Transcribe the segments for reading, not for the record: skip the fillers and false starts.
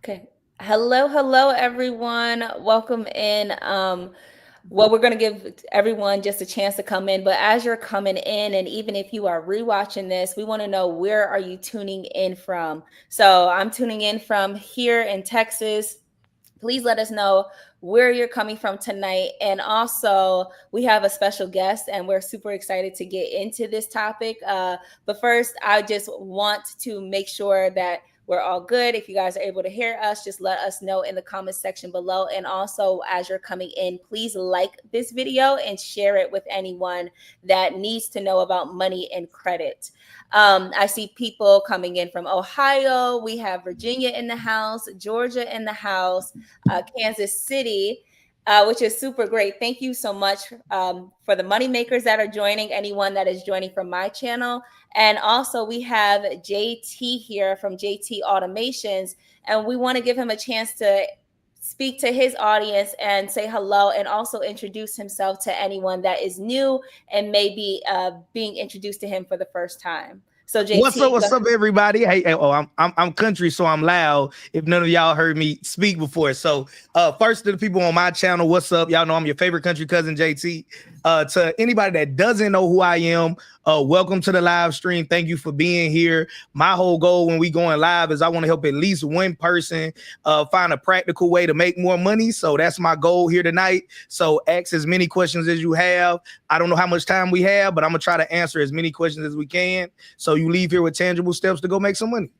Okay. Hello, everyone. Welcome in. Well, we're going to give everyone just a chance to come in, but as you're coming in, and even if you are rewatching this, we want to know, where are you tuning in from? So I'm tuning in from here in Texas. Please let us know where you're coming from tonight. And also, we have a special guest, and we're super excited to get into this topic. But first, I just want to make sure that we're all good. If you guys are able to hear us, just let us know in the comments section below. And also, as you're coming in, please like this video and share it with anyone that needs to know about money and credit. I see people coming in from Ohio. We have Virginia in the house, Georgia in the house, Kansas City, which is super great. Thank you so much for the money makers that are joining, anyone that is joining from my channel. And also, we have JT here from JT Automations, and we want to give him a chance to speak to his audience and say hello, and also introduce himself to anyone that is new and maybe being introduced to him for the first time. So What's up? JT, What's up, everybody? I'm country, so I'm loud. If none of y'all heard me speak before, so first to the people on my channel, what's up? Y'all know I'm your favorite country cousin, JT. To anybody that doesn't know who I am, welcome to the live stream. Thank you for being here. My whole goal when we going live is I want to help at least one person find a practical way to make more money. So that's my goal here tonight. So ask as many questions as you have. I don't know how much time we have, but I'm gonna try to answer as many questions as we can. So you leave here with tangible steps to go make some money.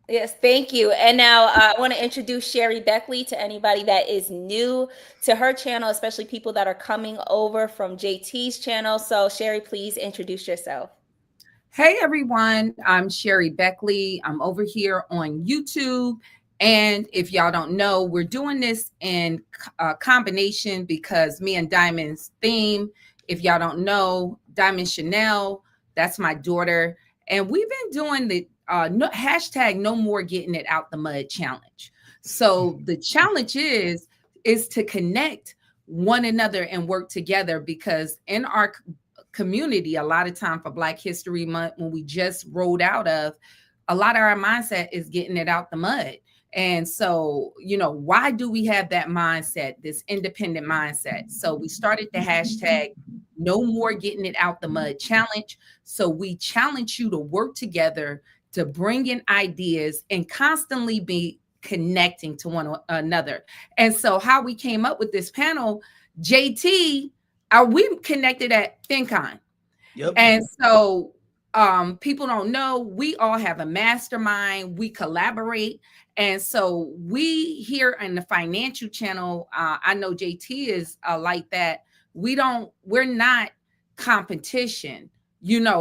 yes, thank you. And now I want to introduce Sherry Beckley to anybody that is new to her channel, especially people that are coming over from JT's channel. So, Sherry, please introduce yourself. Hey everyone, I'm Sherry Beckley. I'm over here on YouTube. And if y'all don't know, we're doing this in combination because me and Diamond's theme, if y'all don't know, Diamond Chanel, that's my daughter. And we've been doing the hashtag no more getting it out the mud challenge. So the challenge is to connect one another and work together, because in our community, a lot of time for Black History Month, when we just rolled out of, a lot of our mindset is getting it out the mud. And so, why do we have that mindset, this independent mindset? So we started the hashtag no more getting it out the mud challenge. So we challenge you to work together, to bring in ideas and constantly be connecting to one another. And so how we came up with this panel, JT, are we connected at FinCon? Yep. And so people don't know, we all have a mastermind, we collaborate. And so we here in the financial channel, I know JT is like that. We're not competition,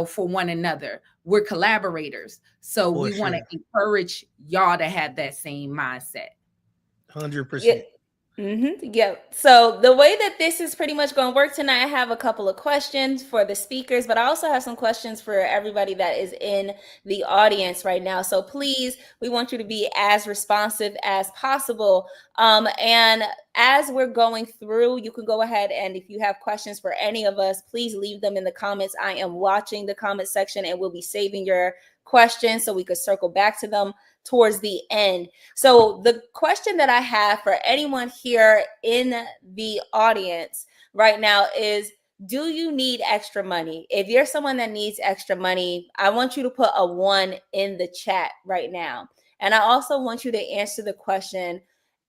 for one another. We're collaborators. So For we want to sure. encourage y'all to have that same mindset. 100%. Yeah. So the way that this is pretty much going to work tonight, I have a couple of questions for the speakers, but I also have some questions for everybody that is in the audience right now. So please, we want you to be as responsive as possible. And as we're going through, you can go ahead, and if you have questions for any of us, please leave them in the comments. I am watching the comment section, and we'll be saving your questions so we could circle back to them towards the end. So the question that I have for anyone here in the audience right now is, do you need extra money? If you're someone that needs extra money, I want you to put a 1 in the chat right now. And I also want you to answer the question,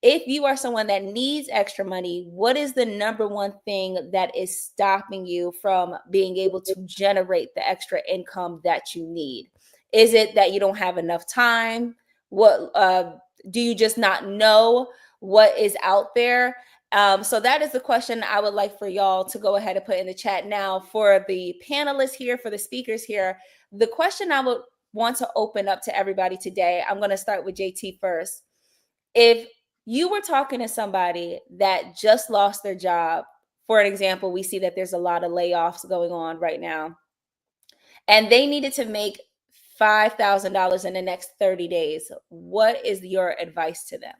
if you are someone that needs extra money, what is the number one thing that is stopping you from being able to generate the extra income that you need? Is it that you don't have enough time? What do you just not know what is out there? So that is the question I would like for y'all to go ahead and put in the chat. Now, for the panelists here, for the speakers here, the question I would want to open up to everybody today, I'm going to start with JT first. If you were talking to somebody that just lost their job, for an example, we see that there's a lot of layoffs going on right now, and they needed to make $5,000 in the next 30 days, what is your advice to them?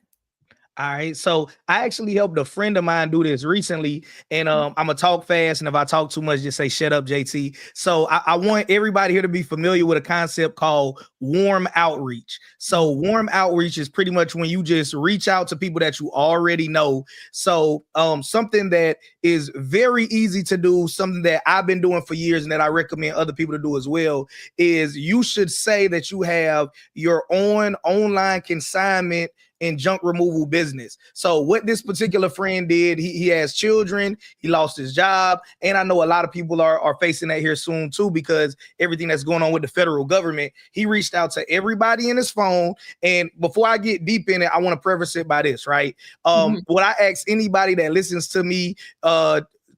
All right. So I actually helped a friend of mine do this recently. And I'm gonna talk fast. And if I talk too much, just say shut up, JT. So I want everybody here to be familiar with a concept called warm outreach. So warm outreach is pretty much when you just reach out to people that you already know. So something that is very easy to do, something that I've been doing for years and that I recommend other people to do as well, is you should say that you have your own online consignment and junk removal business. So what this particular friend did, he has children, he lost his job, and I know a lot of people are facing that here soon too, because everything that's going on with the federal government. He reached out to everybody in his phone. And before I get deep in it, I want to preface it by this, right? What I ask anybody that listens to me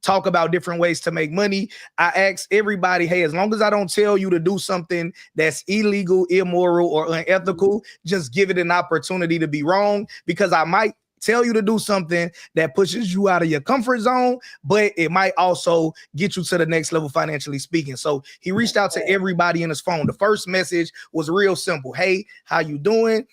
talk about different ways to make money, I ask everybody, hey, as long as I don't tell you to do something that's illegal, immoral, or unethical, just give it an opportunity to be wrong, because I might tell you to do something that pushes you out of your comfort zone, but it might also get you to the next level financially speaking. So he reached out to everybody in his phone. The first message was real simple. Hey, how you doing?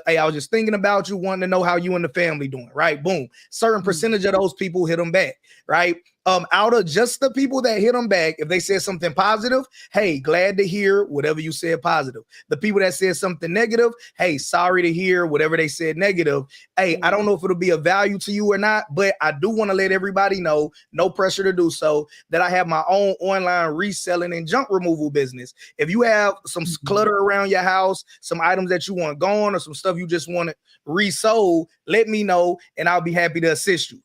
Hey, I was just thinking about you, wanting to know how you and the family doing, right? Boom. Certain percentage of those people hit them back, right? Out of just the people that hit them back, if they said something positive, hey, glad to hear whatever you said positive. The people that said something negative, hey, sorry to hear whatever they said negative. Hey, I don't know if it'll be of value to you or not, but I do want to let everybody know, no pressure to do so, that I have my own online reselling and junk removal business. If you have some clutter around your house, some items that you want gone, or some stuff you just want to resold, let me know and I'll be happy to assist you.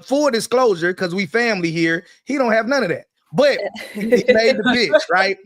Full disclosure, because we family here, he don't have none of that. But he made the pitch, right?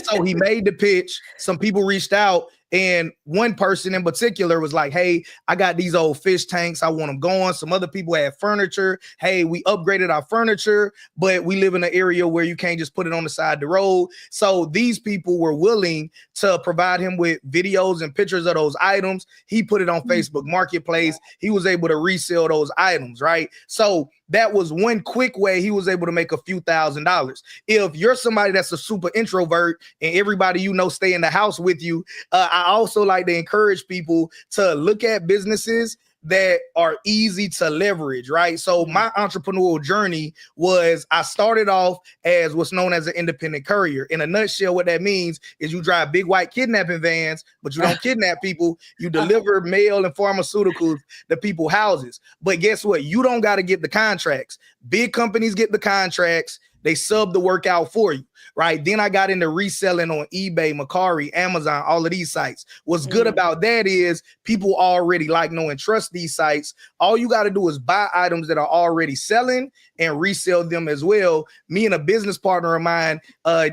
So he made the pitch. Some people reached out, and one person in particular was like, hey, I got these old fish tanks, I want them gone. Some other people had furniture. Hey, we upgraded our furniture, but we live in an area where you can't just put it on the side of the road. So these people were willing to provide him with videos and pictures of those items. He put it on Facebook Marketplace. He was able to resell those items, right? So that was one quick way he was able to make a few $1,000s. If you're somebody that's a super introvert and everybody you know stay in the house with you, I also like to encourage people to look at businesses that are easy to leverage, right? So my entrepreneurial journey was, I started off as what's known as an independent courier. In a nutshell, what that means is you drive big white kidnapping vans, but you don't kidnap people. You deliver mail and pharmaceuticals to people's houses. But guess what? You don't got to get the contracts. Big companies get the contracts. They sub the work out for you, right? Then I got into reselling on eBay, Mercari, Amazon, all of these sites. What's good about that is people already like, know, and trust these sites. All you got to do is buy items that are already selling and resell them as well. Me and a business partner of mine,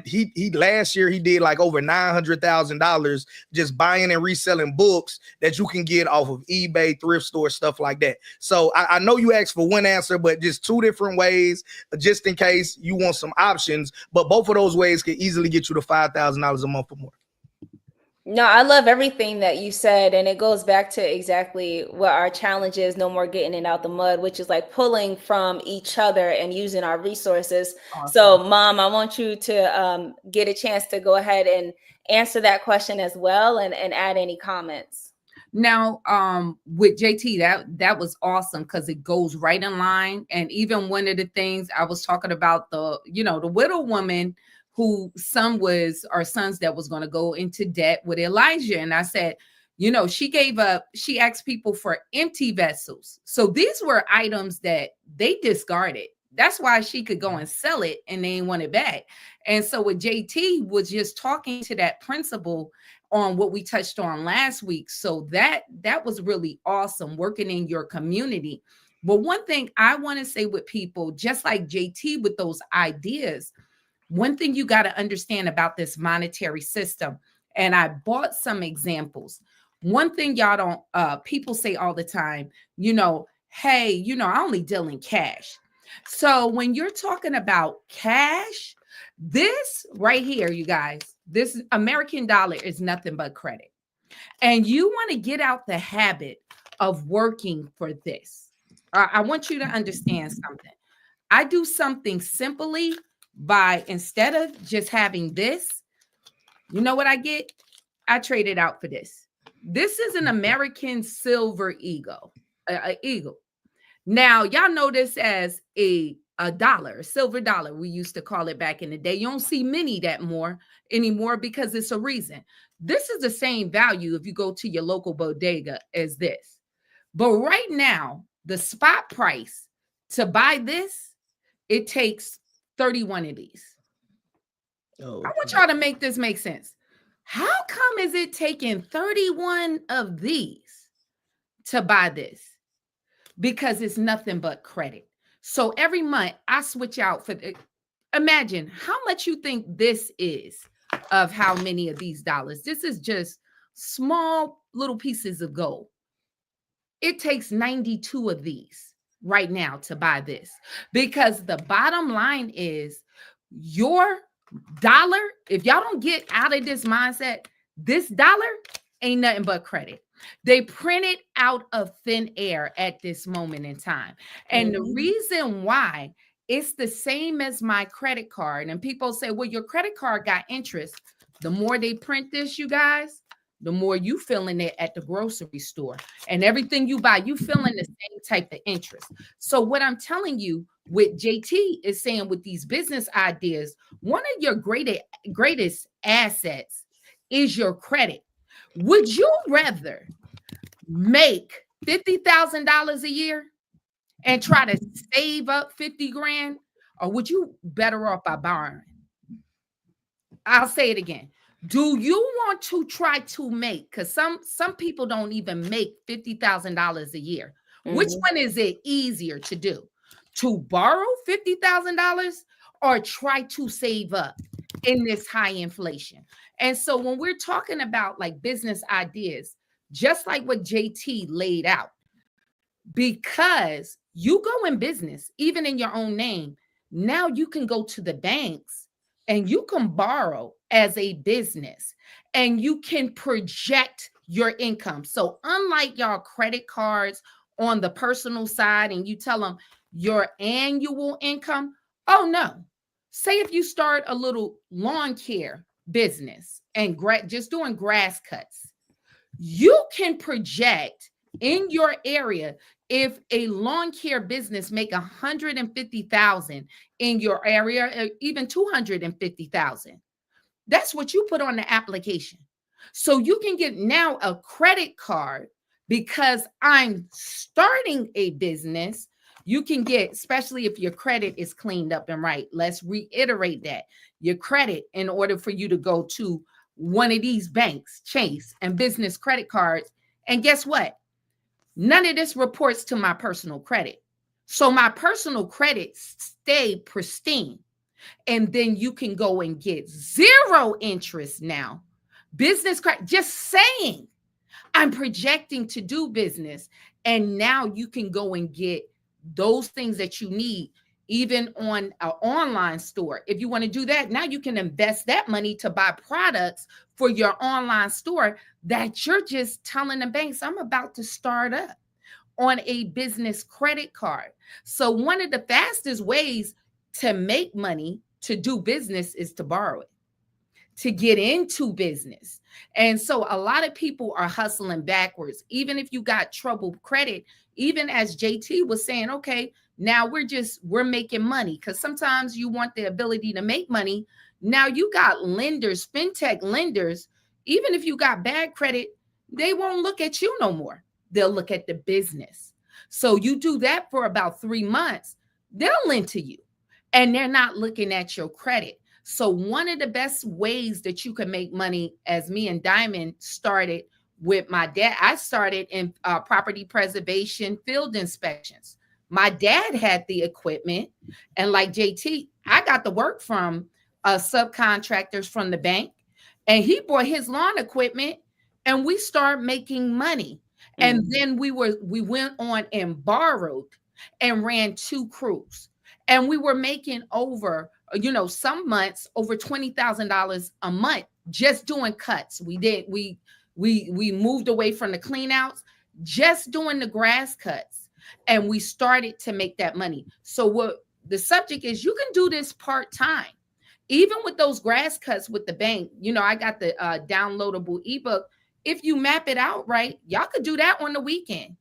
he last year he did like over $900,000 just buying and reselling books that you can get off of eBay, thrift store, stuff like that. So I know you asked for one answer, but just two different ways, just in case you want some options. But both of those ways can easily get you to $5,000 a month or more. No, I love everything that you said, and it goes back to exactly what our challenge is, no more getting it out the mud, which is like pulling from each other and using our resources. Awesome. So, Mom, I want you to get a chance to go ahead and answer that question as well, and add any comments. Now, with JT, that was awesome because it goes right in line. And even one of the things I was talking about, the widow woman whose sons that was going to go into debt with Elijah. And I said, she asked people for empty vessels. So these were items that they discarded. That's why she could go and sell it and they didn't want it back. And so with JT was just talking to that principle on what we touched on last week. So that was really awesome, working in your community. But one thing I want to say with people, just like JT with those ideas, one thing you got to understand about this monetary system, and I bought some examples. One thing y'all don't, people say all the time, hey, I only deal in cash. So when you're talking about cash, this right here, you guys, this American dollar is nothing but credit. And you want to get out the habit of working for this. I want you to understand something. I do something simply by, instead of just having this, you know what I get? I trade it out for this. This is an American Silver Eagle. a eagle. Now, y'all know this as a dollar, a silver dollar. We used to call it back in the day. You don't see many that more anymore because it's a reason. This is the same value if you go to your local bodega as this. But right now, the spot price to buy this, it takes 31 of these. Oh, I want y'all to make this make sense. How come is it taking 31 of these to buy this? Because it's nothing but credit. So every month I switch out for imagine how much you think this is of how many of these dollars. This is just small little pieces of gold. It takes 92 of these right now to buy this, because the bottom line is your dollar, if y'all don't get out of this mindset, this dollar ain't nothing but credit. They print it out of thin air at this moment in time. And the reason why, it's the same as my credit card. And people say, well, your credit card got interest. The more they print this, you guys, the more you feeling it at the grocery store. And everything you buy, you feeling the same type of interest. So what I'm telling you, with JT is saying with these business ideas, one of your greatest assets is your credit. Would you rather make $50,000 a year and try to save up 50 grand, or would you better off by borrowing? I'll say it again. Do you want to try to make, because some people don't even make $50,000 a year. Which one is it easier to do? To borrow $50,000 or try to save up in this high inflation? And so when we're talking about like business ideas, just like what JT laid out, because you go in business, even in your own name, now you can go to the banks and you can borrow as a business and you can project your income. So unlike y'all credit cards on the personal side and you tell them your annual income, oh no. Say if you start a little lawn care business and just doing grass cuts, you can project in your area. If a lawn care business make 150,000 in your area, even 250,000, that's what you put on the application. So you can get now a credit card because I'm starting a business. You can get, especially if your credit is cleaned up and right. Let's reiterate that. Your credit, in order for you to go to one of these banks, Chase and business credit cards. And guess what? None of this reports to my personal credit. So my personal credit stay pristine. And then you can go and get 0 interest now. Business credit, just saying, I'm projecting to do business. And now you can go and get those things that you need, even on an online store. If you want to do that, now you can invest that money to buy products for your online store that you're just telling the banks, I'm about to start up on a business credit card. So one of the fastest ways to make money, to do business, is to borrow it, to get into business. And so a lot of people are hustling backwards. Even if you got troubled credit, even as JT was saying, okay, now we're making money, because sometimes you want the ability to make money. Now you got lenders, fintech lenders, even if you got bad credit, they won't look at you no more. They'll look at the business. So you do that for about 3 months, they'll lend to you and they're not looking at your credit. So one of the best ways that you can make money, as me and Diamond started with my dad, I started in property preservation, field inspections. My dad had the equipment, and like JT, I got the work from subcontractors from the bank, and he bought his lawn equipment, and we started making money. And then we went on and borrowed and ran 2 crews, and we were making over, some months over $20,000 a month just doing cuts. We moved away from the clean outs, just doing the grass cuts, and we started to make that money. So what the subject is, you can do this part-time, even with those grass cuts with the bank. I got the downloadable ebook. If you map it out right, y'all could do that on the weekend.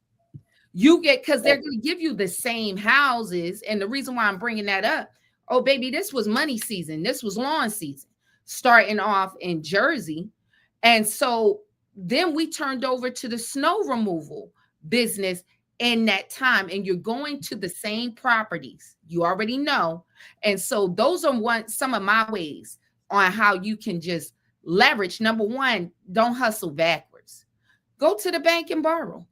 You get, because they're going to give you the same houses. And the reason why I'm bringing that up, oh, baby, this was money season. This was lawn season, starting off in Jersey. And so then we turned over to the snow removal business in that time. And you're going to the same properties, you already know. And so those are some of my ways on how you can just leverage. Number one, don't hustle backwards. Go to the bank and borrow,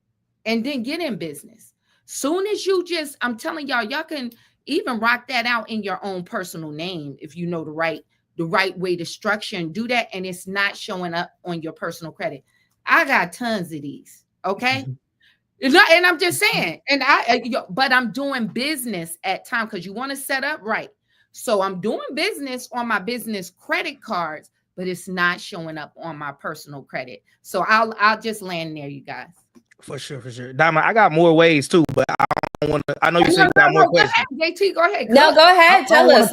and then get in business. Soon as you just, I'm telling y'all can even rock that out in your own personal name if you know the right way to structure and do that, and it's not showing up on your personal credit. I got tons of these, okay? And I'm just saying, but I'm doing business at time, because you want to set up right. So I'm doing business on my business credit cards, but it's not showing up on my personal credit. So I'll just land there, you guys. For sure. Diamond, I got more ways too, but I don't want to. I know you said you got more questions. Go ahead, JT, go ahead. No, go ahead. Tell us.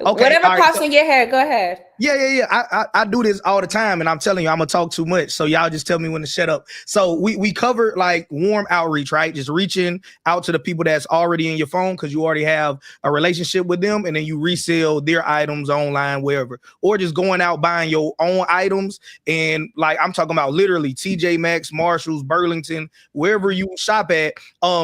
Okay, whatever pops in your head, go ahead. Yeah. I do this all the time, and I'm telling you, I'm gonna talk too much. So y'all just tell me when to shut up. So we cover like warm outreach, right? Just reaching out to the people that's already in your phone because you already have a relationship with them, and then you resell their items online, wherever, or just going out buying your own items. And like I'm talking about literally TJ Maxx, Marshalls, Burlington, wherever you shop at.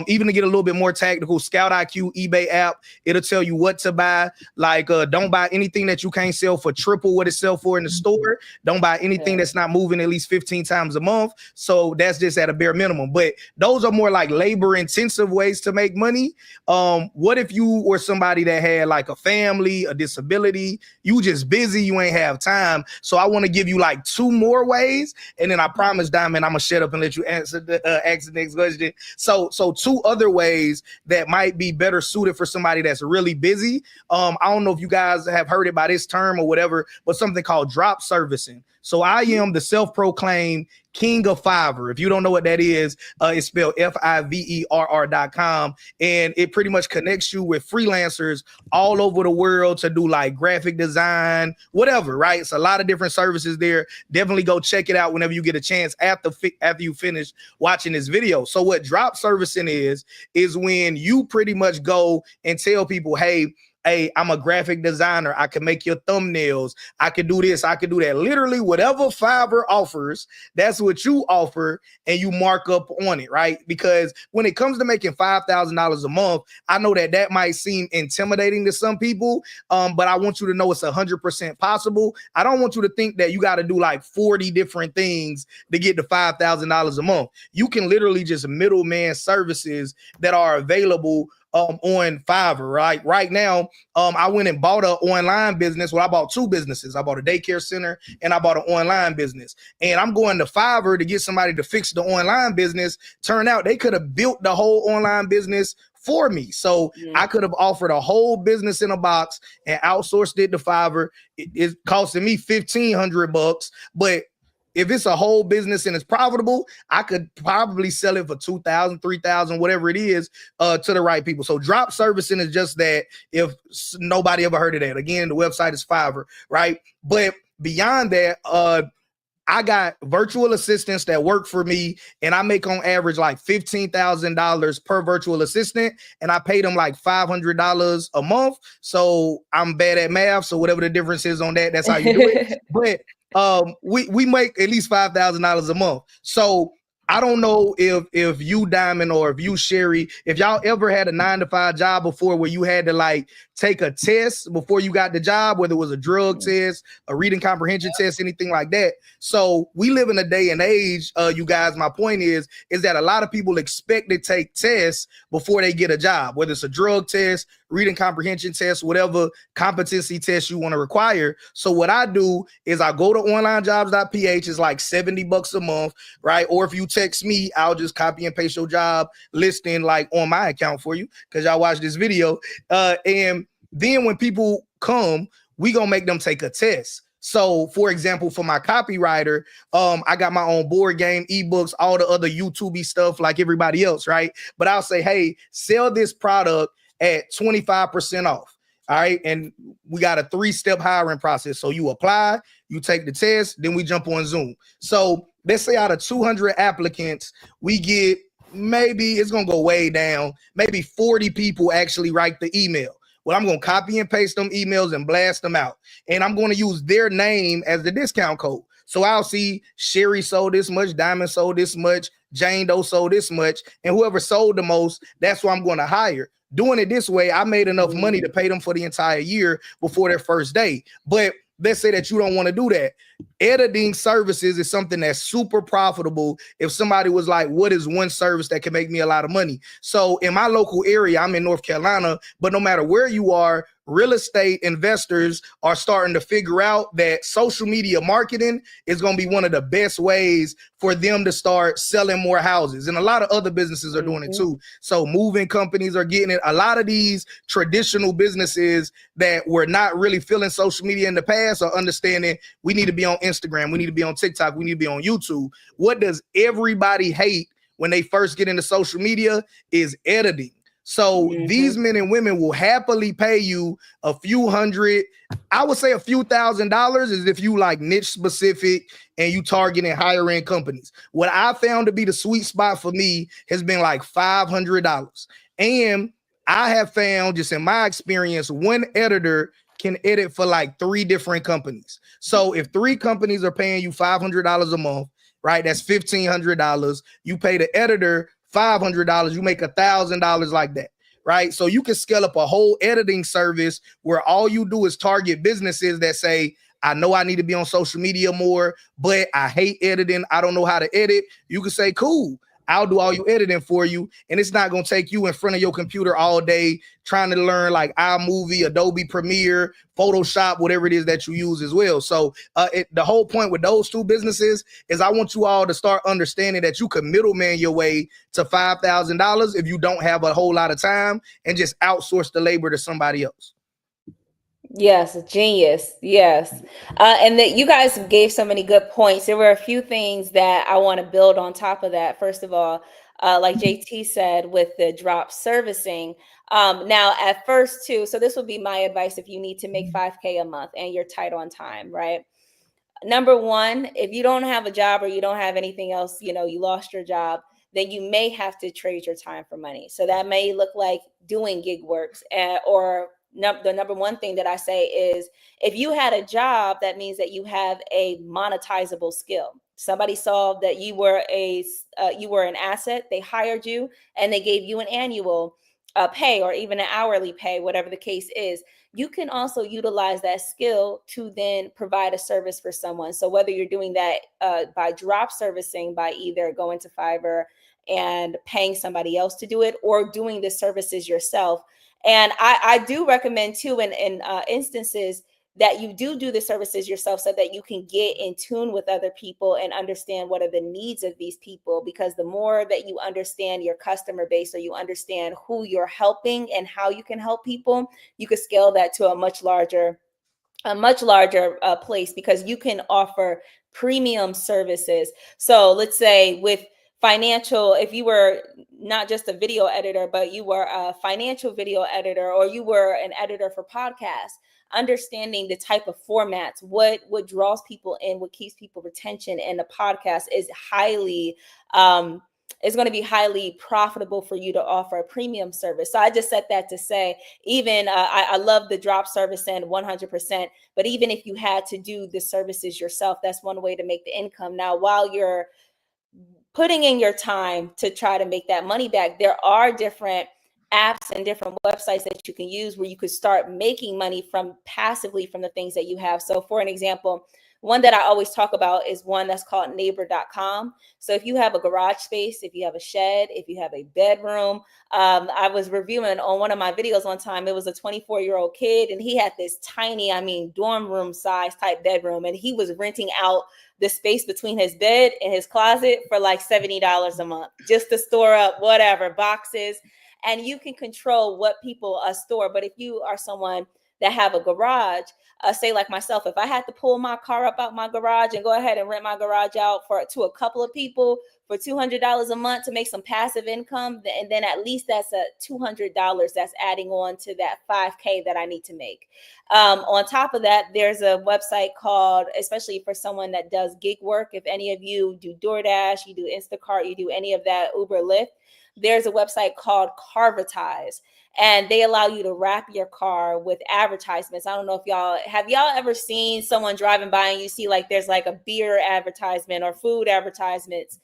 Even to get a little bit more tactical, Scout IQ eBay app, it'll tell you what to buy. Like don't buy anything that you can't sell for triple what it sell for in the store. Don't buy anything that's not moving at least 15 times a month. So that's just at a bare minimum. But those are more like labor intensive ways to make money. What if you were somebody that had like a family, a disability, you just busy, you ain't have time? So I want to give you like 2 more ways, and then I promise, Diamond, I'm gonna shut up and let you answer ask the next question. So 2 other ways that might be better suited for somebody that's really busy. I don't know if you guys have heard it by this term or whatever, but something called drop servicing. So I am the self-proclaimed king of Fiverr. If you don't know what that is, it's spelled FIVERR.com. And it pretty much connects you with freelancers all over the world to do like graphic design, whatever, right? It's a lot of different services there. Definitely go check it out whenever you get a chance after you finish watching this video. So what drop servicing is when you pretty much go and tell people, hey, I'm a graphic designer. I can make your thumbnails. I can do this. I can do that. Literally whatever Fiverr offers, that's what you offer, and you mark up on it, right? Because when it comes to making $5,000 a month, I know that might seem intimidating to some people, but I want you to know it's 100% possible. I don't want you to think that you got to do like 40 different things to get to $5,000 a month. You can literally just middleman services that are available on Fiverr, right? Right now, I went and bought an online business. Well, I bought 2 businesses. I bought a daycare center and I bought an online business. And I'm going to Fiverr to get somebody to fix the online business. Turn out they could have built the whole online business for me. So I could have offered a whole business in a box and outsourced it to Fiverr. It's costing me $1,500, but if it's a whole business and it's profitable, I could probably sell it for $2,000, $3,000, whatever it is, to the right people. So drop servicing is just that. If nobody ever heard of that, again, the website is Fiverr, right? But beyond that, I got virtual assistants that work for me, and I make on average like $15,000 per virtual assistant, and I pay them like $500 a month. So I'm bad at math, so whatever the difference is on that, that's how you do it. But we make at least $5,000 a month. So I don't know if you, Diamond, or if you, Sherry, if y'all ever had a 9-to-5 job before where you had to like take a test before you got the job, whether it was a drug test, a reading comprehension test, anything like that. So we live in a day and age, you guys, my point is that a lot of people expect to take tests before they get a job, whether it's a drug test, reading comprehension test, whatever competency test you want to require. So what I do is I go to onlinejobs.ph. It's like $70 a month, right? Or if you text me, I'll just copy and paste your job listing like on my account for you because y'all watch this video. And then when people come, we gonna make them take a test. So for example, for my copywriter, I got my own board game, ebooks, all the other YouTube stuff like everybody else, right? But I'll say, hey, sell this product at 25% off. All right. And we got a 3-step hiring process. So you apply, you take the test, then we jump on Zoom. So let's say out of 200 applicants, we get maybe it's going to go way down. Maybe 40 people actually write the email. Well, I'm going to copy and paste them emails and blast them out. And I'm going to use their name as the discount code. So I'll see Sherry sold this much, Diamond sold this much, Jane Doe sold this much, and whoever sold the most, that's who I'm going to hire. Doing it this way, I made enough money to pay them for the entire year before their first day. But let's say that you don't want to do that. Editing services is something that's super profitable. If somebody was like, what is one service that can make me a lot of money? So in my local area, I'm in North Carolina, but no matter where you are, real estate investors are starting to figure out that social media marketing is going to be one of the best ways for them to start selling more houses. And a lot of other businesses are doing it too. So moving companies are getting it. A lot of these traditional businesses that were not really feeling social media in the past are understanding we need to be on Instagram, we need to be on TikTok, we need to be on YouTube. What does everybody hate when they first get into social media is editing. So these men and women will happily pay you a few hundred, I would say a few $1,000s is if you like niche specific and you targeting higher end companies. What I found to be the sweet spot for me has been like $500. And I have found, just in my experience, one editor can edit for like 3 different companies. So if 3 companies are paying you $500 a month, right? That's $1,500. You pay the editor $500, you make $1,000 like that, right? So you can scale up a whole editing service where all you do is target businesses that say, I know I need to be on social media more, but I hate editing. I don't know how to edit. You can say, cool, I'll do all your editing for you. And it's not going to take you in front of your computer all day trying to learn like iMovie, Adobe Premiere, Photoshop, whatever it is that you use as well. So the whole point with those 2 businesses is I want you all to start understanding that you can middleman your way to $5,000 if you don't have a whole lot of time and just outsource the labor to somebody else. Yes, genius. Yes. And that you guys gave so many good points. There were a few things that I want to build on top of that. First of all, like JT said, with the drop servicing. Now at first too, so this would be my advice if you need to make 5K a month and you're tight on time, right? Number one, if you don't have a job or you don't have anything else, you lost your job, then you may have to trade your time for money. So that may look like doing gig works or the number one thing that I say is if you had a job, that means that you have a monetizable skill. Somebody saw that you were an asset, they hired you and they gave you an annual pay or even an hourly pay, whatever the case is. You can also utilize that skill to then provide a service for someone. So whether you're doing that by drop servicing, by either going to Fiverr and paying somebody else to do it or doing the services yourself. And I do recommend too in instances that you do the services yourself so that you can get in tune with other people and understand what are the needs of these people. Because the more that you understand your customer base or you understand who you're helping and how you can help people, you could scale that to a much larger place because you can offer premium services. So let's say with financial, if you were not just a video editor, but you were a financial video editor or you were an editor for podcasts, understanding the type of formats, what draws people in, what keeps people retention in the podcast is going to be highly profitable for you to offer a premium service. So I just said that to say, even I love the drop service and 100%, but even if you had to do the services yourself, that's one way to make the income. Now, while you're putting in your time to try to make that money back, there are different apps and different websites that you can use where you could start making money from passively from the things that you have. So for an example, one that I always talk about is one that's called neighbor.com. So if you have a garage space, if you have a shed, if you have a bedroom, I was reviewing on one of my videos one time, it was a 24-year-old kid and he had this tiny, dorm room size type bedroom. And he was renting out the space between his bed and his closet for like $70 a month, just to store up whatever boxes. And you can control what people store. But if you are someone that have a garage, say like myself, if I had to pull my car up out my garage and go ahead and rent my garage out to a couple of people for $200 a month to make some passive income, and then at least that's a $200 that's adding on to that 5K that I need to make. On top of that, there's a website called, especially for someone that does gig work, if any of you do DoorDash, you do Instacart, you do any of that, Uber, Lyft, there's a website called Carvatize, and they allow you to wrap your car with advertisements. I don't know if y'all ever seen someone driving by and you see like there's like a beer advertisement or food advertisements.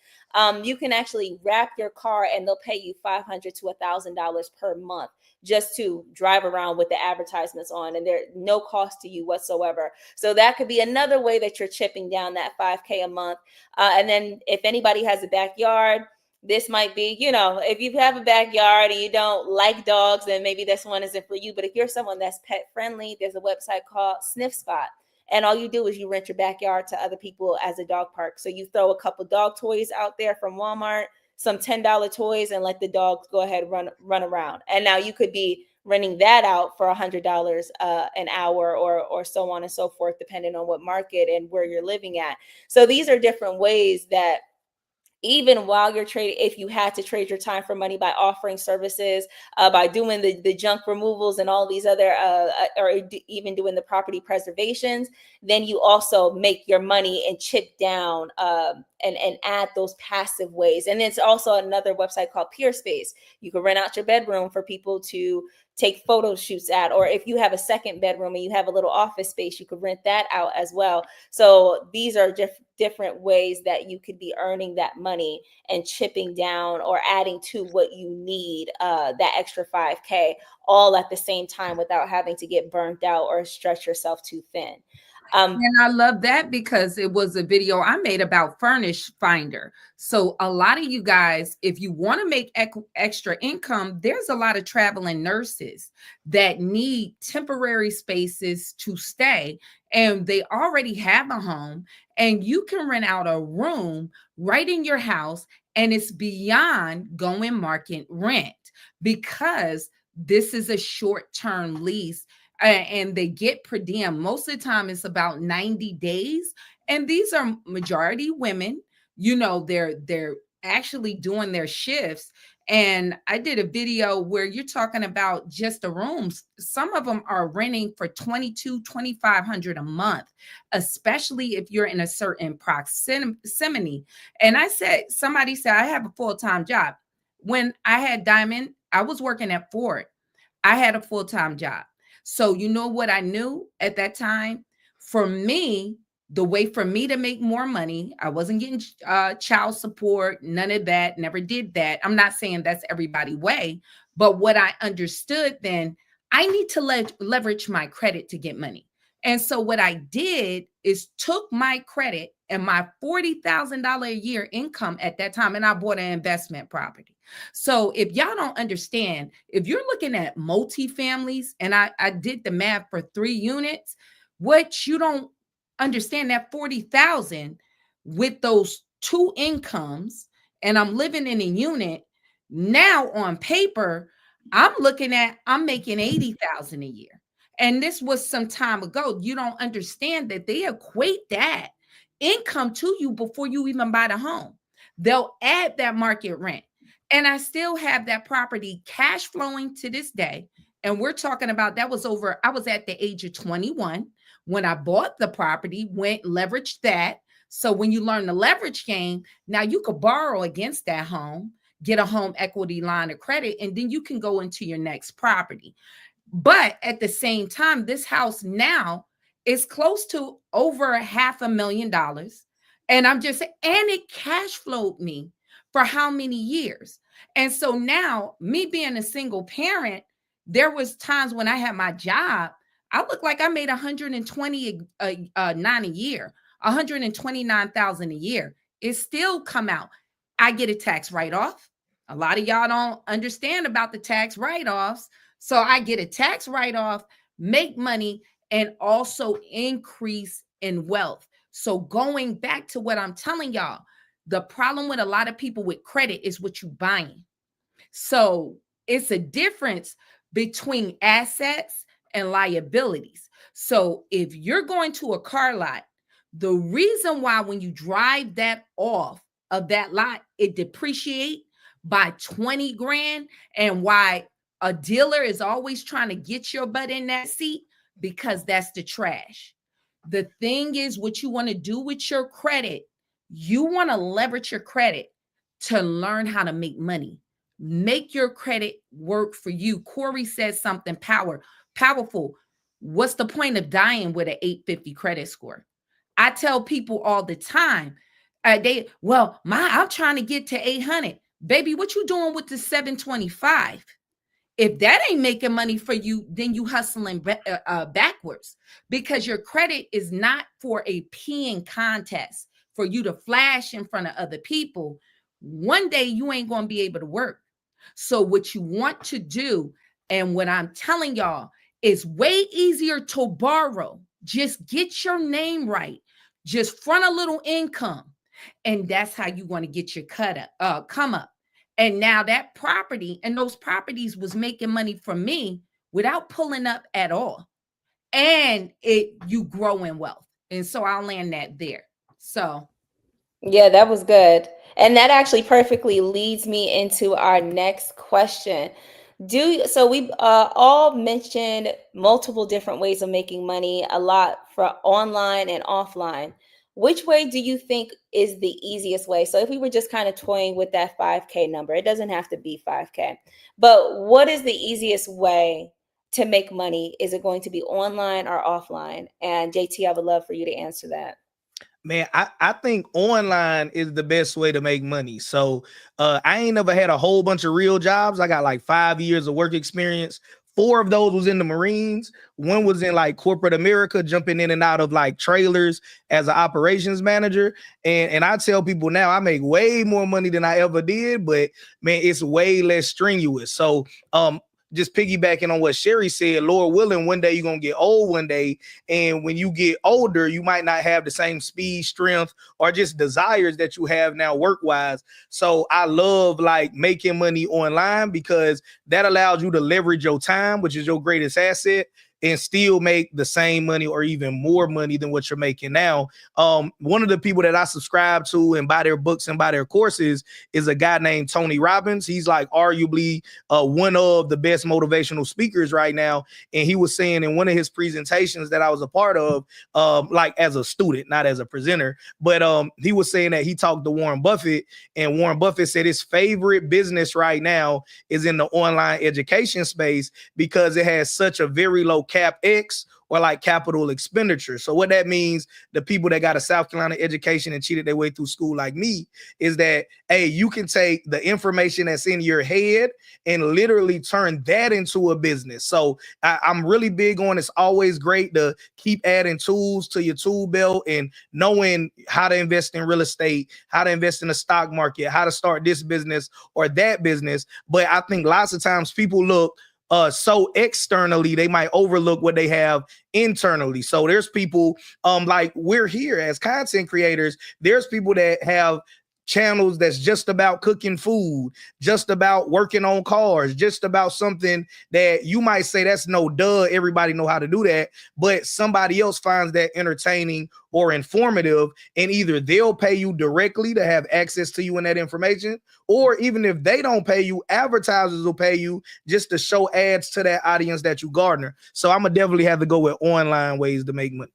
You can actually wrap your car and they'll pay you $500 to $1,000 per month just to drive around with the advertisements on, and there's no cost to you whatsoever. So that could be another way that you're chipping down that 5K a month. And then if anybody has a backyard, this might be, if you have a backyard and you don't like dogs, then maybe this one isn't for you. But if you're someone that's pet friendly, there's a website called Sniff Spot. And all you do is you rent your backyard to other people as a dog park. So you throw a couple dog toys out there from Walmart, some $10 toys, and let the dogs go ahead and run around. And now you could be renting that out for $100 an hour or so on and so forth, depending on what market and where you're living at. So these are different ways that even while you're trading, if you had to trade your time for money by offering services, by doing the junk removals and all these other, even doing the property preservations, then you also make your money and chip down and add those passive ways. And it's also another website called Peerspace. You can rent out your bedroom for people to take photo shoots at, or if you have a second bedroom and you have a little office space, you could rent that out as well. So these are different ways that you could be earning that money and chipping down or adding to what you need, that extra 5K, all at the same time without having to get burnt out or stretch yourself too thin. And I love that because it was a video I made about Furnish Finder. So a lot of you guys, if you want to make extra income, there's a lot of traveling nurses that need temporary spaces to stay, and they already have a home, and you can rent out a room right in your house, and it's beyond going market rent because this is a short-term lease. And they get per diem. Most of the time it's about 90 days. And these are majority women, they're actually doing their shifts. And I did a video where you're talking about just the rooms. Some of them are renting for $2,200-$2,500 a month, especially if you're in a certain proximity. And somebody said, I have a full-time job. When I had Diamond, I was working at Ford. I had a full-time job. So you know what I knew at that time? For me, the way for me to make more money, I wasn't getting child support, none of that, never did that. I'm not saying that's everybody's way, but what I understood then, I need to leverage my credit to get money. And so what I did is took my credit and my $40,000 a year income at that time, and I bought an investment property. So if y'all don't understand, if you're looking at multifamilies, and I did the math for 3 units, what you don't understand, that 40,000 with those 2 incomes, and I'm living in a unit now on paper, I'm making 80,000 a year. And this was some time ago. You don't understand that they equate that income to you before you even buy the home. They'll add that market rent. And I still have that property cash flowing to this day. And we're talking about I was at the age of 21 when I bought the property, leveraged that. So when you learn the leverage game, now you could borrow against that home, get a home equity line of credit, and then you can go into your next property. But at the same time, this house now is close to over $500,000. And and it cash flowed me for how many years? And so now, me being a single parent, there was times when I had my job, I looked like I made $129 a year, $129,000 a year. It still come out. I get a tax write-off. A lot of y'all don't understand about the tax write-offs. So I get a tax write-off, make money, and also increase in wealth. So going back to what I'm telling y'all, the problem with a lot of people with credit is what you're buying. So it's a difference between assets and liabilities. So if you're going to a car lot, the reason why when you drive that off of that lot, it depreciate by 20 grand, and why a dealer is always trying to get your butt in that seat, because that's the trash. The thing is, what you want to do with your credit, you want to leverage your credit to learn how to make money. Make your credit work for you. Corey says something powerful. What's the point of dying with an 850 credit score? I tell people all the time, I'm trying to get to 800. Baby, what you doing with the 725? If that ain't making money for you, then you hustling backwards, because your credit is not for a peeing contest for you to flash in front of other people. One day you ain't going to be able to work. So what you want to do, and what I'm telling y'all, is way easier to borrow. Just get your name right. Just front a little income. And that's how you want to get your come up. And now that property and those properties was making money for me without pulling up at all. And you grow in wealth. And so I'll land that there. So yeah, that was good. And that actually perfectly leads me into our next question. So we all mentioned multiple different ways of making money, a lot for online and offline. Which way do you think is the easiest way? So if we were just kind of toying with that 5K number, it doesn't have to be 5K, but what is the easiest way to make money? Is it going to be online or offline? And JT, I would love for you to answer that. Man, I think online is the best way to make money. So I ain't never had a whole bunch of real jobs. I got like 5 years of work experience. 4 of those was in the Marines. 1 was in like corporate America, jumping in and out of like trailers as an operations manager. And I tell people now I make way more money than I ever did, but man, it's way less strenuous. So just piggybacking on what Sherry said, Lord willing, one day you're going to get old one day. And when you get older, you might not have the same speed, strength, or just desires that you have now work-wise. So I love like making money online, because that allows you to leverage your time, which is your greatest asset, and still make the same money or even more money than what you're making now. One of the people that I subscribe to and buy their books and buy their courses is a guy named Tony Robbins. He's like arguably one of the best motivational speakers right now. And he was saying in one of his presentations that I was a part of, like as a student, not as a presenter, but he was saying that he talked to Warren Buffett, and Warren Buffett said his favorite business right now is in the online education space, because it has such a very low CapEx, or like capital expenditure. So what that means, the people that got a South Carolina education and cheated their way through school like me, is that, hey, you can take the information that's in your head and literally turn that into a business. So I'm really big on, it's always great to keep adding tools to your tool belt and knowing how to invest in real estate, how to invest in the stock market, how to start this business or that business. But I think lots of times people look so externally, they might overlook what they have internally. So there's people like we're here as content creators. There's people that have channels that's just about cooking food, just about working on cars, just about something that you might say that's no duh, everybody know how to do that, but somebody else finds that entertaining or informative, and either they'll pay you directly to have access to you and that information, or even if they don't pay you, advertisers will pay you just to show ads to that audience that you garner. So I'm gonna definitely have to go with online ways to make money.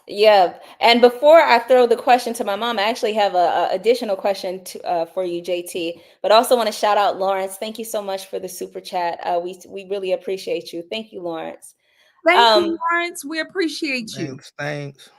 Yeah. And before I throw the question to my mom, I actually have a additional question for you, JT, but also want to shout out Lawrence. Thank you so much for the super chat. We really appreciate you. Thank you, Lawrence. Thank you, Lawrence. We appreciate you. Thanks.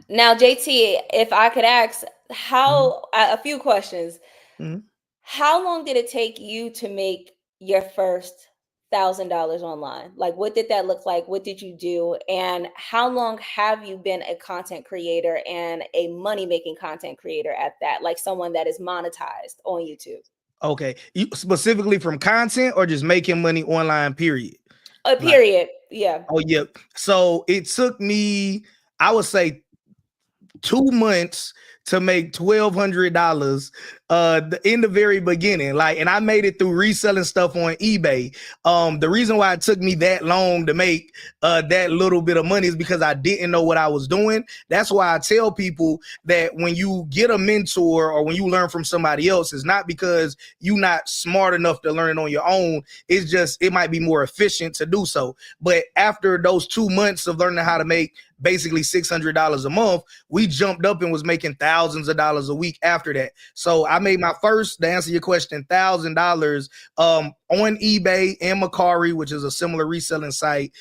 Now, JT, if I could ask a few questions. Mm-hmm. How long did it take you to make your first $1,000 online? Like, what did that look like? What did you do? And how long have you been a content creator and a money-making content creator at that? Like someone that is monetized on YouTube. Okay. You specifically from content or just making money online, period? Period. Yeah. Oh, yeah. So it took me, I would say, 2 months to make $1,200 in the very beginning. Like, and I made it through reselling stuff on eBay. The reason why it took me that long to make that little bit of money is because I didn't know what I was doing. That's why I tell people that when you get a mentor or when you learn from somebody else, it's not because you're not smart enough to learn it on your own. It's just, it might be more efficient to do so. But after those 2 months of learning how to make basically $600 a month, we jumped up and was making thousands of dollars a week after that. So I made my first, to answer your question, $1,000 on eBay and Mercari, which is a similar reselling site.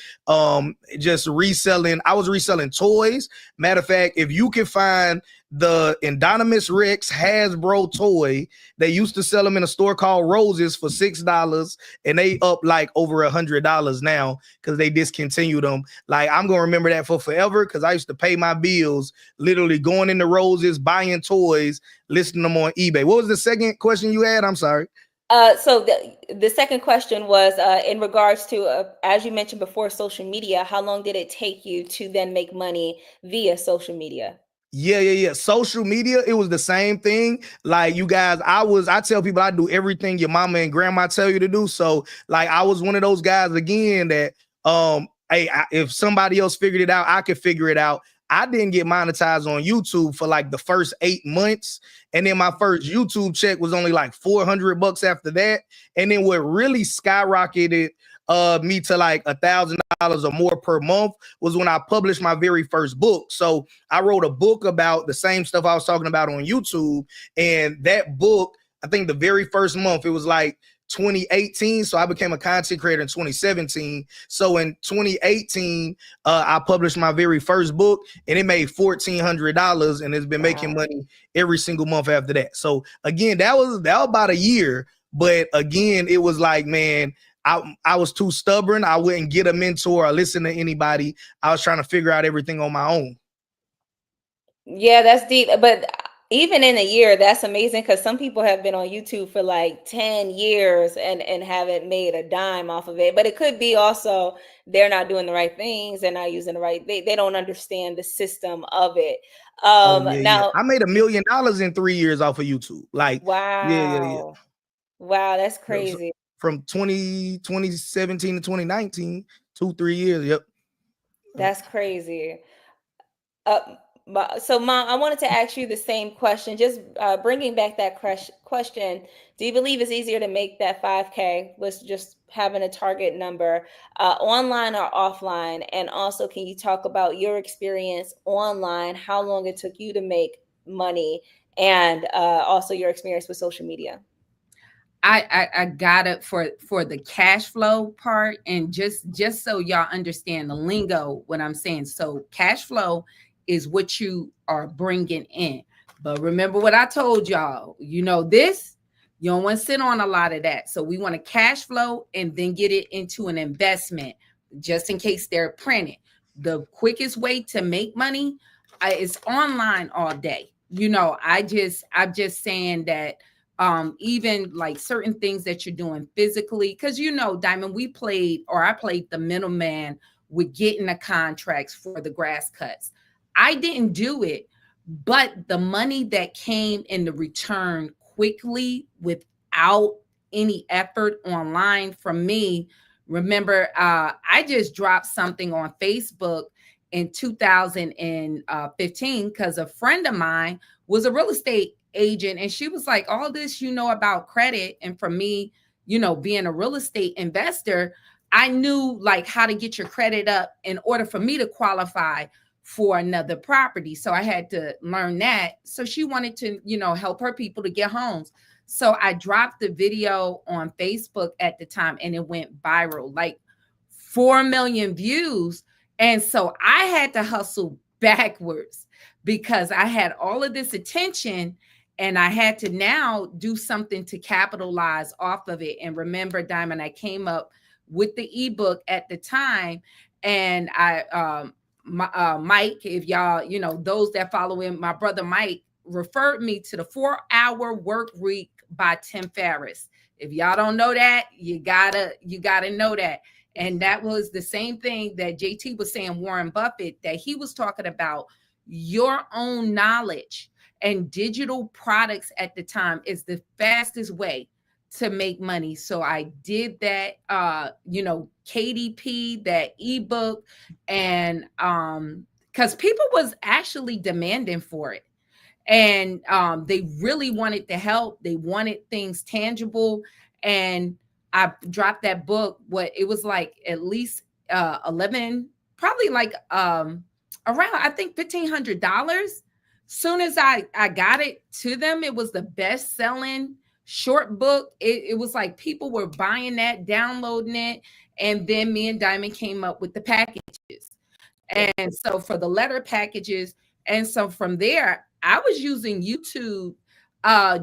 Just reselling. I was reselling toys. Matter of fact, if you can find the Indominus Rex Hasbro toy, they used to sell them in a store called Roses for $6, and they up like over $100 now because they discontinued them. Like, I'm gonna remember that for forever because I used to pay my bills literally going into Roses, buying toys, listing them on eBay. What was the second question you had? I'm sorry. So the second question was in regards to, as you mentioned before, social media. How long did it take you to then make money via social media? Yeah. Social media, it was the same thing. Like, you guys, I tell people I do everything your mama and grandma tell you to do. So like, I was one of those guys again that hey, if somebody else figured it out, I could figure it out. I didn't get monetized on YouTube for like the first 8 months. And then my first YouTube check was only like $400 after that. And then what really skyrocketed me to like $1,000 or more per month was when I published my very first book. So I wrote a book about the same stuff I was talking about on YouTube. And that book, I think the very first month, it was like 2018. So I became a content creator in 2017. So in 2018, I published my very first book and it made $1,400, and it's been making money every single month after that. So again, that was about a year. But again, it was like, man, I was too stubborn. I wouldn't get a mentor or listen to anybody. I was trying to figure out everything on my own. Yeah, that's deep. But even in a year, that's amazing because some people have been on YouTube for like 10 years and haven't made a dime off of it. But it could be also they're not doing the right things. They're not using the right, they don't understand the system of it. Oh yeah. Now, I made $1 million in 3 years off of YouTube. Like, yeah. wow. Wow, that's So crazy. from 2017 to 2019, 2-3 years. Yep. That's crazy. Uh, so, Mom, I wanted to ask you the same question. Just bringing back that question. Do you believe it's easier to make that 5K? Let's just having a target number, online or offline? And also, can you talk about your experience online? How long it took you to make money, and also your experience with social media? I got it for the cash flow part, and just so y'all understand the lingo, what I'm saying. So cash flow is what you are bringing in. But remember what I told y'all, this, you don't want to sit on a lot of that. So we want to cash flow and then get it into an investment just in case they're printed. The quickest way to make money is online all day. I'm just saying that even like certain things that you're doing physically, because Diamond, I played the middleman with getting the contracts for the grass cuts. I didn't do it, but the money that came in the return quickly without any effort online from me. Remember, I just dropped something on Facebook in 2015 because a friend of mine was a real estate agent, and she was like, all this about credit. And for me, being a real estate investor, I knew like how to get your credit up in order for me to qualify for another property. So I had to learn that. So she wanted to, help her people to get homes. So I dropped the video on Facebook at the time, and it went viral, like 4 million views. And so I had to hustle backwards because I had all of this attention, and I had to now do something to capitalize off of it. And remember, Diamond, I came up with the ebook at the time, and Mike, if y'all, those that follow him, my brother Mike referred me to the 4-Hour Work Week by Tim Ferriss. If y'all don't know that, you gotta know that. And that was the same thing that JT was saying, Warren Buffett, that he was talking about your own knowledge. and digital products at the time is the fastest way to make money. So I did that, KDP, that ebook, and because people was actually demanding for it. And they really wanted to help. They wanted things tangible. And I dropped that book. What it was like at least 11, probably like around, I think $1,500. Soon as I got it to them, it was the best selling short book. It was like people were buying that, downloading it. And then me and Diamond came up with the packages. And so for the letter packages, and so from there, I was using YouTube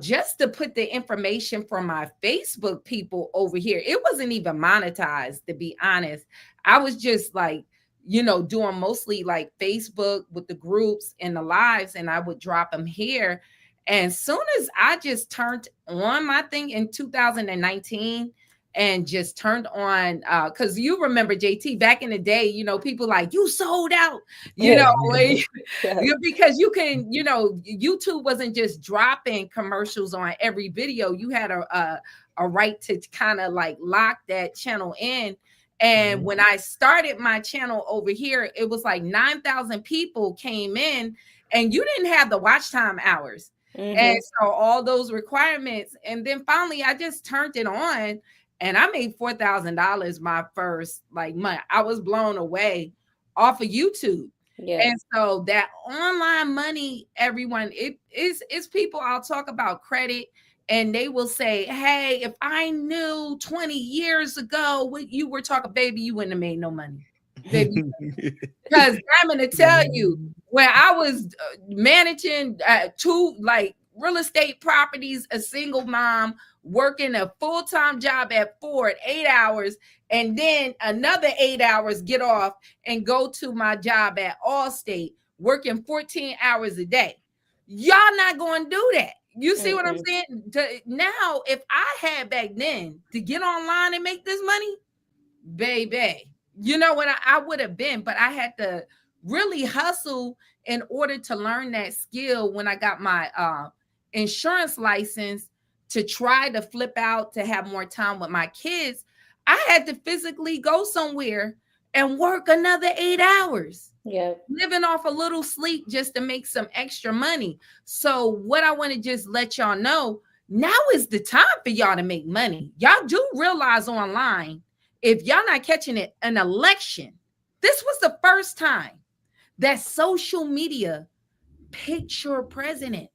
just to put the information from my Facebook people over here. It wasn't even monetized, to be honest. I was just like, doing mostly like Facebook with the groups and the lives, and I would drop them here. And soon as I just turned on my thing in 2019 and just turned on, because you remember, JT, back in the day, people like, you sold out, because you can, YouTube wasn't just dropping commercials on every video. You had a right to kind of like lock that channel in. And when I started my channel over here, it was like 9,000 people came in, and you didn't have the watch time hours. And so all those requirements. And then finally, I just turned it on, and I made $4,000 my first month. I was blown away off of YouTube. Yeah. And so that online money, everyone, it's people. I'll talk about credit, and they will say, hey, if I knew 20 years ago what you were talking, baby, you wouldn't have made no money. Baby. Because I'm going to tell you, when I was managing two real estate properties, a single mom, working a full-time job at Ford, 8 hours, and then another 8 hours, get off and go to my job at Allstate, working 14 hours a day. Y'all not going to do that. You see what I'm saying? Now, if I had back then to get online and make this money, baby, you know what I would have been, but I had to really hustle in order to learn that skill when I got my insurance license to try to flip out to have more time with my kids. I had to physically go somewhere and work another 8 hours. Yeah, living off a little sleep just to make some extra money. So what I want to just let y'all know, now is the time for y'all to make money. Y'all do realize online, if y'all not catching it, an election, this was the first time that social media picked your president.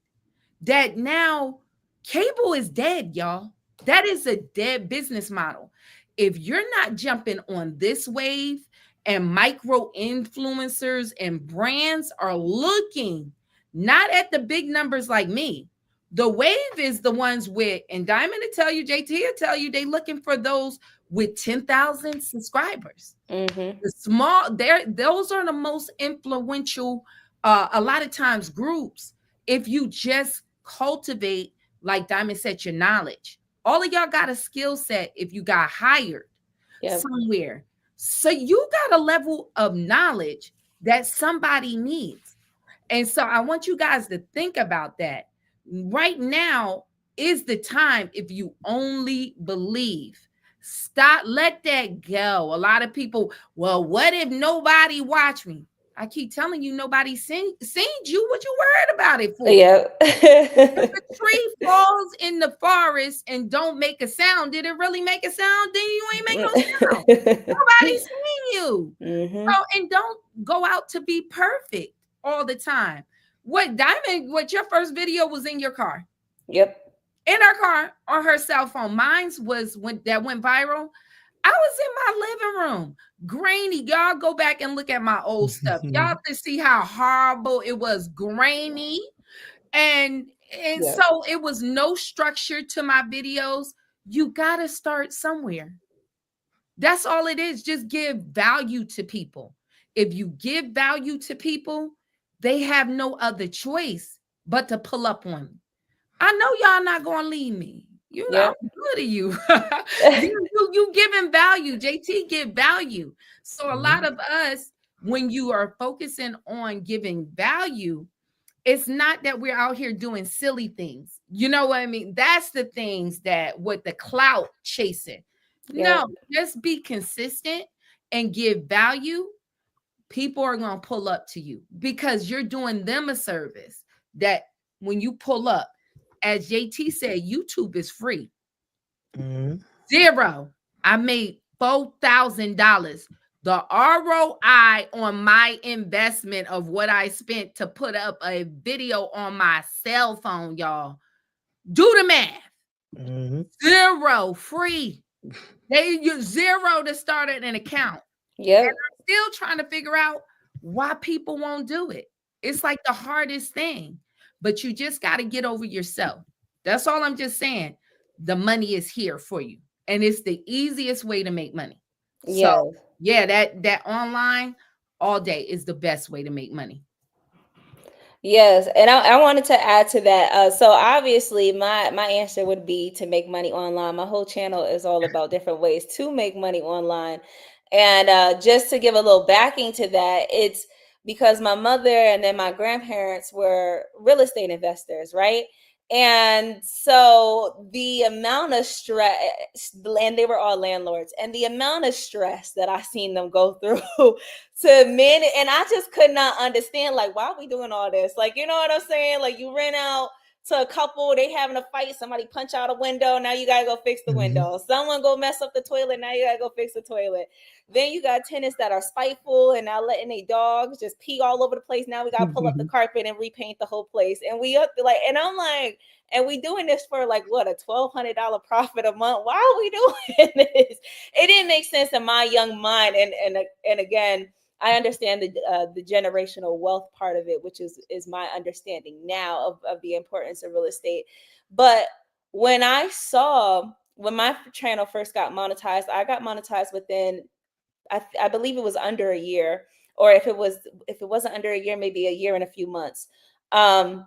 That now cable is dead, y'all. That is a dead business model. If you're not jumping on this wave, and micro influencers and brands are looking not at the big numbers like me. The wave is the ones with, and Diamond will tell you, JT will tell you, they looking for those with 10,000 subscribers. The small, those are the most influential, a lot of times groups. If you just cultivate, like Diamond said, your knowledge. All of y'all got a skill set if you got hired somewhere. So you got a level of knowledge that somebody needs. And so I want you guys to think about that. Right now is the time, if you only believe. Stop, let that go. A lot of people, well, what if nobody watched me? I keep telling you, nobody seen you. What you worried about it for? Yeah. If a tree falls in the forest and don't make a sound, did it really make a sound? Then you ain't make no sound. Nobody's seen you. So, and don't go out to be perfect all the time. What Diamond, what your first video was in your car? Yep. In her car on her cell phone. Mine's was when that went viral. I was in my living room, grainy. Y'all go back and look at my old stuff. Y'all can see how horrible it was, grainy. And so it was no structure to my videos. You got to start somewhere. That's all it is. Just give value to people. If you give value to people, they have no other choice but to pull up on me. I know y'all not going to leave me. You know, I'm good at you. you giving value. JT give value. So a lot of us, when you are focusing on giving value, It's not that we're out here doing silly things. You know what I mean? That's the things that with the clout chasing. Yeah. No, just be consistent and give value. People are going to pull up to you because you're doing them a service that when you pull up, as JT said, YouTube is free. Mhm. Zero. I made $4,000. The ROI on my investment of what I spent to put up a video on my cell phone, y'all. Do the math. Mhm. Zero free. They use zero to start an account. Yep. Still trying to figure out why people won't do it. It's like the hardest thing, but you just got to get over yourself. That's all I'm just saying. The money is here for you, and it's the easiest way to make money. So, Yes. yeah, that online all day is the best way to make money. Yes, and I wanted to add to that. So obviously, my answer would be to make money online. My whole channel is all about different ways to make money online, and just to give a little backing to that, it's because my mother and then my grandparents were real estate investors, right? And so the amount of stress, and they were all landlords, and the amount of stress that I seen them go through to men, and I just could not understand, like, why are we doing all this? Like, you know what I'm saying? Like, you rent out to a couple, they having a fight, somebody punch out a window, now you gotta go fix the Mhm. window. Someone go mess up the toilet, now you gotta go fix the toilet. Then you got tenants that are spiteful and now letting their dogs just pee all over the place. Now we gotta pull up the carpet and repaint the whole place. And we up like, and I'm like, and we doing this for like what, a $1,200 profit a month? Why are we doing this? It didn't make sense in my young mind. And again, I understand the generational wealth part of it, which is my understanding now of the importance of real estate. But when I saw when my channel first got monetized, I got monetized within I believe it was under a year, or if it wasn't under a year, maybe a year and a few months. Um,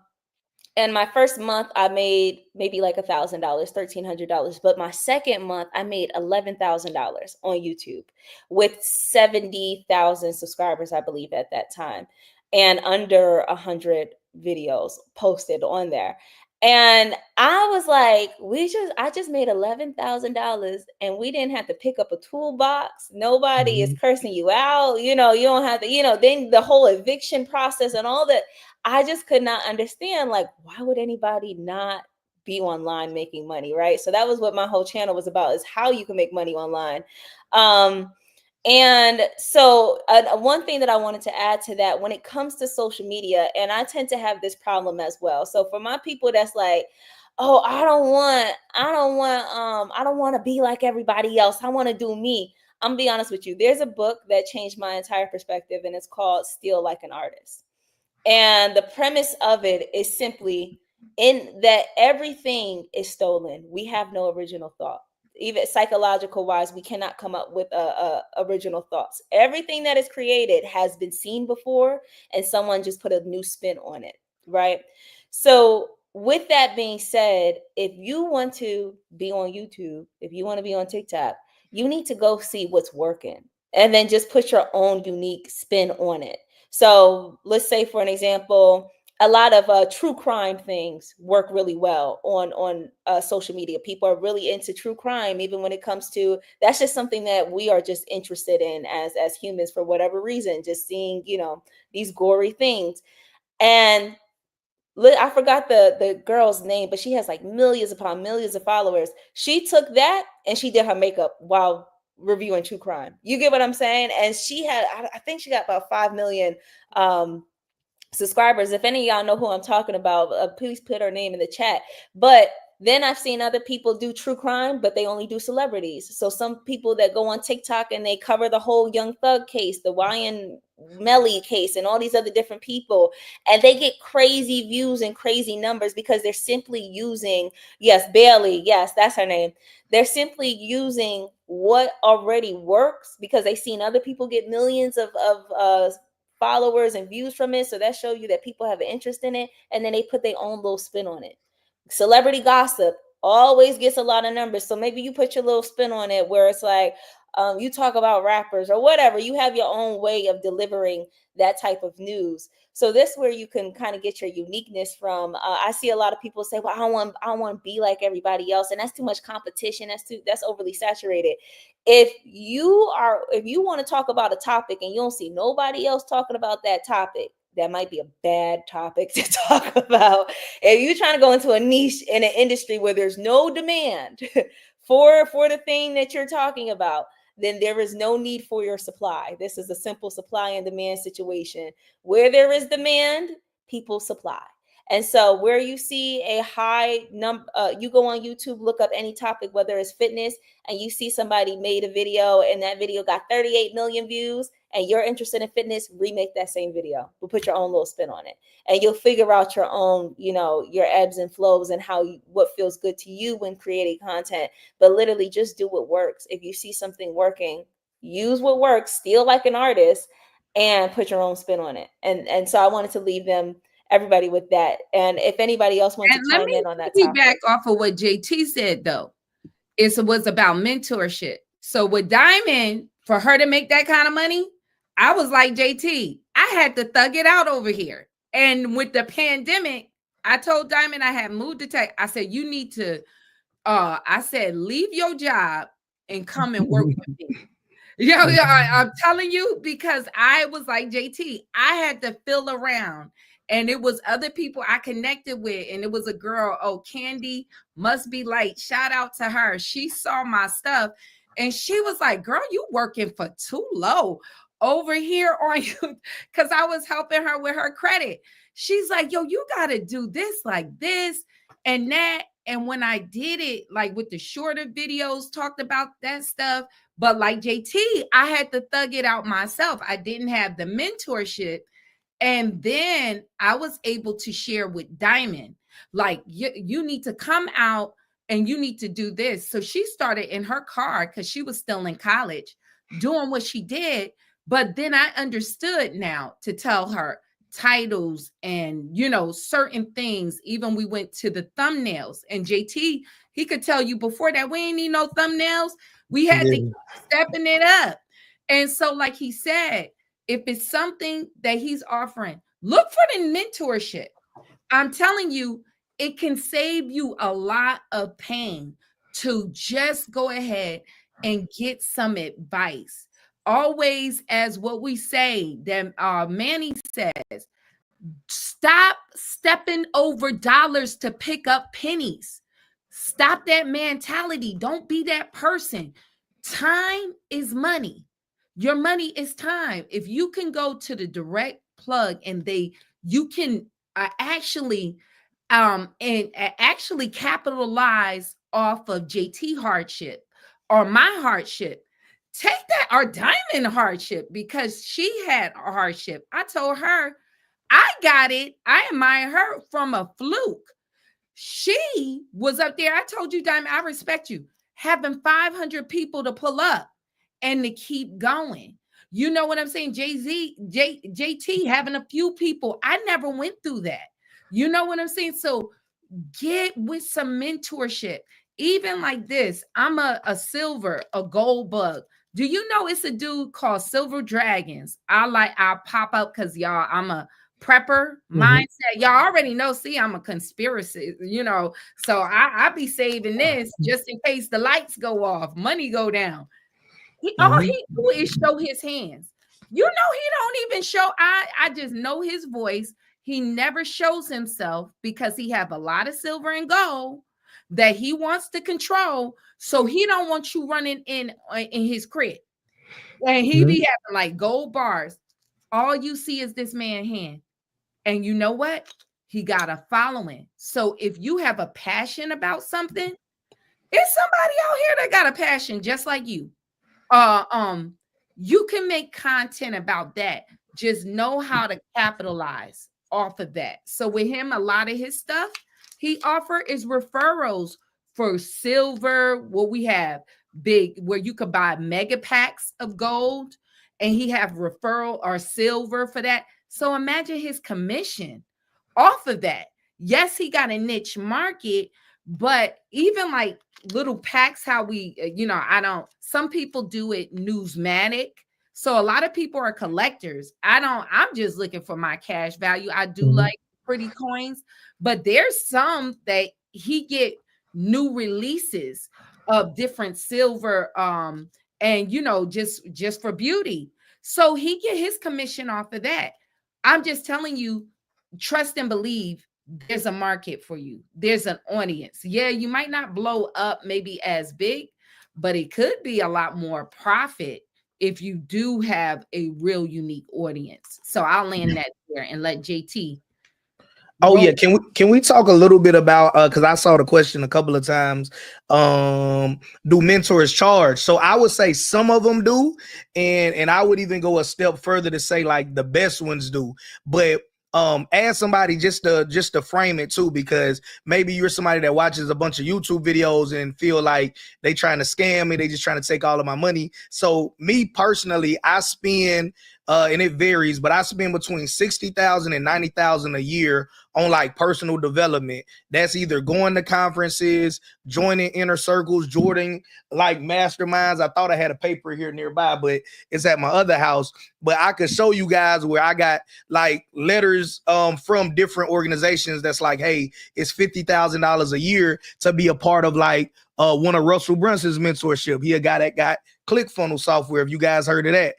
and my first month I made maybe like $1,000, $1,300, but my second month I made $11,000 on YouTube with 70,000 subscribers, I believe, at that time, and under 100 videos posted on there. And I was like, I just made $11,000 and we didn't have to pick up a toolbox. Nobody is Mhm. cursing you out. You don't have to, then the whole eviction process and all that. I just could not understand, like, why would anybody not be online making money, right? So that was what my whole channel was about, is how you can make money online. Um, and so one thing that I wanted to add to that, when it comes to social media, and I tend to have this problem as well. So for my people that's like, oh, I don't want to be like everybody else. I want to do me. I'm gonna be honest with you. There's a book that changed my entire perspective, and it's called Steal Like an Artist. And the premise of it is simply in that everything is stolen. We have no original thought. Even psychological wise, we cannot come up with original thoughts. Everything that is created has been seen before, and someone just put a new spin on it, right? So, with that being said, if you want to be on YouTube, if you want to be on TikTok, you need to go see what's working, and then just put your own unique spin on it. So let's say, for an example, a lot of true crime things work really well on social media. People are really into true crime, even when it comes to, that's just something that we are just interested in as humans for whatever reason. Just seeing these gory things. And I forgot the girl's name, but she has like millions upon millions of followers. She took that and she did her makeup while reviewing true crime. You get what I'm saying? And she had, I think she got about 5 million um subscribers. If any of y'all know who I'm talking about, please put her name in the chat. But then I've seen other people do true crime, but they only do celebrities. So some people that go on TikTok and they cover the whole Young Thug case, the Ryan Melly case, and all these other different people, and they get crazy views and crazy numbers because they're simply using, yes, Bailey, yes, that's her name. They're simply using what already works because they've seen other people get millions of followers and views from it. So that shows you that people have an interest in it, and then they put their own little spin on it. Celebrity gossip. always gets a lot of numbers. So maybe you put your little spin on it where it's like, you talk about rappers or whatever. You have your own way of delivering that type of news. So this where you can kind of get your uniqueness from. I see a lot of people say, "Well, I don't want to be like everybody else," and that's too much competition. That's overly saturated. If you want to talk about a topic and you don't see nobody else talking about that topic, that might be a bad topic to talk about. If you're trying to go into a niche in an industry where there's no demand for the thing that you're talking about, then there is no need for your supply. This is a simple supply and demand situation. Where there is demand, people supply. And so where you see a high number, you go on YouTube, look up any topic, whether it's fitness, and you see somebody made a video and that video got 38 million views, and you're interested in fitness, remake that same video. We'll put your own little spin on it. And you'll figure out your own, your ebbs and flows and what feels good to you when creating content. But literally just do what works. If you see something working, use what works, steal like an artist, and put your own spin on it. And so I wanted to leave everybody with that. And if anybody else wants to chime in on that topic. Back off of what JT said, though, it was about mentorship. So with Diamond, for her to make that kind of money, I was like, JT, I had to thug it out over here. And with the pandemic, I told Diamond I had moved to tech. I said, you need to, I said, leave your job and come and work with me. I'm telling you, because I was like, JT, I had to feel around. And it was other people I connected with. And it was a girl, Candy Must Be Light. Shout out to her. She saw my stuff. And she was like, girl, you working for too low over here on you, because I was helping her with her credit. She's like, yo, you got to do this like this and that. And when I did it, like with the shorter videos, talked about that stuff. But like JT, I had to thug it out myself. I didn't have the mentorship. And then I was able to share with Diamond, like, you need to come out and you need to do this. So she started in her car because she was still in college doing what she did. But then I understood now to tell her titles and, certain things. Even we went to the thumbnails, and JT, he could tell you before that we ain't need no thumbnails. We had to keep stepping it up. And so, like he said, if it's something that he's offering, look for the mentorship. I'm telling you, it can save you a lot of pain to just go ahead and get some advice. Always, as what we say, that Manny says, stop stepping over dollars to pick up pennies. Stop that mentality. Don't be that person. Time is money. Your money is time. If you can go to the direct plug and you can actually capitalize off of JT hardship or my hardship. Take that, our Diamond hardship, because she had a hardship. I told her I got it. I admire her from a fluke. She was up there. I told you, Diamond, I respect you. Having 500 people to pull up and to keep going. You know what I'm saying? JT having a few people. I never went through that. You know what I'm saying? So get with some mentorship. Even like this, I'm a gold bug. Do you know it's a dude called Silver Dragons? I'll pop up because y'all, I'm a prepper mindset. Y'all already know, see, I'm a conspiracy, so I be saving this just in case the lights go off, money go down. All he do is show his hands. He don't even show. I just know his voice. He never shows himself because he have a lot of silver and gold that he wants to control. So he don't want you running in his crib. And he be having like gold bars. All you see is this man's hand. And you know what? He got a following. So if you have a passion about something, it's somebody out here that got a passion just like you. You can make content about that. Just know how to capitalize off of that. So with him, a lot of his stuff he offer is referrals for silver. What we have big, where you could buy mega packs of gold, and he have referral or silver for that. So imagine his commission off of that. Yes, he got a niche market, But even like little packs, how we, some people do it newsmatic. So a lot of people are collectors. I'm just looking for my cash value. I do like pretty coins, but there's some that he get new releases of different silver, and just for beauty. So he get his commission off of that. I'm just telling you, trust and believe there's a market for you. There's an audience. Yeah, you might not blow up maybe as big, but it could be a lot more profit if you do have a real unique audience. So I'll land that there and let JT. Oh yeah, can we talk a little bit about because I saw the question a couple of times. Do mentors charge? So I would say some of them do, and I would even go a step further to say like the best ones do. But ask somebody just to frame it too, because maybe you're somebody that watches a bunch of YouTube videos and feel like they trying to scam me, they just trying to take all of my money. So me personally, I spend and it varies, but I spend between 60,000 and 90,000 a year on like personal development. That's either going to conferences, joining inner circles, joining like masterminds. I thought I had a paper here nearby, but it's at my other house. But I could show you guys where I got like letters from different organizations that's like, hey, it's $50,000 a year to be a part of like one of Russell Brunson's mentorship. He a guy that got ClickFunnels software, if you guys heard of that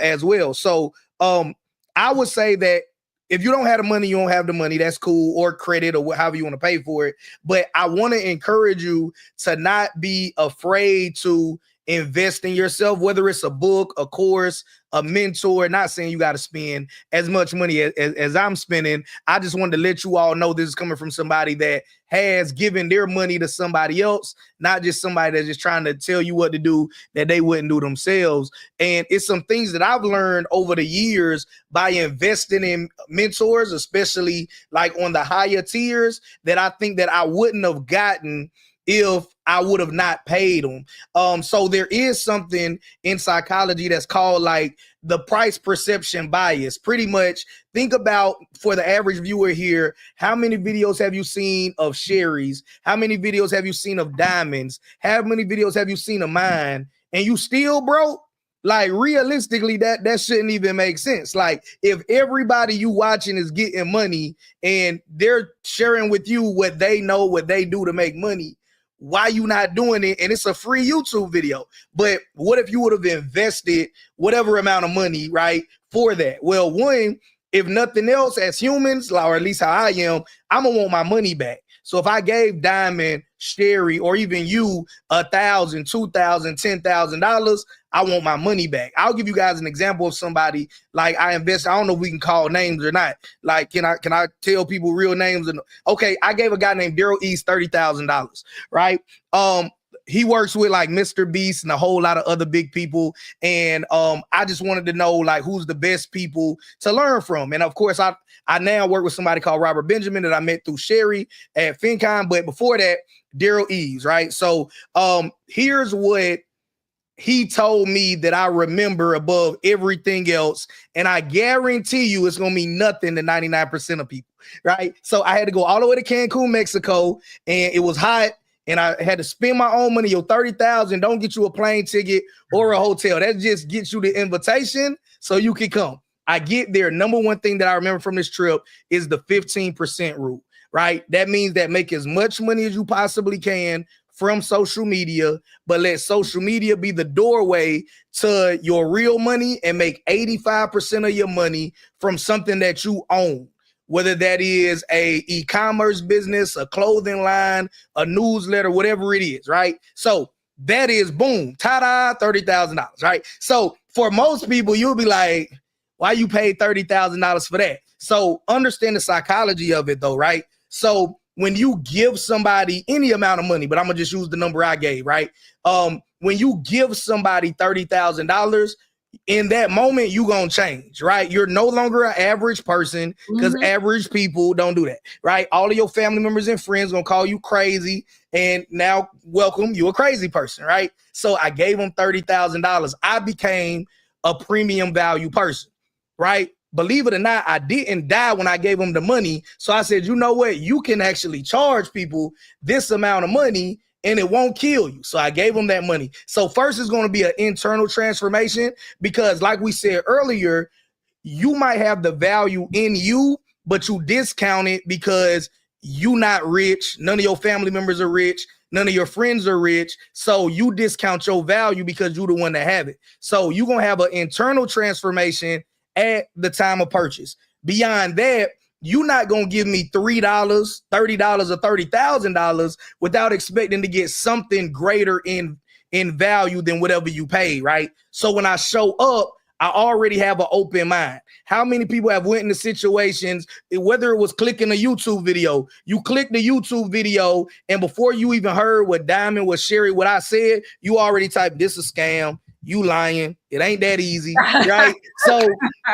as well. So I would say that if you don't have the money, you don't have the money. That's cool, or credit, or however you want to pay for it. But I want to encourage you to not be afraid to invest in yourself, whether it's a book, a course, a mentor. Not saying you got to spend as much money as I'm spending. I just wanted to let you all know this is coming from somebody that has given their money to somebody else, not just somebody that's just trying to tell you what to do that they wouldn't do themselves. And it's some things that I've learned over the years by investing in mentors, especially like on the higher tiers, that I think that I wouldn't have gotten if I would have not paid them. So there is something in psychology that's called like the price perception bias. Pretty much think about, for the average viewer here, how many videos have you seen of Sherry's? How many videos have you seen of Diamonds? How many videos have you seen of mine? And you still broke? Like realistically, that shouldn't even make sense. Like if everybody you watching is getting money and they're sharing with you what they know, what they do to make money, why you not doing it? And it's a free YouTube video. But what if you would have invested whatever amount of money, right, for that? Well, one, if nothing else, as humans, or at least how I am, I'm gonna want my money back. So if I gave Diamond, Sherry, or even you $1,000, $2,000, $10,000, I want my money back. I'll give you guys an example of somebody like I invest. I don't know if we can call names or not. Like, can I tell people real names? Okay, I gave a guy named Daryl East $30,000, right? He works with like Mr. Beast and a whole lot of other big people. And I just wanted to know like who's the best people to learn from. And of course, I now work with somebody called Robert Benjamin that I met through Sherry at FinCon. But before that, Daryl Eves, right? So here's what he told me that I remember above everything else. And I guarantee you it's going to mean nothing to 99% of people, right? So I had to go all the way to Cancun, Mexico, and it was hot. And I had to spend my own money. Your $30,000 don't get you a plane ticket or a hotel. That just gets you the invitation so you can come. I get there. Number one thing that I remember from this trip is the 15% rule, right? That means that make as much money as you possibly can from social media, but let social media be the doorway to your real money, and make 85% of your money from something that you own. Whether that is a e-commerce business, a clothing line, a newsletter, whatever it is, right? So that is boom, ta-da, $30,000, right? So for most people, you'll be like, why you paid $30,000 for that? So understand the psychology of it though, right? So when you give somebody any amount of money, but I'm gonna just use the number I gave, right? When you give somebody $30,000, in that moment, you gonna change, right? You're no longer an average person, because average people don't do that, right? All of your family members and friends gonna call you crazy, and now welcome, you a crazy person, right? So I gave them $30,000. I became a premium value person, right? believe it or not, I didn't die when I gave them the money. So I said, you know what? You can actually charge people this amount of money and it won't kill you. So I gave them that money. So first is going to be an internal transformation, because like we said earlier, you might have the value in you, but you discount it because you not rich. None of your family members are rich. None of your friends are rich. So you discount your value because you're the one that have it. So you're going to have an internal transformation at the time of purchase. Beyond that, you're not going to give me $3, $30, or $30,000 without expecting to get something greater in value than whatever you pay, right? So when I show up, I already have an open mind. How many people have went into situations, whether it was clicking a YouTube video, you click the YouTube video, and before you even heard what Diamond, what Sherry, what I said, you already typed, this a scam, you lying, it ain't that easy, right?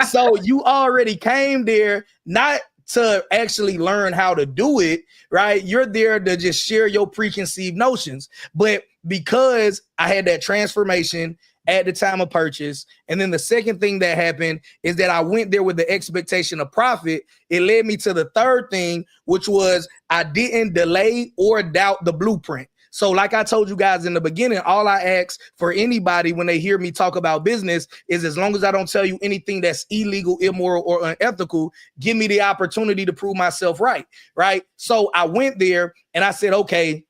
So you already came there not to actually learn how to do it, right? You're there to just share your preconceived notions. But because I had that transformation at the time of purchase, and then the second thing that happened is that I went there with the expectation of profit, it led me to the third thing, which was I didn't delay or doubt the blueprint. So like I told you guys in the beginning, all I ask for anybody when they hear me talk about business is, as long as I don't tell you anything that's illegal, immoral, or unethical, give me the opportunity to prove myself right, right? So I went there and I said, okay,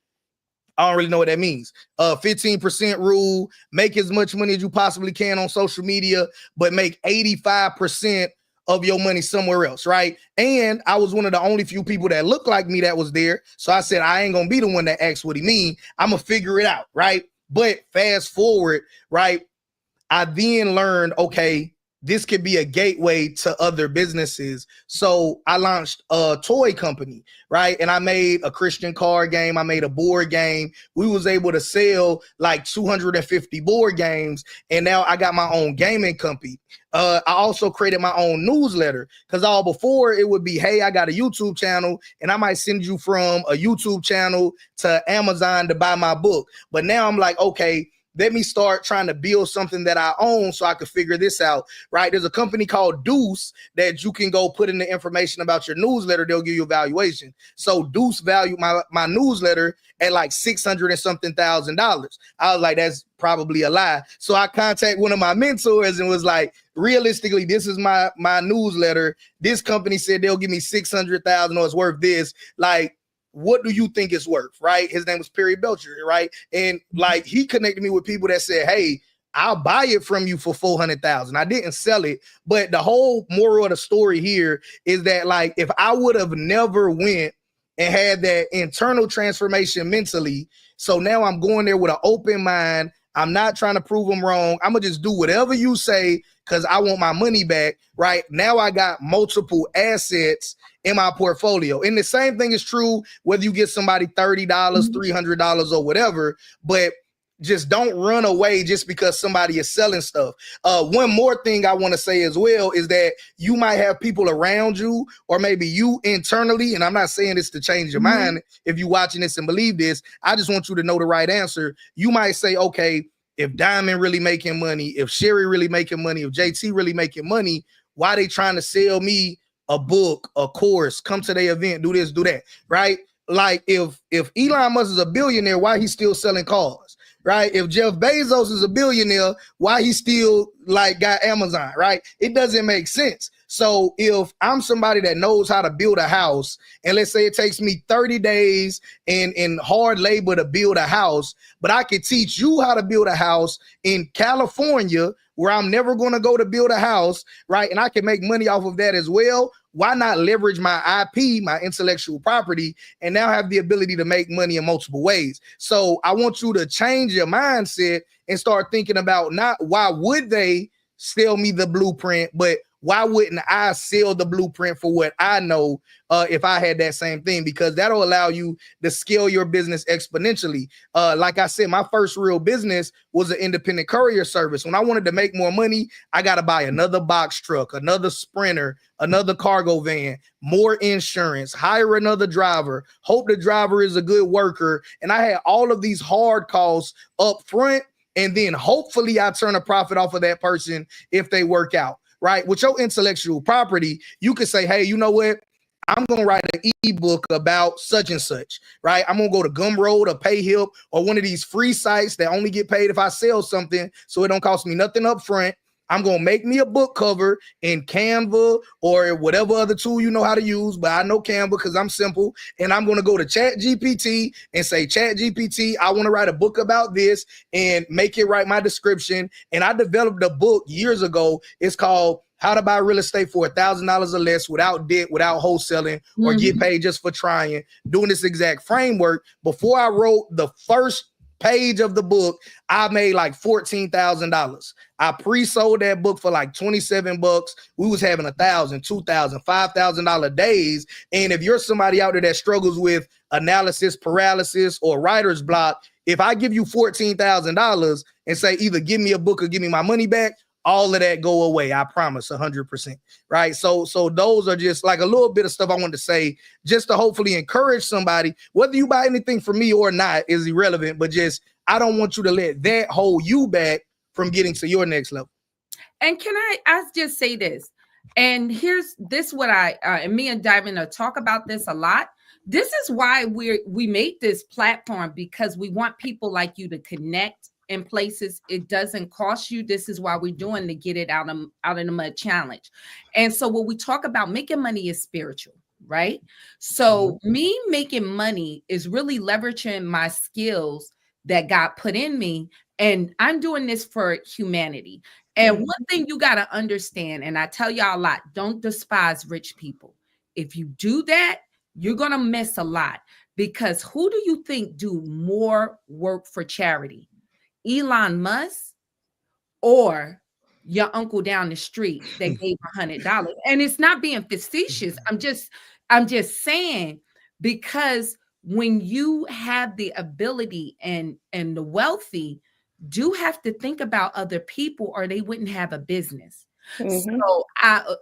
I don't really know what that means. 15% rule, make as much money as you possibly can on social media, but make 85% of your money somewhere else, right? And I was one of the only few people that looked like me that was there. So I said, I ain't gonna be the one that asks what he mean. I'm gonna figure it out, right? But fast forward, right? I then learned, okay, this could be a gateway to other businesses. So I launched a toy company, right? And I made a Christian card game. I made a board game. We was able to sell like 250 board games. And now I got my own gaming company. I also created my own newsletter, because all before it would be, hey, I got a YouTube channel and I might send you from a YouTube channel to Amazon to buy my book. But now I'm like, okay, let me start trying to build something that I own so I could figure this out, right? There's a company called Deuce that you can go put in the information about your newsletter. They'll give you a valuation. So Deuce valued my newsletter at like $600 and something thousand. I was like, that's probably a lie. So I contacted one of my mentors and was like, realistically, this is my newsletter. This company said they'll give me 600,000 or it's worth this. Like, what do you think it's worth, right? His name was Perry Belcher, right? And like, he connected me with people that said, hey, I'll buy it from you for 400,000. I didn't sell it, but the whole moral of the story here is that, like, if I would have never went and had that internal transformation mentally, so now I'm going there with an open mind. I'm not trying to prove them wrong. I'm gonna just do whatever you say because I want my money back, right? Now I got multiple assets in my portfolio. And the same thing is true whether you get somebody $30, $300 or whatever, but just don't run away just because somebody is selling stuff. One more thing I want to say as well is that you might have people around you, or maybe you internally, and I'm not saying this to change your mind if you're watching this and believe this. I just want you to know the right answer. You might say, okay, if Diamond really making money, if Sherry really making money, if JT really making money, why they trying to sell me a book, a course, come to their event, do this, do that, right? Like if Elon Musk is a billionaire, why he's still selling cars, right? If Jeff Bezos is a billionaire, why he still like got Amazon, right? It doesn't make sense. So if I'm somebody that knows how to build a house, and let's say it takes me 30 days in hard labor to build a house, but I could teach you how to build a house in California where I'm never going to go to build a house, right? And I can make money off of that as well. Why not leverage my IP, my intellectual property, and now have the ability to make money in multiple ways? So I want you to change your mindset and start thinking about not why would they sell me the blueprint, but why wouldn't I sell the blueprint for what I know if I had that same thing? Because that'll allow you to scale your business exponentially. Like I said, my first real business was an independent courier service. When I wanted to make more money, I got to buy another box truck, another Sprinter, another cargo van, more insurance, hire another driver, hope the driver is a good worker. And I had all of these hard costs up front. And then hopefully I turn a profit off of that person if they work out. right? With your intellectual property, you could say, hey, you know what? I'm going to write an ebook about such and such, right? I'm going to go to Gumroad or PayHip or one of these free sites that only get paid if I sell something, so it don't cost me nothing up front. I'm going to make me a book cover in Canva or whatever other tool you know how to use, but I know Canva because I'm simple. And I'm going to go to ChatGPT and say, ChatGPT, I want to write a book about this, and make it write my description. And I developed a book years ago. It's called How to Buy Real Estate for $1,000 or Less Without Debt, Without Wholesaling, or Get Paid Just for Trying. Doing this exact framework. Before I wrote the first page of the book, I made like $14,000. I pre-sold that book for like $27. We was having $1,000, $2,000, $5,000 days. And if you're somebody out there that struggles with analysis paralysis or writer's block, if I give you $14,000 and say either give me a book or give me my money back, all of that go away. I promise 100%. Right. So those are just like a little bit of stuff I wanted to say, just to hopefully encourage somebody. Whether you buy anything from me or not is irrelevant, but just, I don't want you to let that hold you back from getting to your next level. And can I just say this? And here's this, what and me and Diamond talk about this a lot. This is why we made this platform, because we want people like you to connect in places. It doesn't cost you. This is why we're doing the Get It Out in the Mud challenge. And so when we talk about making money is spiritual, right? So me making money is really leveraging my skills that God put in me. And I'm doing this for humanity. And one thing you got to understand, and I tell y'all a lot, don't despise rich people. If you do that, you're going to miss a lot, because who do you think do more work for charity? Elon Musk or your uncle down the street that gave $100? And it's not being facetious. I'm just saying, because when you have the ability and the wealthy do have to think about other people, or they wouldn't have a business. So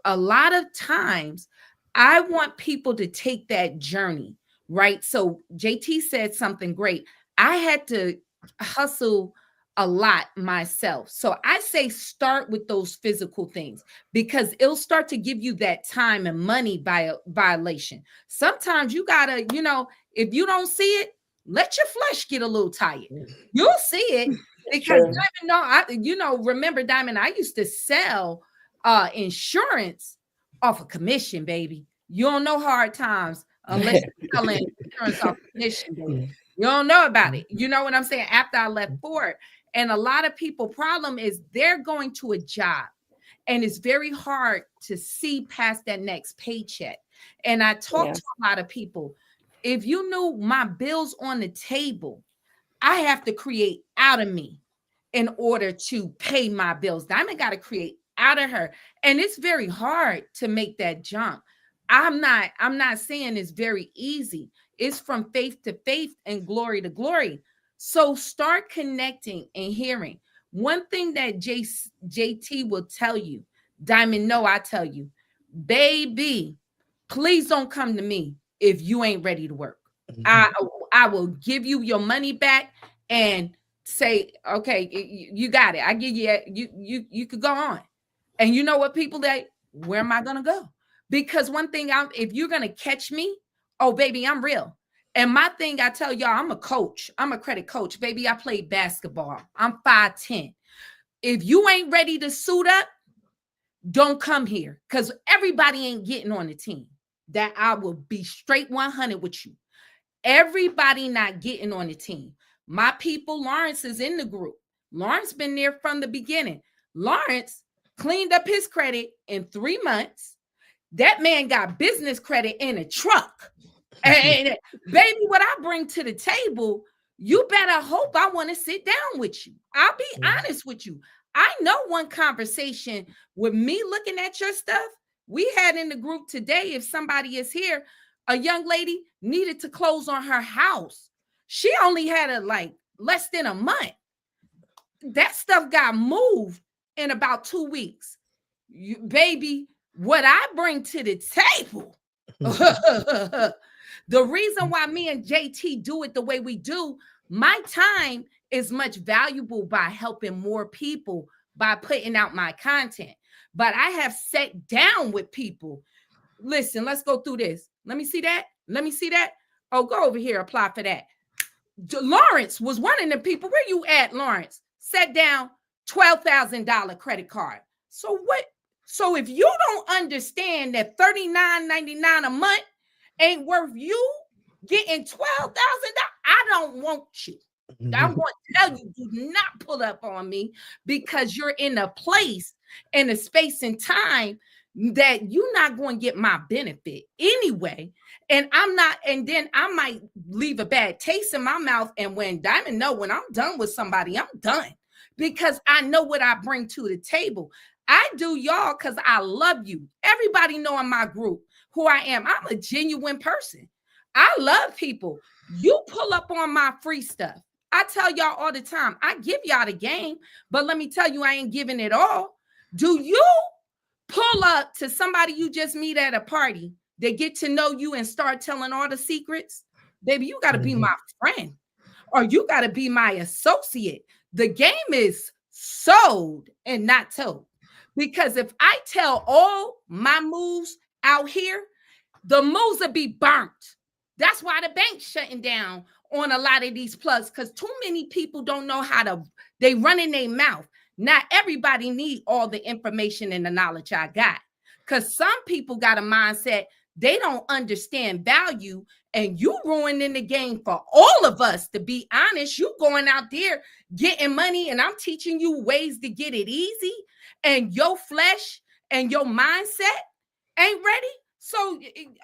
a lot of times I want people to take that journey, right? So JT said something great. I had to hustle a lot myself. So I say start with those physical things, because it'll start to give you that time and money violation. Sometimes you gotta, if you don't see it, let your flesh get a little tired. You'll see it, because Diamond, remember, Diamond, I used to sell insurance off of commission, baby. You don't know hard times unless you're selling insurance off commission, baby. You don't know about it. You know what I'm saying? After I left Ford. And a lot of people, problem is they're going to a job, and it's very hard to see past that next paycheck. And I talk to a lot of people. If you knew my bills on the table, I have to create out of me in order to pay my bills. Diamond got to create out of her. And it's very hard to make that jump. I'm not saying it's very easy. It's from faith to faith and glory to glory. So start connecting and hearing. One thing that JT will tell you, Diamond, no, I tell you, baby, please don't come to me if you ain't ready to work. I will give you your money back and say, okay, you got it. I give you could go on. And you know what, people, where am I going to go? Because one thing, if you're going to catch me, oh, baby, I'm real. And my thing, I tell y'all, I'm a coach. I'm a credit coach. Baby, I played basketball. I'm 5'10". If you ain't ready to suit up, don't come here, because everybody ain't getting on the team. That I will be straight 100 with you. Everybody not getting on the team. My people, Lawrence is in the group. Lawrence been there from the beginning. Lawrence cleaned up his credit in 3 months. That man got business credit in a truck. And baby, what I bring to the table, you better hope I want to sit down with you. I'll be honest with you. I know one conversation with me looking at your stuff we had in the group today. If somebody is here, a young lady needed to close on her house. She only had less than a month. That stuff got moved in about 2 weeks. Baby, what I bring to the table, the reason why me and JT do it the way we do, my time is much valuable by helping more people by putting out my content. but I have sat down with people. Listen, let's go through this. Let me see that. Let me see that. Oh, go over here, apply for that. Lawrence was one of the people. Where you at, Lawrence? Sat down, $12,000 credit card. So what? So if you don't understand that $39.99 a month ain't worth you getting $12,000, I don't want you. I'm going to tell you, do not pull up on me, because you're in a place and a space and time that you're not going to get my benefit anyway. And I'm not, and then I might leave a bad taste in my mouth. And when Diamond know, when I'm done with somebody, I'm done, because I know what I bring to the table. I do, y'all, because I love you. Everybody know in my group who I am. I'm a genuine person. I love people. You pull up on my free stuff. I tell y'all all the time, I give y'all the game, but let me tell you, I ain't giving it all. Do you pull up to somebody you just meet at a party, they get to know you and start telling all the secrets? Baby, you got to be my friend, or you got to be my associate. The game is sold and not told. Because if I tell all my moves out here, the moves will be burnt. That's why the bank's shutting down on a lot of these plugs, because too many people don't know how to, they run in their mouth. Not everybody need all the information and the knowledge I got, because some people got a mindset, they don't understand value, and you ruining the game for all of us. To be honest, you going out there getting money, and I'm teaching you ways to get it easy, and your flesh and your mindset ain't ready. So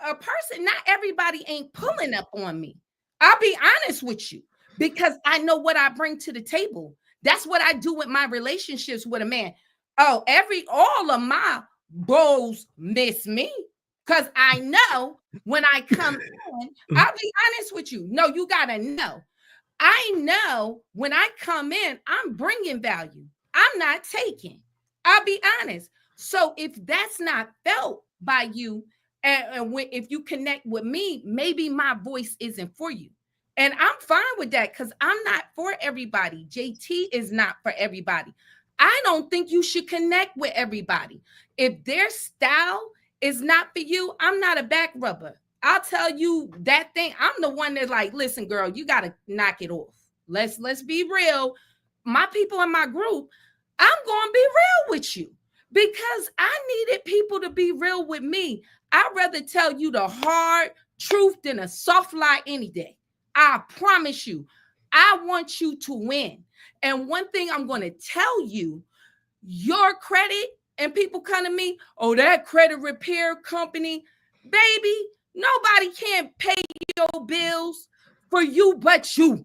a person, not everybody ain't pulling up on me. I'll be honest with you, because I know what I bring to the table. That's what I do with my relationships with a man. Oh, all of my bros miss me, because I know when I come in, I'll be honest with you. No, you got to know. I know when I come in, I'm bringing value. I'm not taking. I'll be honest. So if that's not felt by you, and if you connect with me, maybe my voice isn't for you. And I'm fine with that, because I'm not for everybody. JT is not for everybody. I don't think you should connect with everybody. If their style is not for you, I'm not a back rubber. I'll tell you that thing. I'm the one that's like, listen, girl, you got to knock it off. Let's be real. My people in my group, I'm going to be real with you, because I needed people to be real with me. I'd rather tell you the hard truth than a soft lie any day. I promise you, I want you to win. And one thing I'm going to tell you, your credit, and people come to me, oh, that credit repair company, baby, nobody can pay your bills for you but you.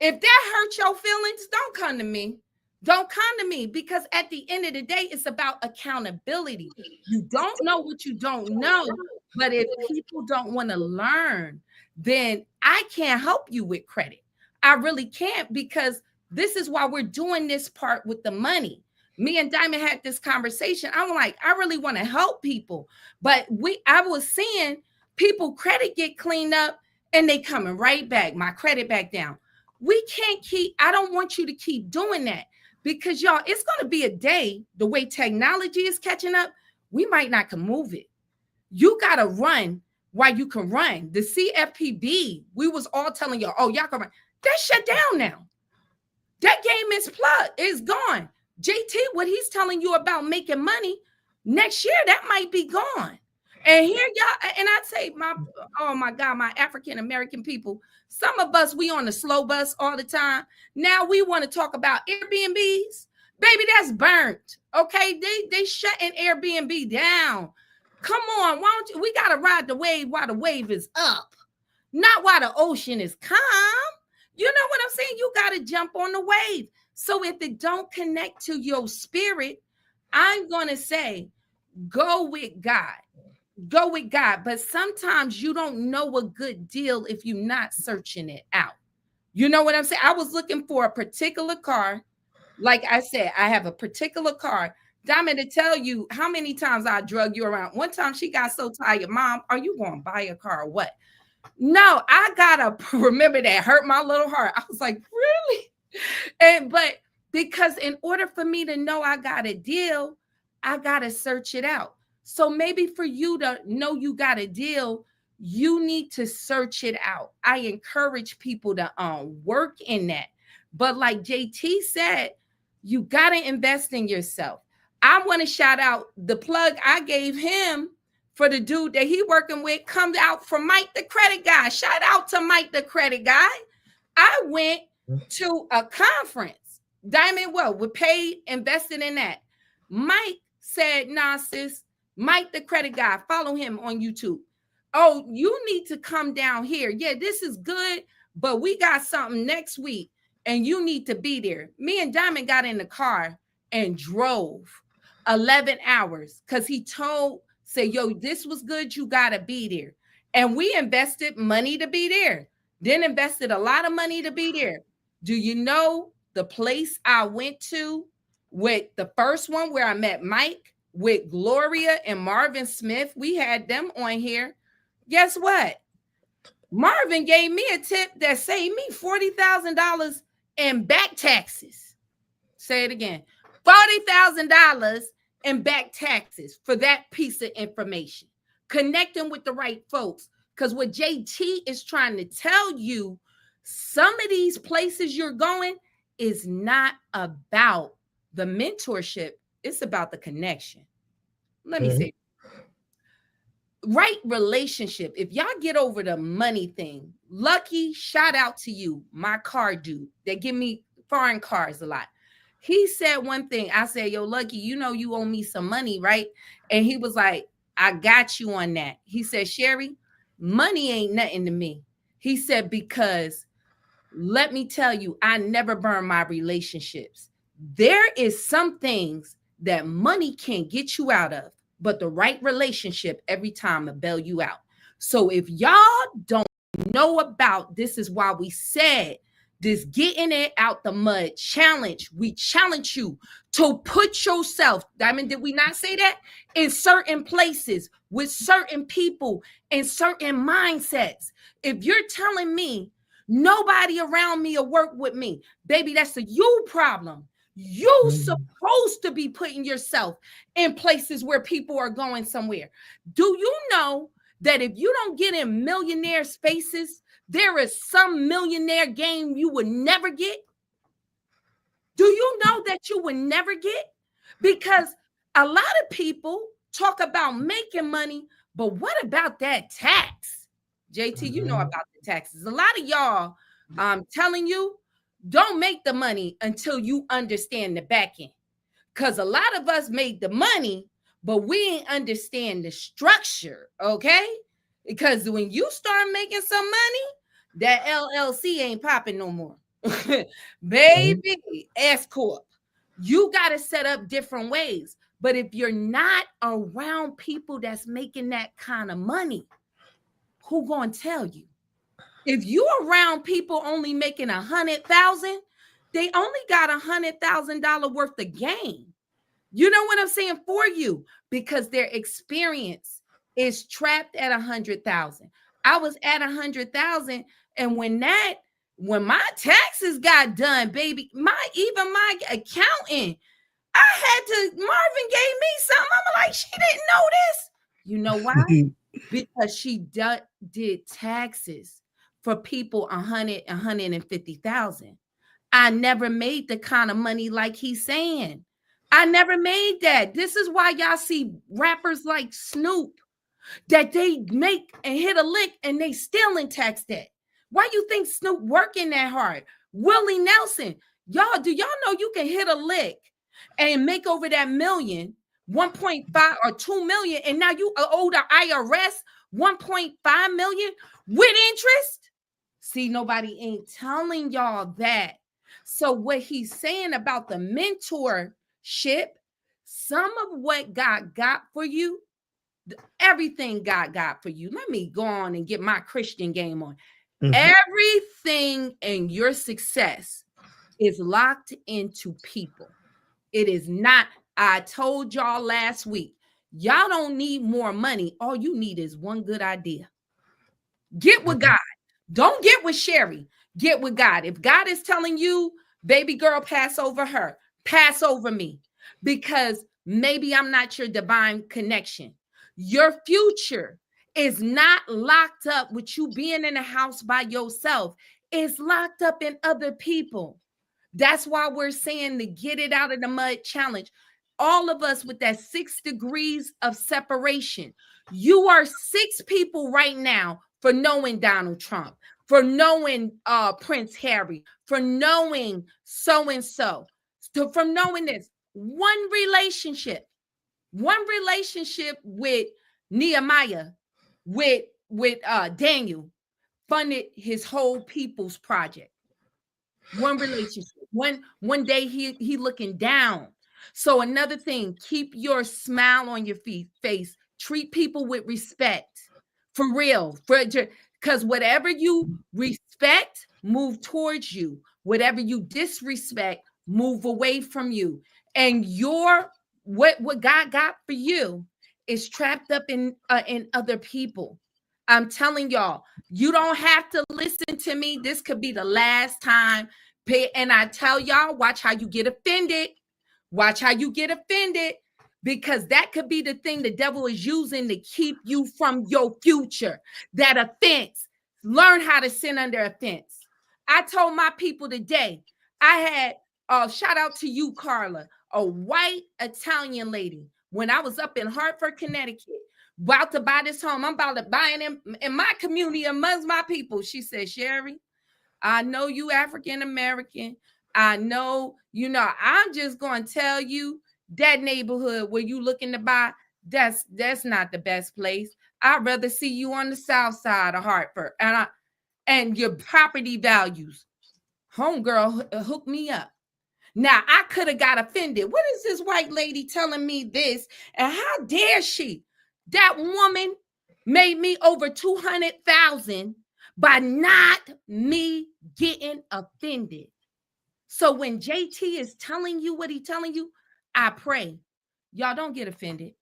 If that hurts your feelings, don't come to me. Don't come to me, because at the end of the day, it's about accountability. You don't know what you don't know, but if people don't want to learn, then I can't help you with credit. I really can't, because this is why we're doing this part with the money. Me and Diamond had this conversation. I'm like, I really want to help people, but I was seeing people credit get cleaned up and they coming right back, my credit back down. We can't I don't want you to keep doing that, because y'all, it's going to be a day, the way technology is catching up, we might not can move it. You got to run while you can run. The CFPB, we was all telling y'all, oh, y'all can run. That's shut down now. That game is plugged. It's gone. JT, what he's telling you about making money next year, that might be gone. And here y'all, and I'd say oh my God, my African-American people, some of us, we on the slow bus all the time. Now we want to talk about Airbnbs. Baby, that's burnt. Okay, they shutting Airbnb down. Come on, why don't you? We got to ride the wave while the wave is up, not while the ocean is calm. You know what I'm saying? You got to jump on the wave. So if it don't connect to your spirit, I'm going to say, go with God. Go with God. But sometimes you don't know a good deal if you're not searching it out. You know what I'm saying? I was looking for a particular car. Like I said, I have a particular car. Diamond, to tell you how many times I drug you around. One time she got so tired. Mom, are you going to buy a car or what? No, I got to remember that hurt my little heart. I was like, really? But because in order for me to know I got a deal, I got to search it out. So maybe for you to know you got a deal, you need to search it out. I encourage people to work in that. But like JT said, you got to invest in yourself. I want to shout out the plug I gave him for the dude that he working with comes out from Mike the Credit Guy. Shout out to Mike the Credit Guy. I went to a conference. Diamond Wealth, we paid, invested in that. Mike said, nah, sis, Mike the Credit Guy, follow him on YouTube. Oh, you need to come down here. Yeah, this is good, but we got something next week and you need to be there. Me and Diamond got in the car and drove 11 hours because he said, yo, this was good. You got to be there. And we invested money to be there. Then invested a lot of money to be there. Do you know the place I went to with the first one where I met Mike, with Gloria and Marvin Smith? We had them on here. Guess what? Marvin gave me a tip that saved me $40,000 in back taxes. Say it again. $40,000 in back taxes for that piece of information. Connecting with the right folks. Because what JT is trying to tell you, some of these places you're going is not about the mentorship. It's about the connection. Let me say, right relationship. If y'all get over the money thing, Lucky, shout out to you, my car dude. They give me foreign cars a lot. He said one thing. I said, yo, Lucky, you know you owe me some money, right? And he was like, I got you on that. He said, Sherry, money ain't nothing to me. He said, because let me tell you, I never burn my relationships. There is some things that money can't get you out of, but the right relationship every time will bail you out. So if y'all don't know about, this is why we said this getting it out the mud challenge. We challenge you to put yourself, Diamond, did we not say that? In certain places with certain people and certain mindsets. If you're telling me nobody around me will work with me, baby, that's a you problem. You're supposed to be putting yourself in places where people are going somewhere. Do you know that if you don't get in millionaire spaces, there is some millionaire game you would never get? Do you know that you would never get? Because a lot of people talk about making money, but what about that tax? JT, you know about the taxes. A lot of y'all, I'm telling you, don't make the money until you understand the back end. Because a lot of us made the money, but we ain't understand the structure, okay? Because when you start making some money, that LLC ain't popping no more. Baby, S Corp. You got to set up different ways. But if you're not around people that's making that kind of money, who gonna tell you? If you around people only making 100,000, they only got $100,000 worth of gain. You know what I'm saying? For you, because their experience is trapped at 100,000. I was at 100,000, and when my taxes got done, baby, even my accountant, I had to. Marvin gave me something. I'm like, she didn't know this. You know why? Because she did taxes for people 150,000. I never made the kind of money like he's saying. I never made that. This is why y'all see rappers like Snoop that they make and hit a lick and they still in tax debt. Why you think Snoop working that hard? Willie Nelson, do y'all know you can hit a lick and make over that million, 1.5 or 2 million, and now you owe the IRS 1.5 million with interest? See, nobody ain't telling y'all that. So what he's saying about the mentorship, some of what God got for you, everything God got for you. Let me go on and get my Christian game on. Everything in your success is locked into people. It is not. I told y'all last week, y'all don't need more money. All you need is one good idea. Get with God. Don't get with Sherry. Get with God. If God is telling you, baby girl, pass over her, pass over me. Because Maybe I'm not your divine connection. Your future is not locked up with you being in a house by yourself. It's locked up in other people. That's why we're saying the Get It Out of the Mud challenge. All of us with that 6 degrees of separation. You are 6 people right now for knowing Donald Trump, for knowing Prince Harry, for knowing so and so, from knowing this. One relationship with Nehemiah, with Daniel, funded his whole people's project. One relationship. One day he looking down. So another thing, keep your smile on your face. Treat people with respect. For real. Because whatever you respect, move towards you. Whatever you disrespect, move away from you. And what God got for you is trapped up in other people. I'm telling y'all, you don't have to listen to me. This could be the last time. And I tell y'all, watch how you get offended. Watch how you get offended, because that could be the thing the devil is using to keep you from your future. That offense. Learn how to sin under offense. I told my people today, I had, shout out to you, Carla, a white Italian lady, when I was up in Hartford, Connecticut, about to buy this home. I'm about to buy it in my community amongst my people. She said, Sherry, I know you African American. I know, I'm just going to tell you that neighborhood where you looking to buy, that's not the best place. I'd rather see you on the south side of Hartford. And your property values. Homegirl hooked me up. Now, I could have got offended. What is this white lady telling me this? And how dare she? That woman made me over $200,000 by not me getting offended. So when JT is telling you what he's telling you, I pray y'all don't get offended.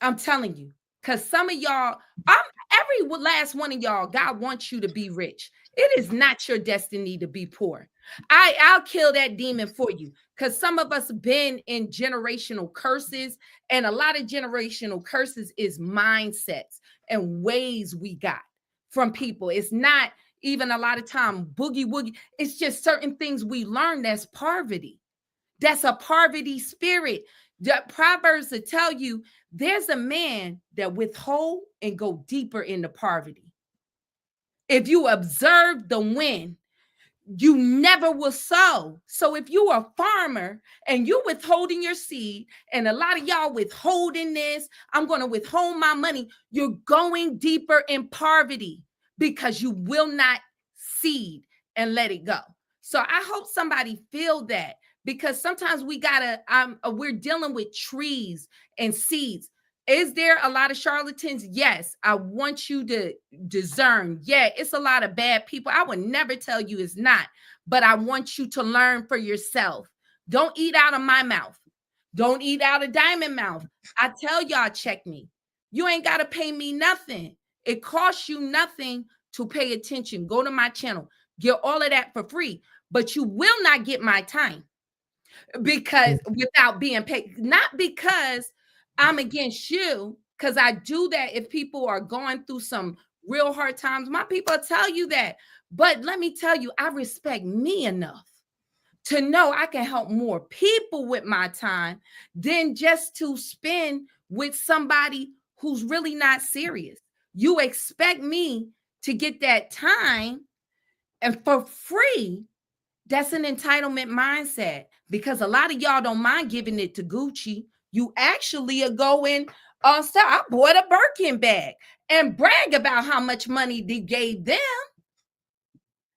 I'm telling you, because some of y'all, every last one of y'all, God wants you to be rich. It is not your destiny to be poor. I'll kill that demon for you, because some of us have been in generational curses, and a lot of generational curses is mindsets and ways we got from people. It's not even a lot of time boogie woogie. It's just certain things we learn. That's poverty. That's a poverty spirit. The Proverbs will tell you there's a man that withhold and go deeper into poverty. If you observe the wind, you never will sow. So if you are a farmer and you withholding your seed, and a lot of y'all withholding this, I'm going to withhold my money, you're going deeper in poverty because you will not seed and let it go. So I hope somebody feel that, because sometimes we're dealing with trees and seeds. Is there a lot of charlatans? Yes. I want you to discern. Yeah, it's a lot of bad people. I would never tell you it's not, but I want you to learn for yourself. Don't eat out of my mouth. Don't eat out of Diamond mouth. I tell y'all, check me. You ain't got to pay me nothing. It costs you nothing to pay attention. Go to my channel. Get all of that for free, but you will not get my time, because without being paid, not because I'm against you, because I do that if people are going through some real hard times. My people tell you that. But let me tell you, I respect me enough to know I can help more people with my time than just to spend with somebody who's really not serious. You expect me to get that time and for free. That's an entitlement mindset, because a lot of y'all don't mind giving it to Gucci. You actually are going, so I bought a Birkin bag and brag about how much money they gave them.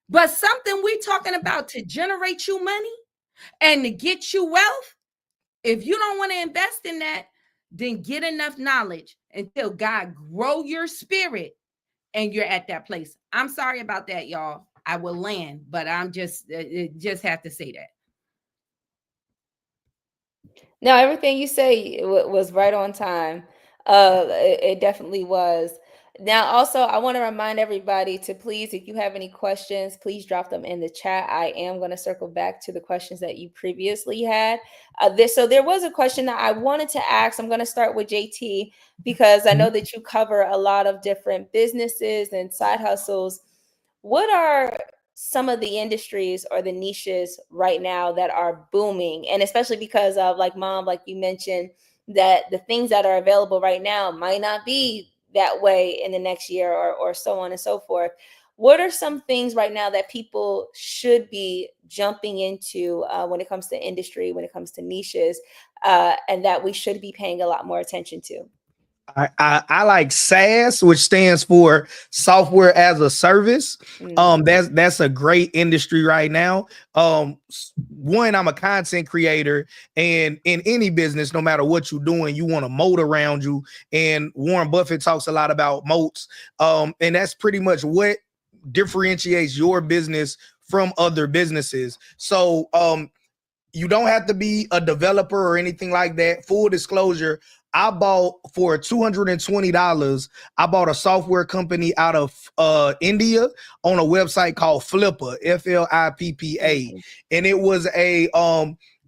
But something we're talking about to generate you money and to get you wealth, if you don't want to invest in that, then get enough knowledge until God grow your spirit and you're at that place. I'm sorry about that, y'all. I will land, but I'm just have to say that. No, everything you say was right on time. It definitely was. Now, also, I want to remind everybody to please, if you have any questions, please drop them in the chat. I am going to circle back to the questions that you previously had. So there was a question that I wanted to ask. I'm going to start with JT because I know that you cover a lot of different businesses and side hustles. What are some of the industries or the niches right now that are booming? And especially because of, like, Mom, like you mentioned, that the things that are available right now might not be that way in the next year, or so on and so forth. What are some things right now that people should be jumping into when it comes to industry, when it comes to niches, and that we should be paying a lot more attention to? I like SaaS, which stands for software as a service. That's a great industry right now. One, I'm a content creator, and in any business, no matter what you're doing, you want a moat around you. And Warren Buffett talks a lot about moats. And that's pretty much what differentiates your business from other businesses. So you don't have to be a developer or anything like that. Full disclosure, I bought for $220. I bought a software company out of India on a website called Flippa, Flippa. And it was a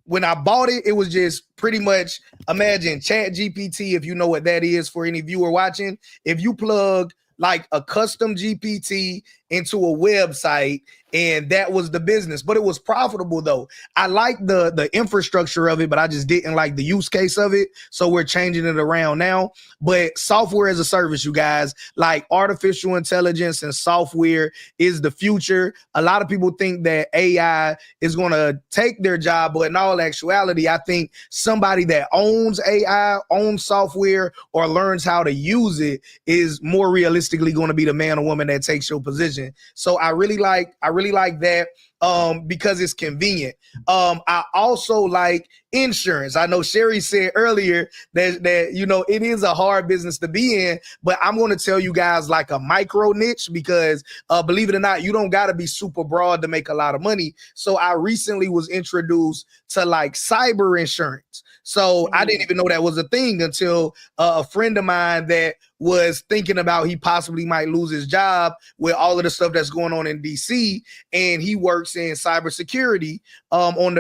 when I bought it, it was just pretty much, imagine ChatGPT, if you know what that is for any viewer watching. If you plug like a custom GPT into a website, and that was the business. But it was profitable though. I like the infrastructure of it, but I just didn't like the use case of it. So we're changing it around now. But software as a service, you guys, like artificial intelligence and software is the future. A lot of people think that AI is going to take their job, but in all actuality, I think somebody that owns AI, owns software, or learns how to use it is more realistically going to be the man or woman that takes your position. So I really like that because it's convenient. I also like insurance. I know Sherry said earlier that you know it is a hard business to be in, but I'm going to tell you guys like a micro niche because believe it or not, you don't got to be super broad to make a lot of money. So I recently was introduced to like cyber insurance. So I didn't even know that was a thing until a friend of mine that was thinking about he possibly might lose his job with all of the stuff that's going on in DC, and he works in cybersecurity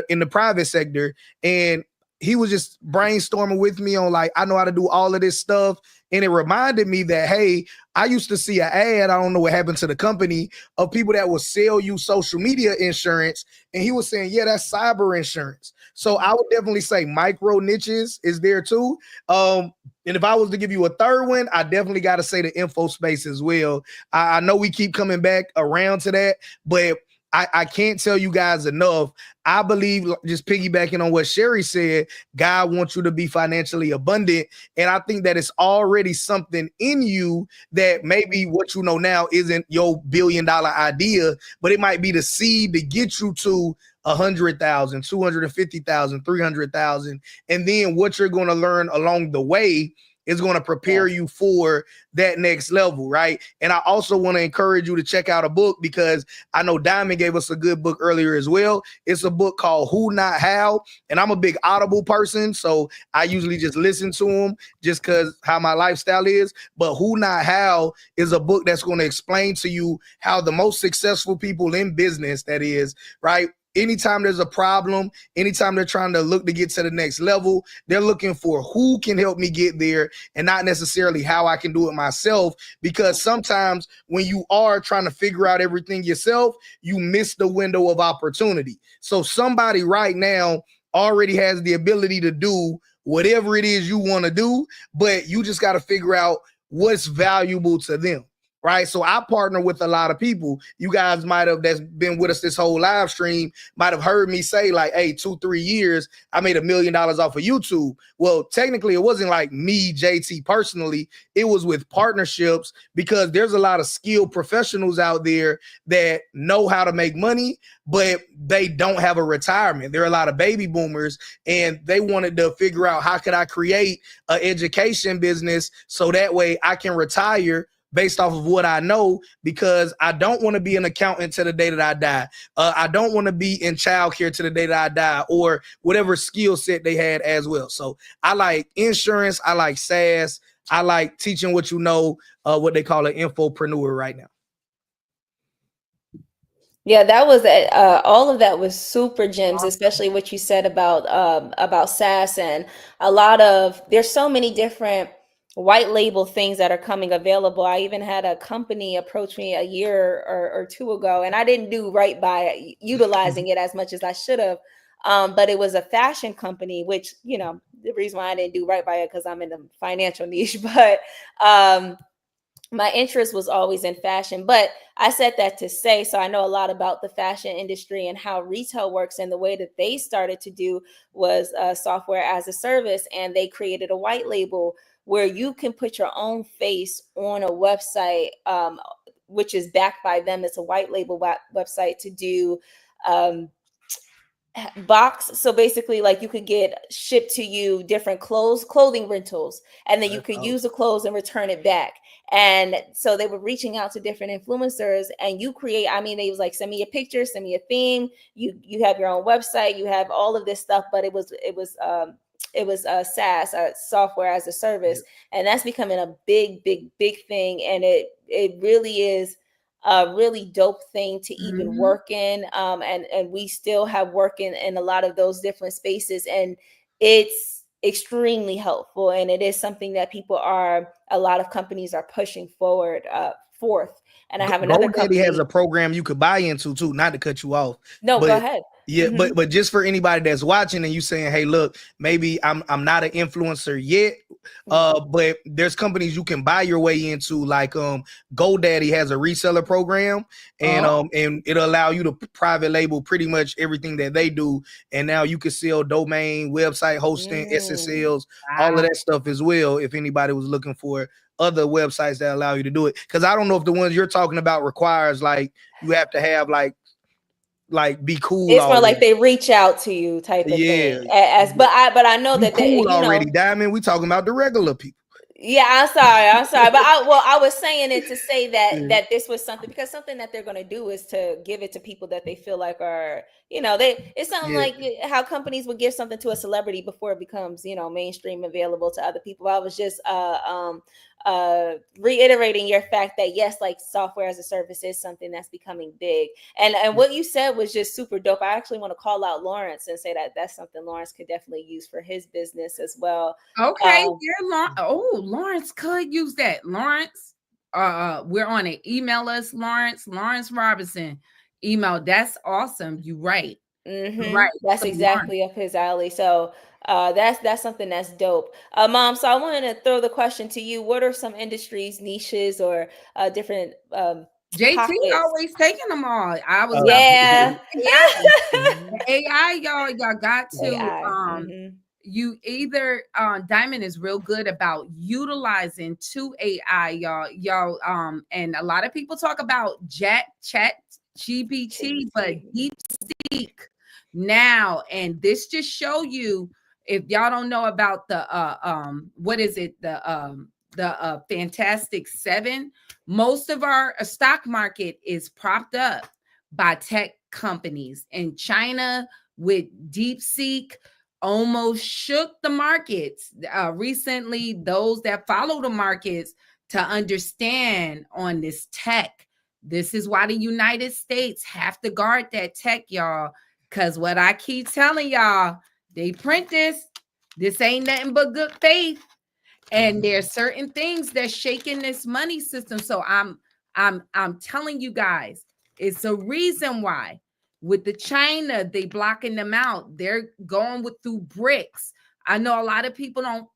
in the private sector, and he was just brainstorming with me on like, I know how to do all of this stuff. And it reminded me that, hey, I used to see an ad, I don't know what happened to the company, of people that will sell you social media insurance. And he was saying, yeah, that's cyber insurance. So I would definitely say micro niches is there too. And if I was to give you a third one, I definitely got to say the info space as well. I know we keep coming back around to that, but I can't tell you guys enough. I believe, just piggybacking on what Sherry said, God wants you to be financially abundant. And I think that it's already something in you that maybe what you know now isn't your $1 billion idea, but it might be the seed to get you to 100,000, 250,000, 300,000. And then what you're going to learn along the way is going to prepare you for that next level, right? And I also want to encourage you to check out a book, because I know Diamond gave us a good book earlier as well. It's a book called Who Not How, and I'm a big Audible person, so I usually just listen to them just because how my lifestyle is. But Who Not How is a book that's going to explain to you how the most successful people in business, that is, right? Anytime there's a problem, anytime they're trying to look to get to the next level, they're looking for who can help me get there and not necessarily how I can do it myself. Because sometimes when you are trying to figure out everything yourself, you miss the window of opportunity. So somebody right now already has the ability to do whatever it is you want to do, but you just got to figure out what's valuable to them. Right. So I partner with a lot of people. You guys might have, that's been with us this whole live stream, might have heard me say like, hey, 2-3 years, I made $1 million off of YouTube. Well, technically, it wasn't like me, JT, personally. It was with partnerships, because there's a lot of skilled professionals out there that know how to make money, but they don't have a retirement. There are a lot of baby boomers, and they wanted to figure out, how could I create an education business so that way I can retire based off of what I know, because I don't want to be an accountant to the day that I die. I don't want to be in childcare to the day that I die, or whatever skill set they had as well. So I like insurance. I like SaaS. I like teaching what you know, what they call an infopreneur right now. Yeah, that was all of that was super gems, especially what you said about SaaS and a lot of there's so many different white label things that are coming available. I even had a company approach me a year or two ago, and I didn't do right by utilizing it as much as I should have. But it was a fashion company, which the reason why I didn't do right by it because I'm in the financial niche, but my interest was always in fashion. But I said that to say, so I know a lot about the fashion industry and how retail works, and the way that they started to do was software as a service, and they created a white label where you can put your own face on a website, which is backed by them. It's a white label website to do box. So basically, like, you could get shipped to you different clothing rentals, and then you could use the clothes and return it back. And so they were reaching out to different influencers, and you create, I mean, they was like, send me a picture, send me a theme, you have your own website, you have all of this stuff, but it was SaaS, software as a service. And that's becoming a big thing, and it really is a really dope thing to even work in. And we still have work in a lot of those different spaces, and it's extremely helpful, and it is something that a lot of companies are pushing forth. And I have another company. GoDaddy has a program you could buy into too, not to cut you off. No, go ahead. Yeah, but just for anybody that's watching and you saying, hey, look, maybe I'm not an influencer yet, but there's companies you can buy your way into, like GoDaddy has a reseller program, and it'll allow you to private label pretty much everything that they do, and now you can sell domain, website hosting, SSLs, all of that stuff as well, if anybody was looking for other websites that allow you to do it. Because I don't know if the ones you're talking about requires like you have to have like be cool. It's more like they reach out to you type of thing. But I know that cool already, Diamond. We talking about the regular people. Yeah, I'm sorry, but I was saying it to say that this was something, because something that they're going to do is to give it to people that they feel like are, it's something like how companies would give something to a celebrity before it becomes, mainstream available to other people. I was just reiterating your fact that yes, like software as a service is something that's becoming big, and what you said was just super dope. I actually want to call out Lawrence and say that that's something Lawrence could definitely use for his business as well. Okay, Lawrence could use that. Lawrence, we're on it. Email us, Lawrence Robinson. Email. That's awesome. You're right. Right. That's exactly up his alley. So that's something that's dope. Mom, so I wanted to throw the question to you. What are some industries, niches, or different JT pockets? always taking them all. I was AI, y'all got to you either Diamond is real good about utilizing to AI, y'all and a lot of people talk about chat GPT, but DeepSeek now, and this just show you, if y'all don't know about the what is it, the Fantastic Seven, most of our stock market is propped up by tech companies, and China with DeepSeek almost shook the markets recently. Those that follow the markets to understand on this tech. This is why the United States have to guard that tech, y'all, because what I keep telling y'all, they print this. This ain't nothing but good faith. And there's certain things that's shaking this money system. So I'm telling you guys, it's a reason why with the China, they blocking them out. They're going through BRICS. I know a lot of people don't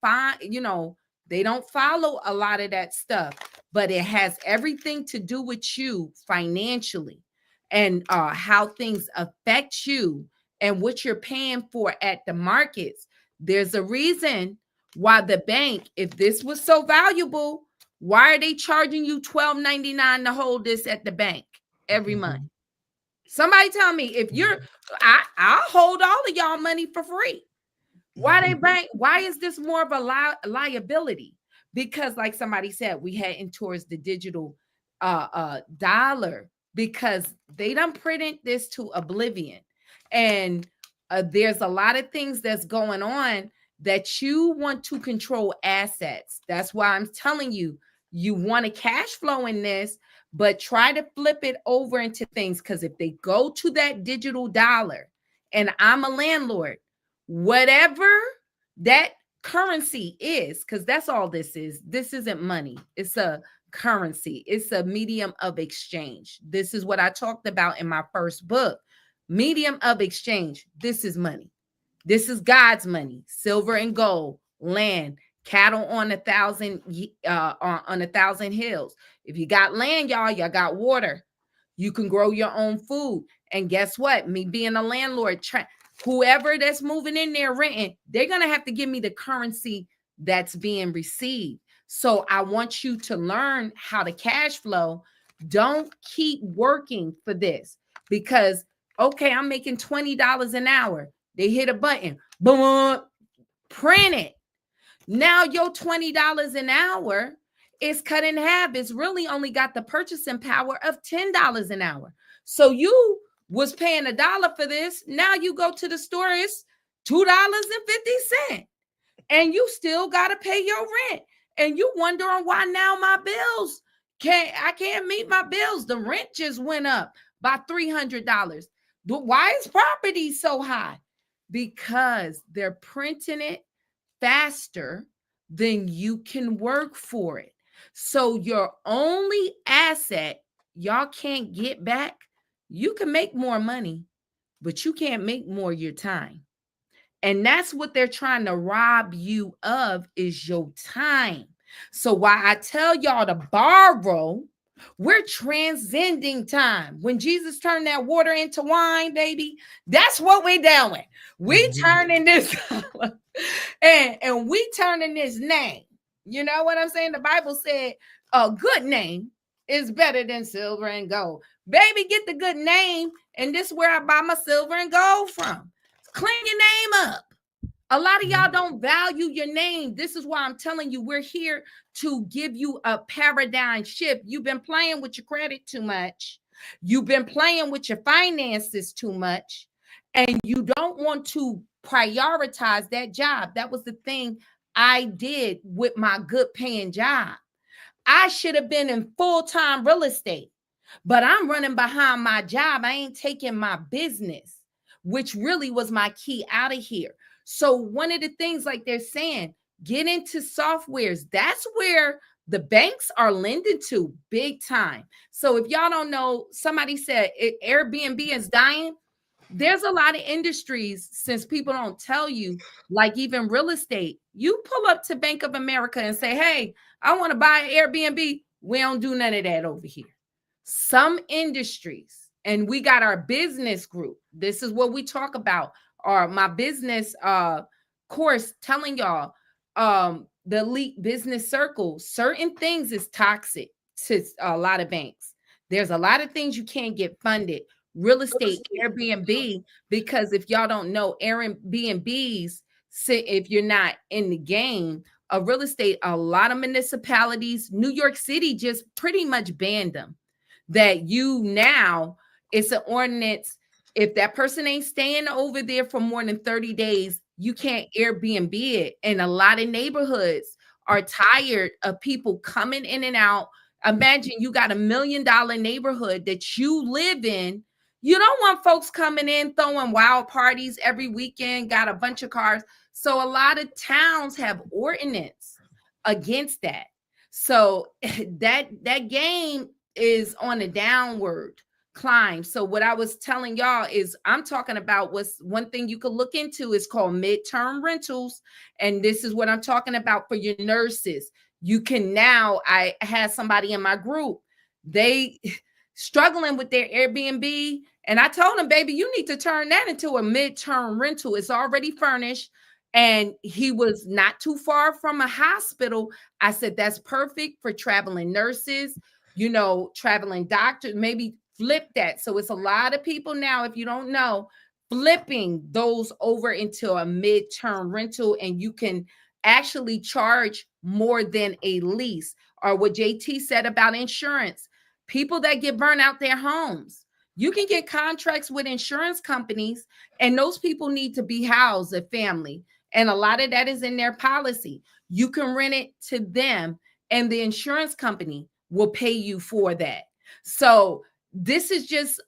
they don't follow a lot of that stuff, but it has everything to do with you financially and how things affect you and what you're paying for at the markets. There's a reason why the bank, if this was so valuable, why are they charging you $12.99 to hold this at the bank every month? Somebody tell me, if I'll hold all of y'all money for free. Why they bank? Why is this more of a liability? Because like somebody said, we heading towards the digital dollar, because they done printed this to oblivion. And there's a lot of things that's going on. that you want to control assets. That's why I'm telling you, you want a cash flow in this, but try to flip it over into things. Because if they go to that digital dollar, and I'm a landlord, whatever that currency is, because that's all this is. This isn't money. It's a currency. It's a medium of exchange. This is what I talked about in my first book. Medium of exchange. This is money. This is God's money. Silver and gold, land, cattle on 1,000 on 1,000 hills. If you got land, y'all got water. You can grow your own food. And guess what? Me being a landlord, whoever that's moving in there renting, they're going to have to give me the currency that's being received. So I want you to learn how to cash flow. Don't keep working for this because, okay, I'm making $20 an hour. They hit a button, boom, print it. Now your $20 an hour is cut in half. It's really only got the purchasing power of $10 an hour. So you was paying $1 for this. Now you go to the store, it's $2.50. And you still got to pay your rent. And you wondering why now my bills I can't meet my bills. The rent just went up by $300. But why is property so high? Because they're printing it faster than you can work for it. So your only asset y'all can't get back, you can make more money, but you can't make more your time. And that's what they're trying to rob you of is your time. So why I tell y'all to borrow, we're transcending time. When Jesus turned that water into wine, baby, that's what we're doing. We turning this and we turning this name. You know what I'm saying? The Bible said a good name is better than silver and gold. Baby, get the good name, and this is where I buy my silver and gold from. Clean your name up. A lot of y'all don't value your name. This is why I'm telling you, we're here to give you a paradigm shift. You've been playing with your credit too much. You've been playing with your finances too much. And you don't want to prioritize that job. That was the thing I did with my good paying job. I should have been in full-time real estate, but I'm running behind my job. I ain't taking my business, which really was my key out of here. So one of the things, like they're saying, get into softwares. That's where the banks are lending to big time. So if y'all don't know, somebody said Airbnb is dying. There's a lot of industries, since people don't tell you, like even real estate. You pull up to Bank of America and say, hey, I want to buy an Airbnb. We don't do none of that over here. Some industries, and we got our business group. This is what we talk about. Or my business course telling y'all the elite business circle, certain things is toxic to a lot of banks. There's a lot of things you can't get funded. Real estate, Airbnb, because if y'all don't know, Airbnbs, if you're not in the game of real estate, a lot of municipalities, New York City just pretty much banned them. That you now, it's an ordinance. If that person ain't staying over there for more than 30 days, you can't Airbnb it. And a lot of neighborhoods are tired of people coming in and out. Imagine you got $1 million neighborhood that you live in. You don't want folks coming in, throwing wild parties every weekend, got a bunch of cars. So a lot of towns have ordinance against that. So that game is on a downward climb. So what I was telling y'all is I'm talking about what's one thing you could look into is called midterm rentals. And this is what I'm talking about for your nurses. You can now, I had somebody in my group, they struggling with their Airbnb. And I told him, baby, you need to turn that into a midterm rental. It's already furnished. And he was not too far from a hospital. I said, that's perfect for traveling nurses, you know, traveling doctors, maybe flip that. So it's a lot of people now, if you don't know, flipping those over into a midterm rental, and you can actually charge more than a lease. Or what JT said about insurance, people that get burnt out their homes, you can get contracts with insurance companies, and those people need to be housed, a family. And a lot of that is in their policy. You can rent it to them, and the insurance company will pay you for that. So this is just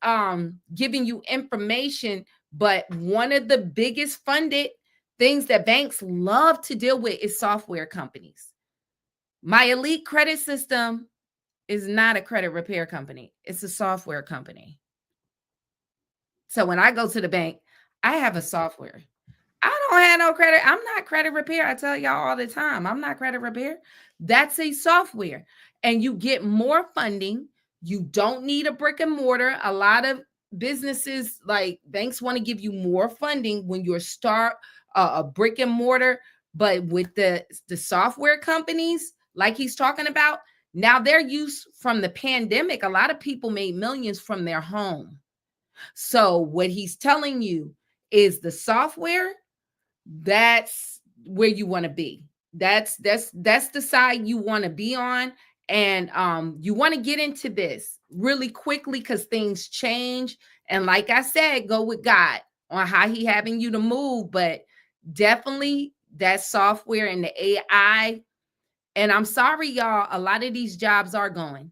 giving you information. But one of the biggest funded things that banks love to deal with is software companies. My Elite Credit System is not a credit repair company. It's a software company. So when I go to the bank, I have a software. I don't have no credit. I'm not credit repair. I tell y'all all the time, I'm not credit repair. That's a software. And you get more funding. You don't need a brick and mortar. A lot of businesses, like banks, want to give you more funding when you start a brick and mortar. But with the software companies, like he's talking about, now they're used from the pandemic. A lot of people made millions from their home. So what he's telling you is the software, that's where you want to be. That's the side you want to be on. And you want to get into this really quickly because things change. And like I said, go with God on how he having you to move. But definitely that software and the AI. And I'm sorry, y'all, a lot of these jobs are going.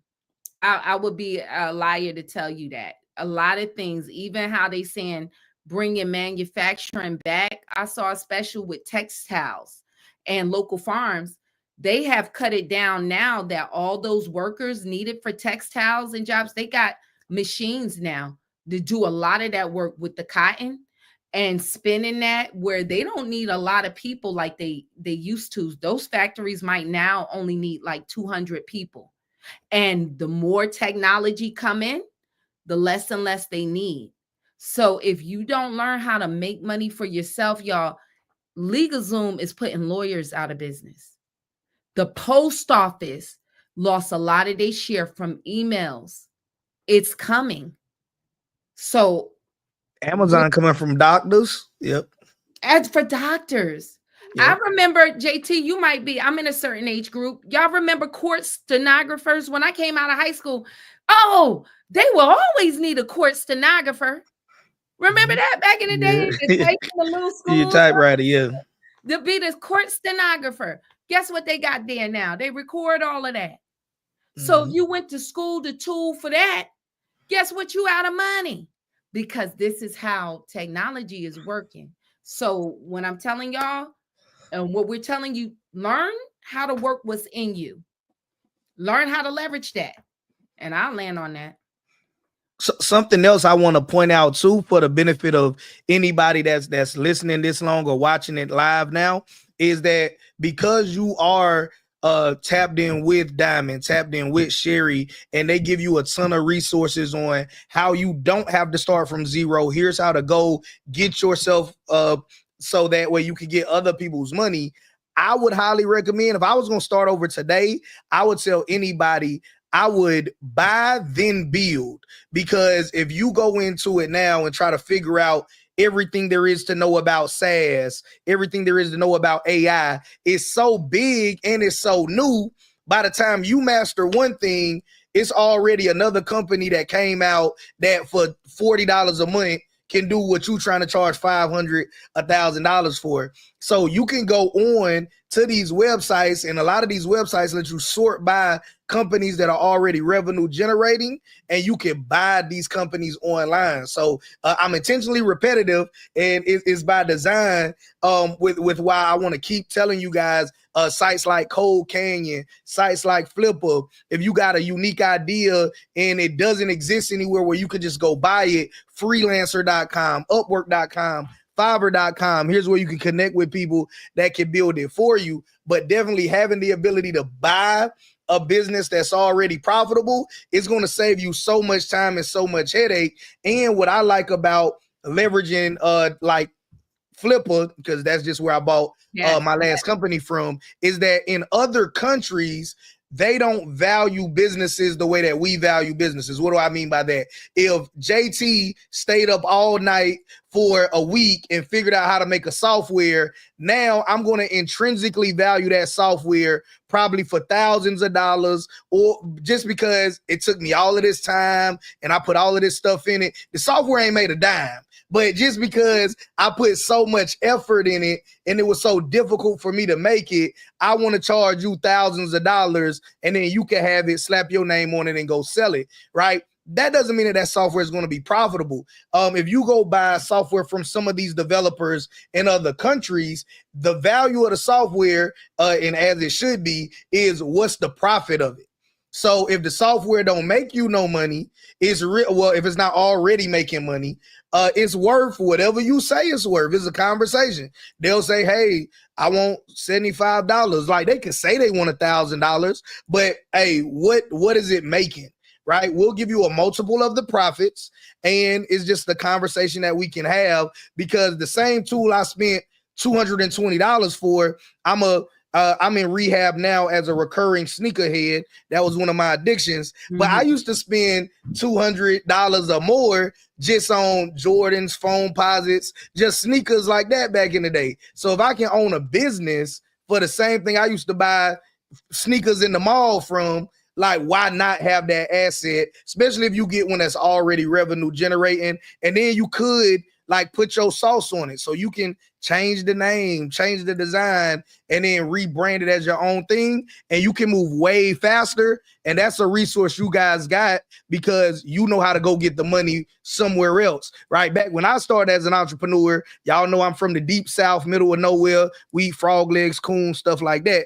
I would be a liar to tell you that. A lot of things, even how they saying bringing manufacturing back. I saw a special with textiles and local farms. They have cut it down now that all those workers needed for textiles and jobs, they got machines now to do a lot of that work with the cotton and spinning that, where they don't need a lot of people like they used to. Those factories might now only need like 200 people. And the more technology come in, the less and less they need. So if you don't learn how to make money for yourself, y'all, LegalZoom is putting lawyers out of business. The post office lost a lot of their share from emails. It's coming. So Amazon coming from doctors. Yep. As for doctors, yep. I remember, JT, you might be, I'm in a certain age group. Y'all remember court stenographers when I came out of high school? Oh, they will always need a court stenographer. Remember that back in the day? Yeah. The little school. Your typewriter, yeah. To be the court stenographer. Guess what they got there now? They record all of that. So if you went to school to tool for that, guess what? You out of money, because this is how technology is working. So when I'm telling y'all, and what we're telling you, learn how to work what's in you. Learn how to leverage that. And I'll land on that. So, something else I want to point out too, for the benefit of anybody that's listening this long or watching it live now, is that because you are tapped in with Diamond, tapped in with Sherry, and they give you a ton of resources on how you don't have to start from zero. Here's how to go get yourself so that way you can get other people's money. I would highly recommend, if I was going to start over today, I would tell anybody, I would buy, then build. Because if you go into it now and try to figure out everything there is to know about SaaS, everything there is to know about AI, it's so big and it's so new. By the time you master one thing, it's already another company that came out that for $40 a month can do what you're trying to charge $500, $1,000 for. So you can go on to these websites, and a lot of these websites let you sort by companies that are already revenue generating, and you can buy these companies online. So I'm intentionally repetitive, and it's by design with why I want to keep telling you guys sites like Code Canyon, sites like Flipper. If you got a unique idea and it doesn't exist anywhere where you could just go buy it, freelancer.com, upwork.com, Fiverr.com. Here's where you can connect with people that can build it for you. But definitely having the ability to buy a business that's already profitable is going to save you so much time and so much headache. And what I like about leveraging like Flipper, because that's just where I bought my last company from, is that in other countries, they don't value businesses the way that we value businesses. What do I mean by that? If JT stayed up all night for a week and figured out how to make a software, now I'm going to intrinsically value that software probably for thousands of dollars, or just because it took me all of this time and I put all of this stuff in it. The software ain't made a dime, But just because I put so much effort in it and it was so difficult for me to make it, I want to charge you thousands of dollars and then you can have it, slap your name on it and go sell it, right? That doesn't mean that that software is going to be profitable. If you go buy software from some of these developers in other countries, the value of the software, and as it should be, is what's the profit of it. So if the software don't make you no money, it's well, if it's not already making money, it's worth whatever you say it's worth. It's a conversation. They'll say, hey, I want $75. Like they can say they want $1,000, but hey, what is it making? Right? We'll give you a multiple of the profits, and it's just the conversation that we can have, because the same tool I spent $220 for, I'm in rehab now as a recurring sneakerhead. That was one of my addictions. Mm-hmm. But I used to spend $200 or more just on Jordans, phone posits, just sneakers like that back in the day. So if I can own a business for the same thing I used to buy sneakers in the mall from, like, why not have that asset, especially if you get one that's already revenue generating, and then you could like put your sauce on it. So you can change the name, change the design, and then rebrand it as your own thing. And you can move way faster. And that's a resource you guys got because you know how to go get the money somewhere else, right? Back when I started as an entrepreneur, y'all know I'm from the deep South, middle of nowhere. We eat frog legs, coon, stuff like that.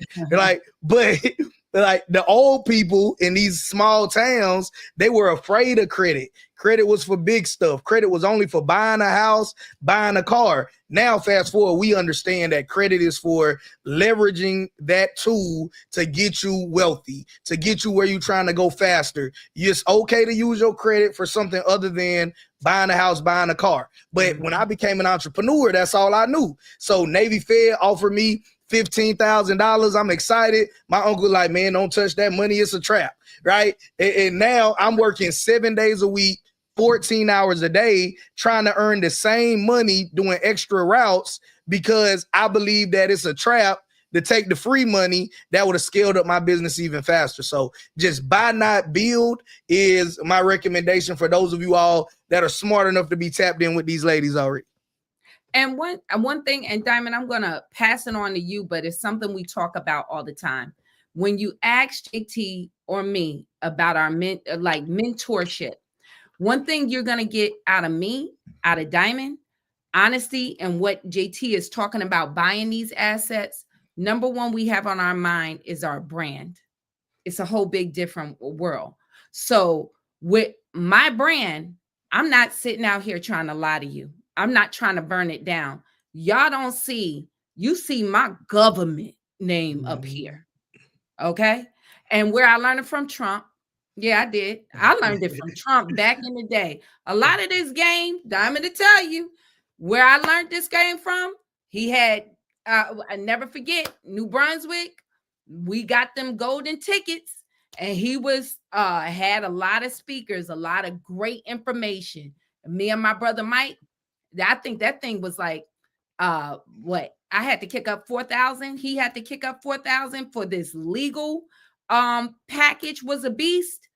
Like the old people in these small towns, they were afraid of credit. Credit was for big stuff. Credit was only for buying a house, buying a car. Now, fast forward, we understand that credit is for leveraging that tool to get you wealthy, to get you where you're trying to go faster. It's okay to use your credit for something other than buying a house, buying a car. But when I became an entrepreneur, that's all I knew. So Navy Fed offered me $15,000. I'm excited. My uncle like, man, don't touch that money. It's a trap, right? And now I'm working 7 days a week, 14 hours a day, trying to earn the same money doing extra routes because I believe that it's a trap to take the free money that would have scaled up my business even faster. So just buy, not build is my recommendation for those of you all that are smart enough to be tapped in with these ladies already. And one thing, and Diamond, I'm going to pass it on to you, but it's something we talk about all the time. When you ask JT or me about our mentorship, one thing you're going to get out of me, out of Diamond, honesty, and what JT is talking about buying these assets. Number one we have on our mind is our brand. It's a whole big different world. So with my brand, I'm not sitting out here trying to lie to you. I'm not trying to burn it down. Y'all don't see, you see my government name up here. Okay. And where I learned it from Trump. Yeah, I did. I learned it from Trump back in the day. A lot of this game, Diamond to tell you, where I learned this game from, he had, I never forget, New Brunswick. We got them golden tickets. And he was, had a lot of speakers, a lot of great information. Me and my brother Mike, I think that thing was like, what? I had to kick up 4,000. He had to kick up 4,000 for this legal package. Was a beast.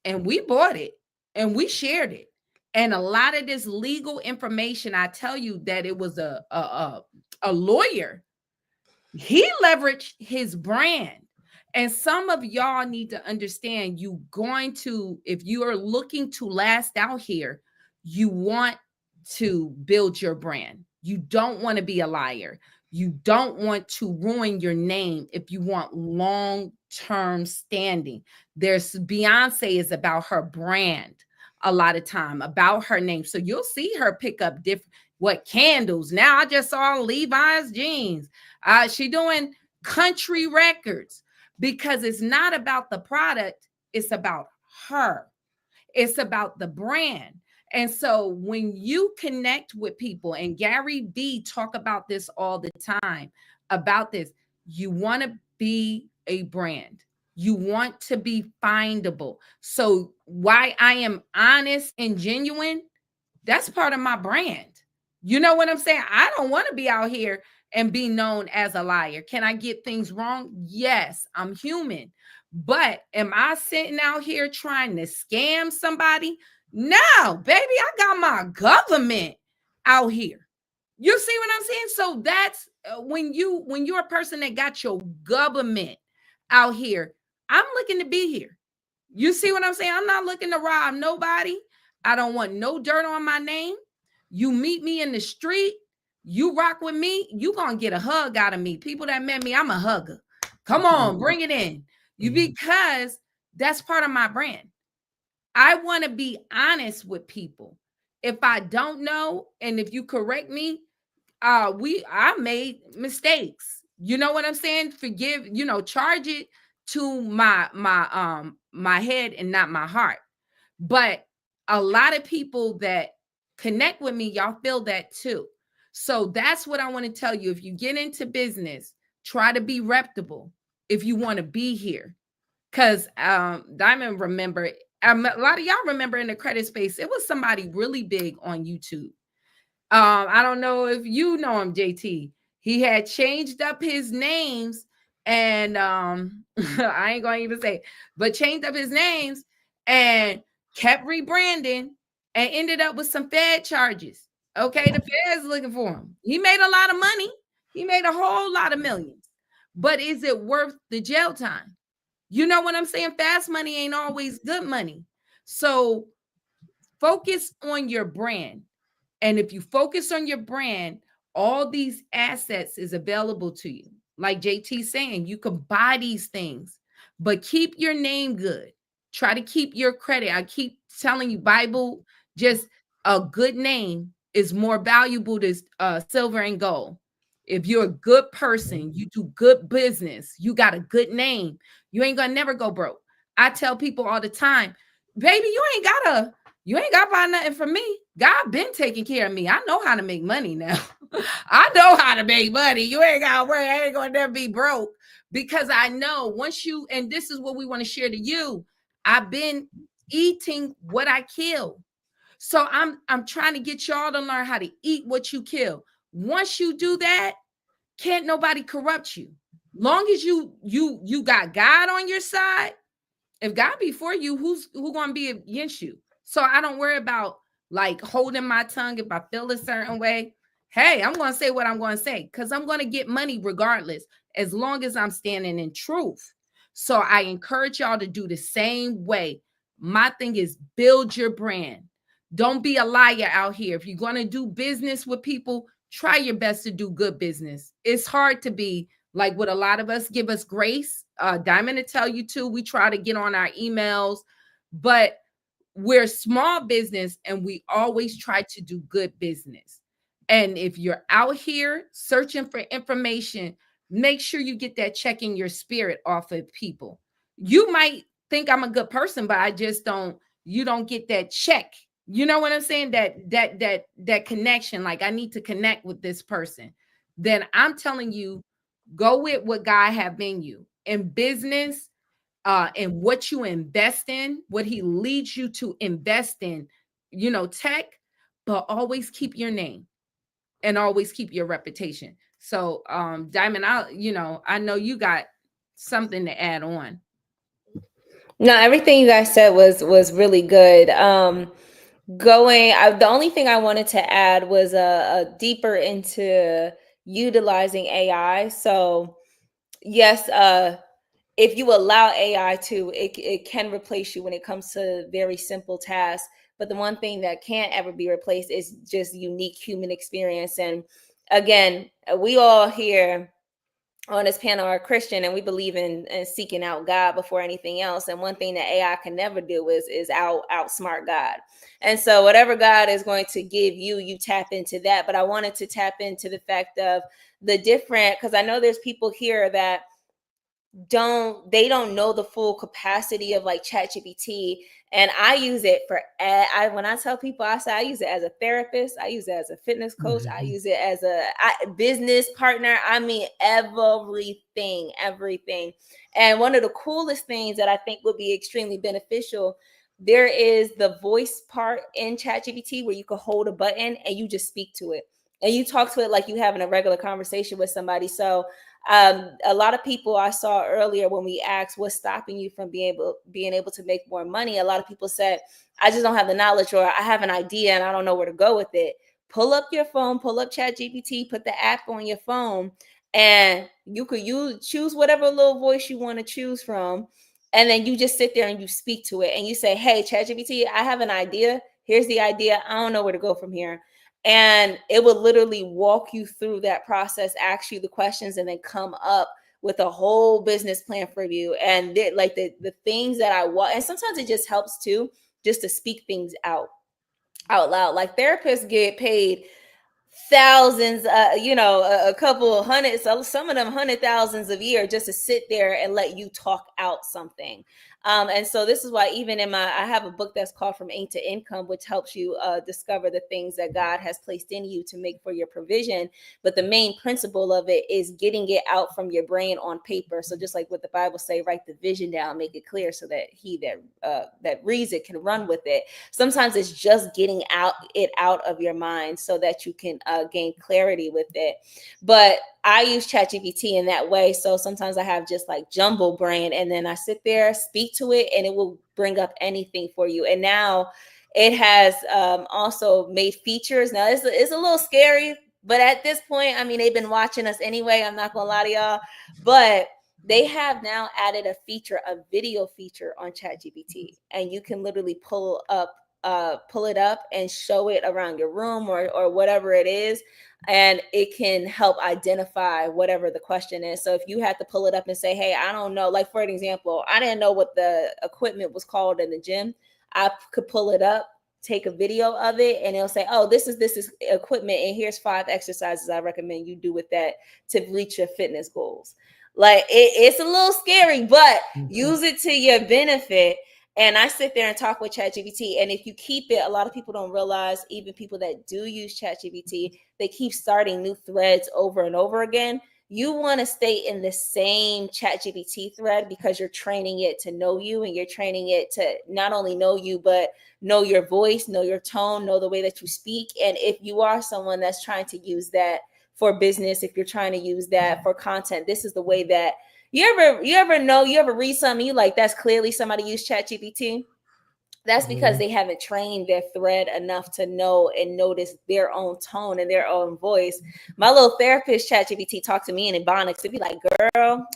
And we bought it and we shared it. And a lot of this legal information, I tell you that it was a lawyer. He leveraged his brand. And some of y'all need to understand, if you are looking to last out here, you want to build your brand. You don't want to be a liar. You don't want to ruin your name if you want long-term standing. There's Beyonce is about her brand a lot of time, about her name. So you'll see her pick up different candles. Now I just saw Levi's jeans. She doing country records because it's not about the product. It's about her. It's about the brand. And so when you connect with people, and Gary Vee talk about this all the time, about this, you want to be a brand. You want to be findable. So why I am honest and genuine, that's part of my brand. You know what I'm saying? I don't want to be out here and be known as a liar. Can I get things wrong? Yes, I'm human. But am I sitting out here trying to scam somebody? No, baby, I got my government out here. You see what I'm saying? So that's when you're a person that got your government out here. I'm looking to be here. You see what I'm saying? I'm not looking to rob nobody. I don't want no dirt on my name. You meet me in the street, you rock with me, you gonna get a hug out of me. People that met me, I'm a hugger. Come on, bring it in. You because that's part of my brand. I want to be honest with people. If I don't know, and if you correct me, I made mistakes. You know what I'm saying? Forgive, charge it to my head and not my heart. But a lot of people that connect with me, y'all feel that too. So that's what I want to tell you. If you get into business, try to be reputable if you want to be here. Because Diamond remember, a lot of y'all remember in the credit space, it was somebody really big on YouTube. I don't know if you know him, JT. He had changed up his names and I ain't gonna even say, but changed up his names and kept rebranding and ended up with some Fed charges. Okay, the Fed's looking for him. He made a lot of money. He made a whole lot of millions. But is it worth the jail time? You know what I'm saying? Fast money ain't always good money. So focus on your brand. And if you focus on your brand, all these assets is available to you. Like JT saying, you can buy these things, but keep your name good. Try to keep your credit. I keep telling you, Bible, just a good name is more valuable than silver and gold. If you're a good person, you do good business, you got a good name, you ain't gonna never go broke. I tell people all the time, baby, you ain't gotta buy nothing from me. God been taking care of me. I know how to make money now. I know how to make money. You ain't gotta worry. I ain't gonna never be broke because I know once you, and this is what we want to share to you. I've been eating what I kill. So I'm trying to get y'all to learn how to eat what you kill. Once you do that, can't nobody corrupt you. Long as you got God on your side, if God be for you, who gonna be against you? So I don't worry about like holding my tongue if I feel a certain way. Hey, I'm gonna say what I'm gonna say because I'm gonna get money regardless, as long as I'm standing in truth. So I encourage y'all to do the same way. My thing is build your brand. Don't be a liar out here. If you're gonna do business with people, try your best to do good business. It's hard to be like what a lot of us give us grace. Diamond to tell you too, we try to get on our emails, but we're small business and we always try to do good business. And if you're out here searching for information, make sure you get that check in your spirit off of people. You might think I'm a good person, but I just don't, you don't get that check. You know what I'm saying? That connection, like I need to connect with this person. Then I'm telling you, go with what God have in you in business, and what you invest in, what he leads you to invest in, tech, but always keep your name and always keep your reputation. So, Diamond, I know you got something to add on. No, everything you guys said was really good. The only thing I wanted to add was a deeper into utilizing AI. So yes, if you allow AI to, it can replace you when it comes to very simple tasks. But the one thing that can't ever be replaced is just unique human experience. And again, we all here on this panel are Christian, and we believe in seeking out God before anything else. And one thing that AI can never do is outsmart God. And so whatever God is going to give you, you tap into that. But I wanted to tap into the fact of the different, because I know there's people here that don't know the full capacity of like ChatGPT. And I use it for, when I tell people, I say I use it as a therapist, I use it as a fitness coach, I use it as a business partner. I mean, everything. And one of the coolest things that I think would be extremely beneficial, there is the voice part in ChatGPT where you can hold a button and you just speak to it. And you talk to it like you having a regular conversation with somebody. So a lot of people I saw earlier when we asked what's stopping you from being able to make more money, a lot of people said, I just don't have the knowledge, or I have an idea and I don't know where to go with it. pull up your phone, pull up ChatGPT, put the app on your phone, and you could choose whatever little voice you want to choose from. And then you just sit there and you speak to it and you say, hey, ChatGPT, I have an idea. Here's the idea. I don't know where to go from here. And it will literally walk you through that process, ask you the questions, and then come up with a whole business plan for you. And like the things that I want, and sometimes it just helps too, just to speak things out loud. Like therapists get paid thousands, a couple of hundred, so some of them 100,000s a year just to sit there and let you talk out something. And so this is why even I have a book that's called From Ain't to Income, which helps you discover the things that God has placed in you to make for your provision. But the main principle of it is getting it out from your brain on paper. So just like what the Bible say, write the vision down, make it clear so that he that reads it can run with it. Sometimes it's just getting it out of your mind so that you can gain clarity with it. But I use ChatGPT in that way. So sometimes I have just like jumbo brain, and then I sit there, speak to it, and it will bring up anything for you. And now it has also made features. Now it's a little scary, but at this point, I mean, they've been watching us anyway. I'm not gonna lie to y'all, but they have now added a video feature on ChatGPT, and you can literally pull it up and show it around your room or whatever it is, and it can help identify whatever the question is. So if you had to pull it up and say, hey, I don't know, like for an example, I didn't know what the equipment was called in the gym, I could pull it up, take a video of it, and it'll say, oh, this is equipment, and here's 5 exercises I recommend you do with that to reach your fitness goals. Like it's a little scary, but use it to your benefit. And I sit there and talk with ChatGPT. And if you keep it, a lot of people don't realize, even people that do use ChatGPT, they keep starting new threads over and over again. You want to stay in the same ChatGPT thread because you're training it to know you, and you're training it to not only know you, but know your voice, know your tone, know the way that you speak. And if you are someone that's trying to use that for business, if you're trying to use that for content, this is the way that you ever read something you like, that's clearly somebody used ChatGPT. That's because they haven't trained their thread enough to know and notice their own tone and their own voice. My little therapist ChatGPT talked to me in Ebonics. It'd be like, girl,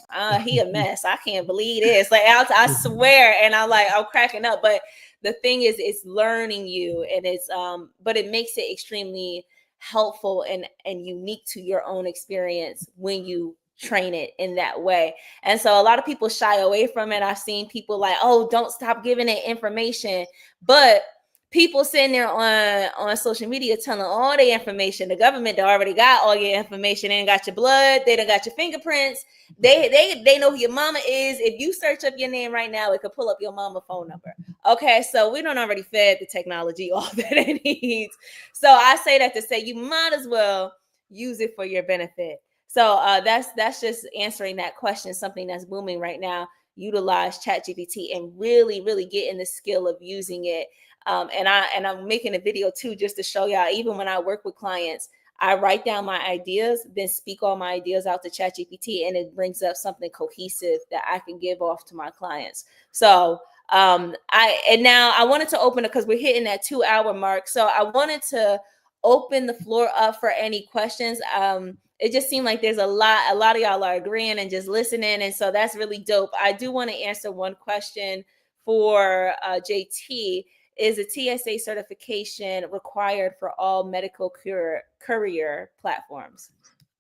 he a mess. I can't believe this. Like I swear. And I'm cracking up. But the thing is, it's learning you, and it's but it makes it extremely helpful and unique to your own experience when you train it in that way. And so a lot of people shy away from it. I've seen people like, oh, don't stop giving it information. But people sitting there on social media telling all the information. The government already got all your information. They got your blood. They done got your fingerprints. They know who your mama is. If you search up your name right now, it could pull up your mama phone number. Okay, so we don't already fed the technology all that it needs. So I say that to say you might as well use it for your benefit. So that's just answering that question, something that's booming right now. Utilize ChatGPT and really, really get in the skill of using it. And I'm making a video too, just to show y'all, even when I work with clients, I write down my ideas, then speak all my ideas out to ChatGPT, and it brings up something cohesive that I can give off to my clients. So now I wanted to open it because we're hitting that 2-hour mark. So I wanted to open the floor up for any questions. It just seemed like there's a lot of y'all are agreeing and just listening. And so that's really dope. I do want to answer one question for JT. Is a TSA certification required for all medical courier platforms?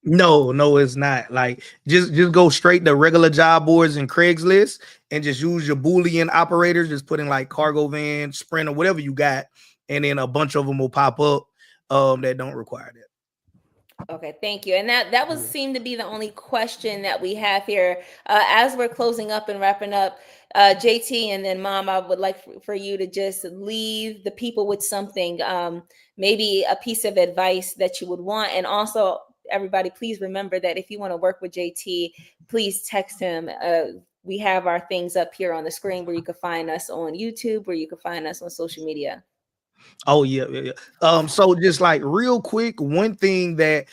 No, it's not. Like just go straight to regular job boards and Craigslist and just use your Boolean operators. Just put in like cargo van, Sprint, or whatever you got, and then a bunch of them will pop up that don't require that. Okay, thank you. And that was seemed to be the only question that we have here. As we're closing up and wrapping up, JT and then Mom, I would like for you to just leave the people with something, maybe a piece of advice that you would want. And also, everybody, please remember that if you want to work with JT, please text him. We have our things up here on the screen where you can find us on YouTube, where you can find us on social media. Oh yeah. So just like real quick, one thing that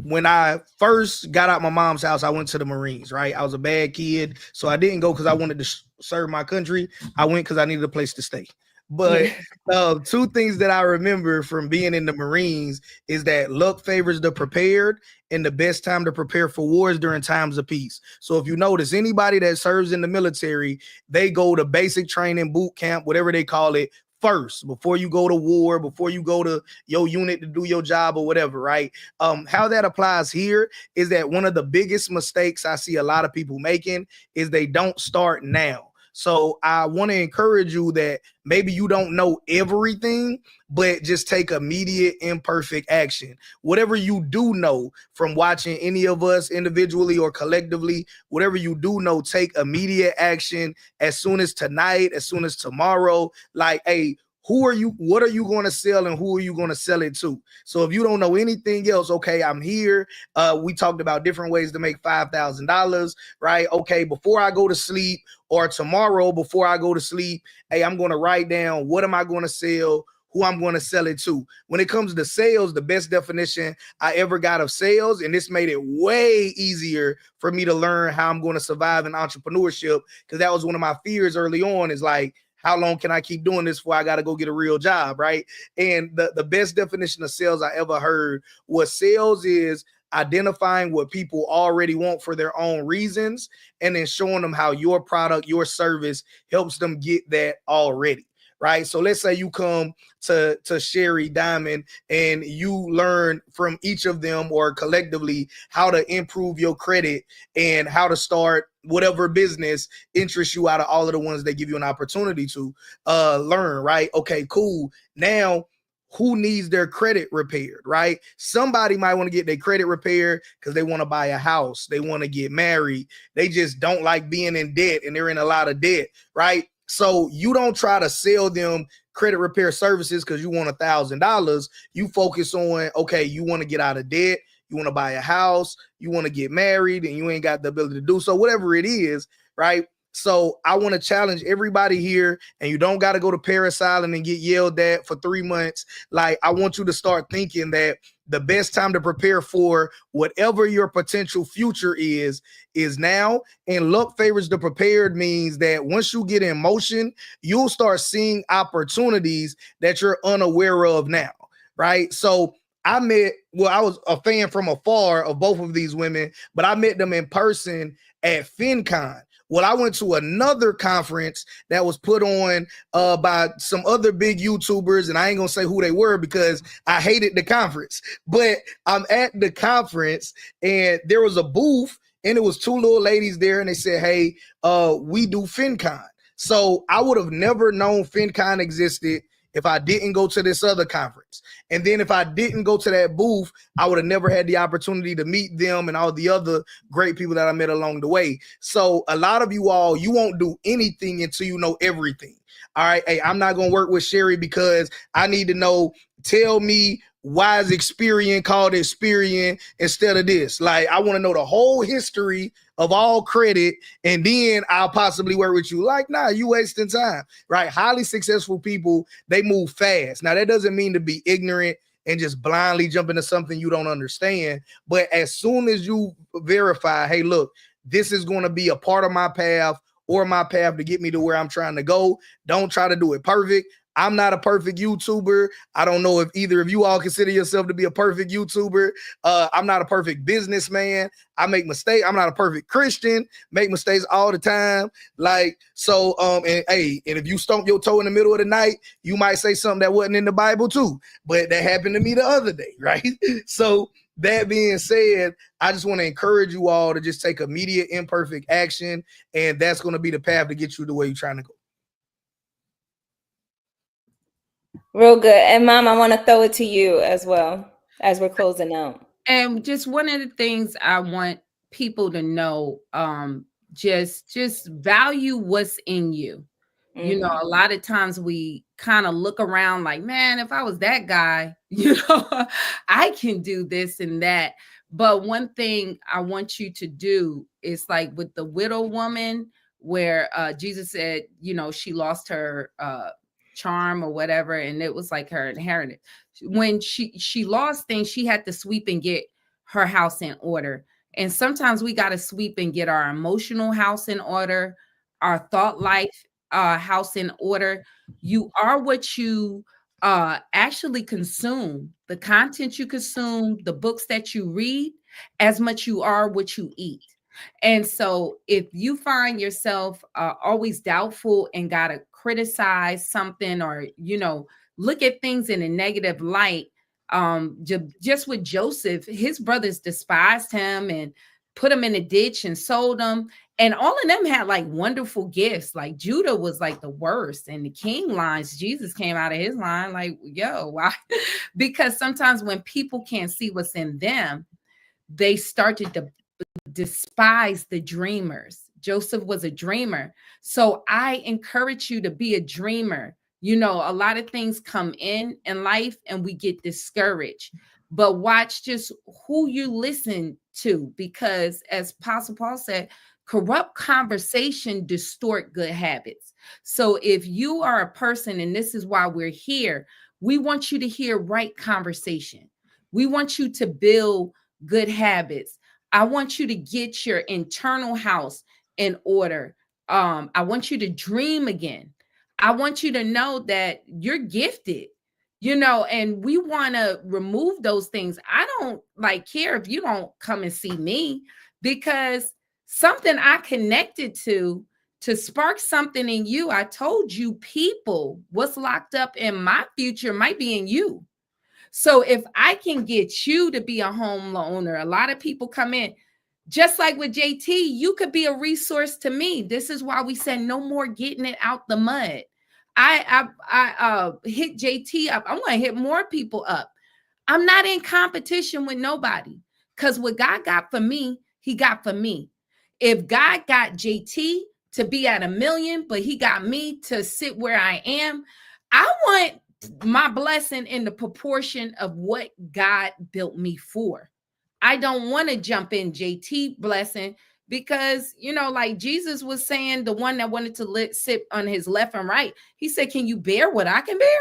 when I first got out my mom's house, I went to the Marines, right? I was a bad kid, so I didn't go because I wanted to serve my country. I went because I needed a place to stay. But two things that I remember from being in the Marines is that luck favors the prepared, and the best time to prepare for war is during times of peace. So if you notice, anybody that serves in the military, they go to basic training, boot camp, whatever they call it, first before you go to war, before you go to your unit to do your job or whatever, right? How that applies here is that one of the biggest mistakes I see a lot of people making is they don't start now. So I want to encourage you that maybe you don't know everything, but just take immediate imperfect action. Whatever you do know from watching any of us individually or collectively, whatever you do know, take immediate action as soon as tonight, as soon as tomorrow. Like, hey, what are you going to sell and who are you going to sell it to? So if you don't know anything else, okay, I'm here. We talked about different ways to make $5,000, right? Okay, before I go to sleep or tomorrow before I go to sleep, hey, I'm going to write down what am I going to sell, who I'm going to sell it to. When it comes to sales, the best definition I ever got of sales, and this made it way easier for me to learn how I'm going to survive in entrepreneurship, because that was one of my fears early on, is like, how long can I keep doing this before I got to go get a real job, right? And the best definition of sales I ever heard was sales is identifying what people already want for their own reasons and then showing them how your product, your service helps them get that already. Right. So let's say you come to Sherry Diamond and you learn from each of them or collectively how to improve your credit and how to start whatever business interests you out of all of the ones they give you an opportunity to learn. Right. Okay, cool. Now, who needs their credit repaired, right? Somebody might want to get their credit repaired because they want to buy a house. They want to get married. They just don't like being in debt and they're in a lot of debt, right? So you don't try to sell them credit repair services because you want $1,000. You focus on, okay, you want to get out of debt. You want to buy a house. You want to get married and you ain't got the ability to do so, whatever it is, right? So I want to challenge everybody here, and you don't got to go to Paris Island and get yelled at for 3 months. Like, I want you to start thinking that the best time to prepare for whatever your potential future is now. And luck favors the prepared means that once you get in motion, you'll start seeing opportunities that you're unaware of now, right? So I was a fan from afar of both of these women, but I met them in person at FinCon. Well, I went to another conference that was put on by some other big YouTubers, and I ain't gonna say who they were because I hated the conference. But I'm at the conference, and there was a booth, and it was two little ladies there, and they said, "Hey, we do FinCon." So I would have never known FinCon existed if I didn't go to this other conference. And then if I didn't go to that booth, I would have never had the opportunity to meet them and all the other great people that I met along the way. So a lot of you all, you won't do anything until you know everything. All right. Hey, I'm not going to work with Sherry because I need to know, tell me why is Experian called Experian instead of this. Like, I want to know the whole history of all credit, and then I'll possibly work with you. Like, nah, you wasting time, right? Highly successful people, they move fast. Now, that doesn't mean to be ignorant and just blindly jump into something you don't understand. But as soon as you verify, hey, look, this is going to be a part of my path or my path to get me to where I'm trying to go. Don't try to do it perfect. I'm not a perfect YouTuber. I don't know if either of you all consider yourself to be a perfect YouTuber. I'm not a perfect businessman. I make mistakes. I'm not a perfect Christian. Make mistakes all the time. Like, so, and if you stomp your toe in the middle of the night, you might say something that wasn't in the Bible too. But that happened to me the other day, right? So that being said, I just want to encourage you all to just take immediate imperfect action. And that's going to be the path to get you to where you're trying to go. Real good. And Mom, I want to throw it to you as well as we're closing out. And just one of the things I want people to know, just value what's in you. Mm-hmm. You know, a lot of times we kind of look around like, man, if I was that guy, you know, I can do this and that. But one thing I want you to do is like with the widow woman, where Jesus said, you know, she lost her charm or whatever, and it was like her inheritance. When she lost things, she had to sweep and get her house in order. And sometimes we got to sweep and get our emotional house in order, our thought life house in order. You are what you actually consume, the content you consume, the books that you read, as much you are what you eat. And so if you find yourself always doubtful and got to criticize something, or, look at things in a negative light, just with Joseph, his brothers despised him and put him in a ditch and sold him. And all of them had like wonderful gifts. Like Judah was like the worst. And the king lines, Jesus came out of his line like, yo, why? Because sometimes when people can't see what's in them, they started to despise the dreamers. Joseph was a dreamer. So I encourage you to be a dreamer. A lot of things come in life and we get discouraged. But watch just who you listen to, because as Apostle Paul said, corrupt conversation distort good habits. So if you are a person, and this is why we're here, we want you to hear right conversation. We want you to build good habits. I want you to get your internal house in order. I want you to dream again. I want you to know that you're gifted, and we want to remove those things. I don't care if you don't come and see me, because something I connected to spark something in you. I told you, people, what's locked up in my future might be in you. So if I can get you to be a home owner, a lot of people come in, just like with JT, you could be a resource to me. This is why we said no more getting it out the mud. I hit JT up. I'm going to hit more people up. I'm not in competition with nobody, because what God got for me, he got for me. If God got JT to be at 1 million, but he got me to sit where I am, I want my blessing in the proportion of what God built me for. I don't want to jump in JT blessing, because, like Jesus was saying, the one that wanted to sit on his left and right, he said, can you bear what I can bear?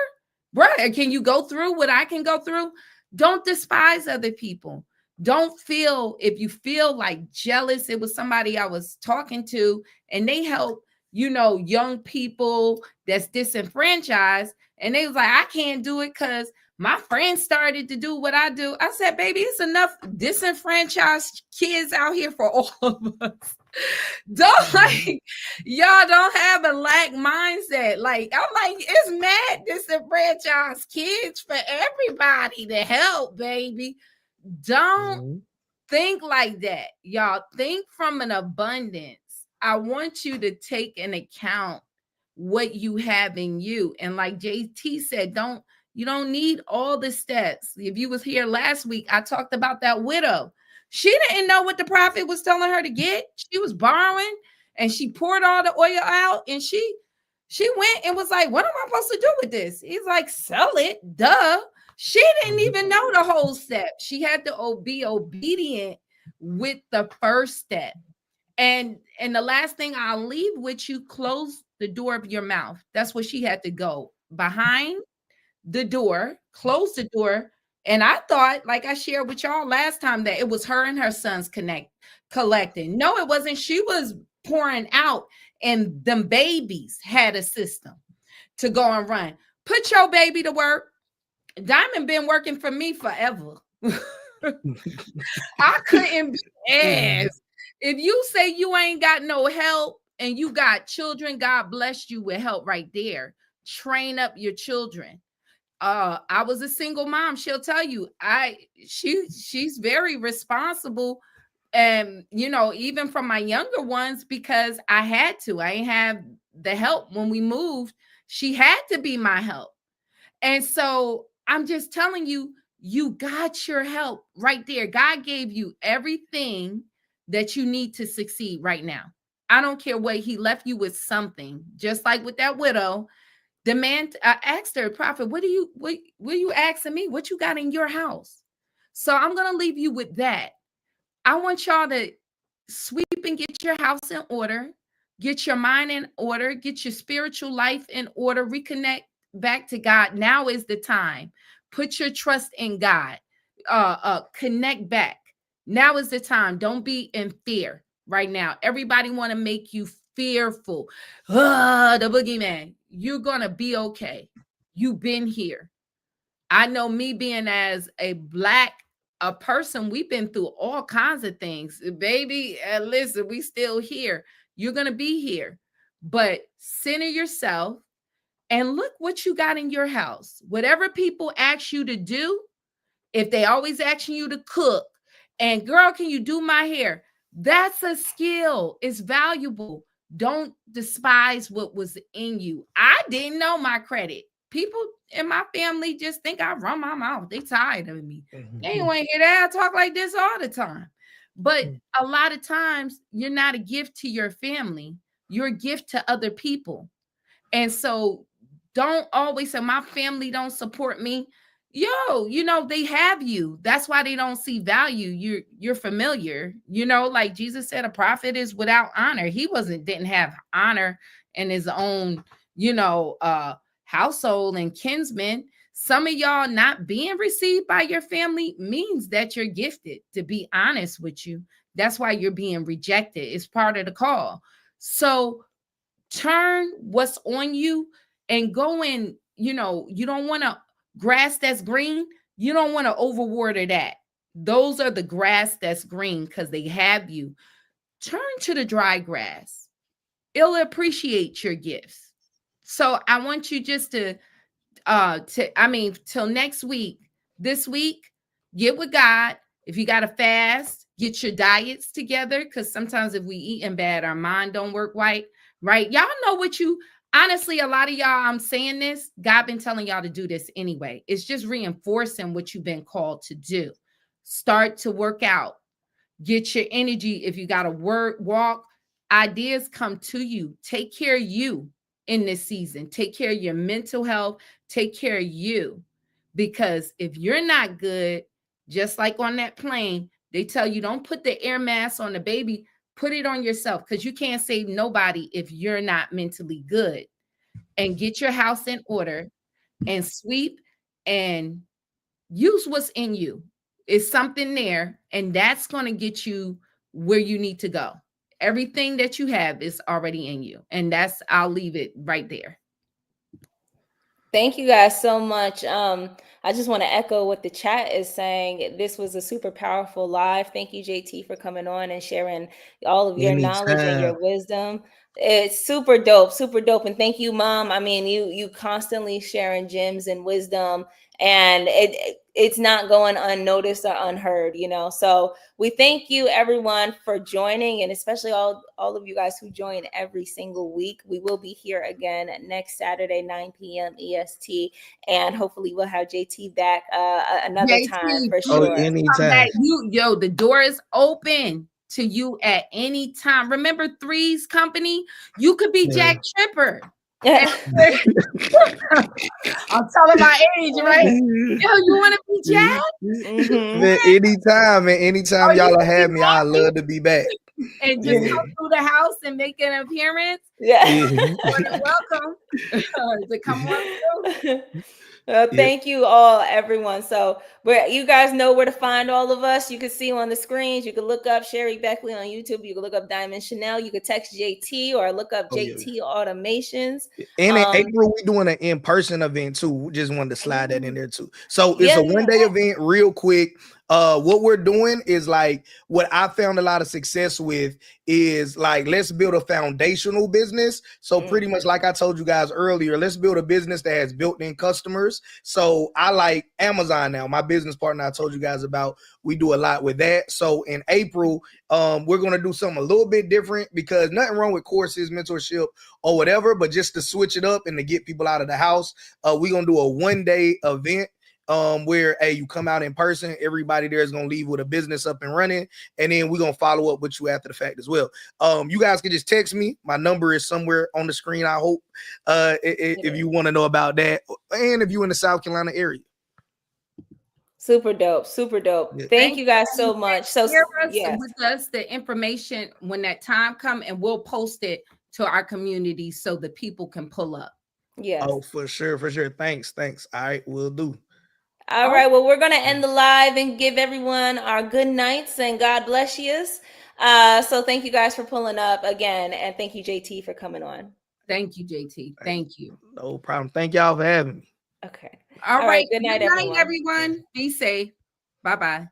Right? Can you go through what I can go through? Don't despise other people. Don't feel, if you feel like jealous, it was somebody I was talking to, and they help, young people that's disenfranchised. And they was like, I can't do it because my friends started to do what I do. I said, baby, it's enough disenfranchised kids out here for all of us. Y'all don't have a lack mindset. I'm like, it's mad disenfranchised kids for everybody to help, baby. Don't think like that. Y'all think from an abundance. I want you to take into account what you have in you. And like JT said, you don't need all the steps. If you was here last week, I talked about that widow. She didn't know what the prophet was telling her to get. She was borrowing, and she poured all the oil out, and she went and was like, what am I supposed to do with this? He's like, sell it. Duh. She didn't even know the whole step. She had to be obedient with the first step. And the last thing I'll leave with you, close the door of your mouth. That's what she had to go behind the door, close the door. And I thought, like I shared with y'all last time, that it was her and her sons collecting. No, it wasn't. She was pouring out, and them babies had a system to go and run. Put your baby to work. Diamond been working for me forever. I couldn't be asked. If you say you ain't got no help and you got children, God blessed you with help right there. Train up your children. I was a single mom. She'll tell you, she's very responsible. And, even from my younger ones, because I had to. I ain't have the help when we moved. She had to be my help. And so I'm just telling you, you got your help right there. God gave you everything that you need to succeed right now. I don't care what, he left you with something, just like with that widow. The man asked her, prophet, what are you asking me? What you got in your house? So I'm going to leave you with that. I want y'all to sweep and get your house in order, get your mind in order, get your spiritual life in order, reconnect back to God. Now is the time. Put your trust in God. Connect back. Now is the time. Don't be in fear right now. Everybody want to make you fearful. The boogeyman. You're going to be okay. You've been here. I know me being as a Black person, we've been through all kinds of things. Baby, listen, we still here. You're going to be here. But center yourself and look what you got in your house. Whatever people ask you to do, if they always asking you to cook, and girl, can you do my hair? That's a skill. It's valuable. Don't despise what was in you. I didn't know my credit. People in my family just think I run my mouth. They tired of me. They ain't want to hear that. I talk like this all the time. But a lot of times you're not a gift to your family. You're a gift to other people. And so don't always say my family don't support me. Yo, they have you. That's why they don't see value. You're familiar. Like Jesus said, a prophet is without honor. He didn't have honor in his own, household and kinsmen. Some of y'all not being received by your family means that you're gifted, to be honest with you. That's why you're being rejected. It's part of the call. So turn what's on you and go in, you don't want to grass that's green. You don't want to overwater that. Those are the grass that's green because they have you. Turn to the dry grass. It'll appreciate your gifts. So I want you just till next week, this week, get with God. If you got to fast, get your diets together. Because sometimes if we eating bad, our mind don't work right. Y'all know honestly, a lot of y'all, I'm saying this, God been telling y'all to do this anyway. It's just reinforcing what you've been called to do. Start to work out. Get your energy. If you got to walk, ideas come to you. Take care of you in this season. Take care of your mental health. Take care of you. Because if you're not good, just like on that plane, they tell you don't put the air mask on the baby. Put it on yourself, because you can't save nobody if you're not mentally good. And get your house in order and sweep and use what's in you. It's something there, and that's going to get you where you need to go. Everything that you have is already in you. And I'll leave it right there. Thank you guys so much. I just want to echo what the chat is saying. This was a super powerful live. Thank you, JT, for coming on and sharing all of your knowledge and your wisdom. It's super dope, super dope. And thank you, Mom. I mean, you constantly sharing gems and wisdom, and it's not going unnoticed or unheard, So we thank you, everyone, for joining, and especially all of you guys who join every single week. We will be here again next Saturday, 9 p.m. EST, and hopefully we'll have JT back another time for sure. Anytime. The door is open to you at any time. Remember Three's Company? You could be Jack Tripper. I'm telling my age, right? You want to be Jack? Anytime y'all have me, I love to be back. And just come through the house and make an appearance. Welcome to come on through. Thank you all, everyone. So you guys know where to find all of us. You can see on the screens. You can look up Sherry Beckley on YouTube. You can look up Diamond Chanel. You can text JT or look up JT Automations. And in April, we're doing an in-person event too. We just wanted to slide that in there too. So it's a one-day event, real quick. What we're doing is what I found a lot of success with is let's build a foundational business. So pretty much like I told you guys earlier, let's build a business that has built-in customers. So I like Amazon now. My business partner I told you guys about, we do a lot with that. So in April, we're going to do something a little bit different, because nothing wrong with courses, mentorship or whatever, but just to switch it up and to get people out of the house, we're going to do a one-day event. Where you come out in person, everybody there is gonna leave with a business up and running, and then we're gonna follow up with you after the fact as well. You guys can just text me. My number is somewhere on the screen, I hope, if you want to know about that, and if you're in the South Carolina area. Super dope, super dope. Yeah. Thank you guys so much. So with us the information when that time comes, and we'll post it to our community so the people can pull up. Yeah. Oh, for sure. Thanks. All right, we'll do. All right, well, we're going to end the live and give everyone our good nights and God bless you. So thank you guys for pulling up again, and thank you, JT, for coming on. Thank you, JT. Thank you. No problem. Thank y'all for having me. Okay. All right. Good night, everyone. Be safe. Bye-bye.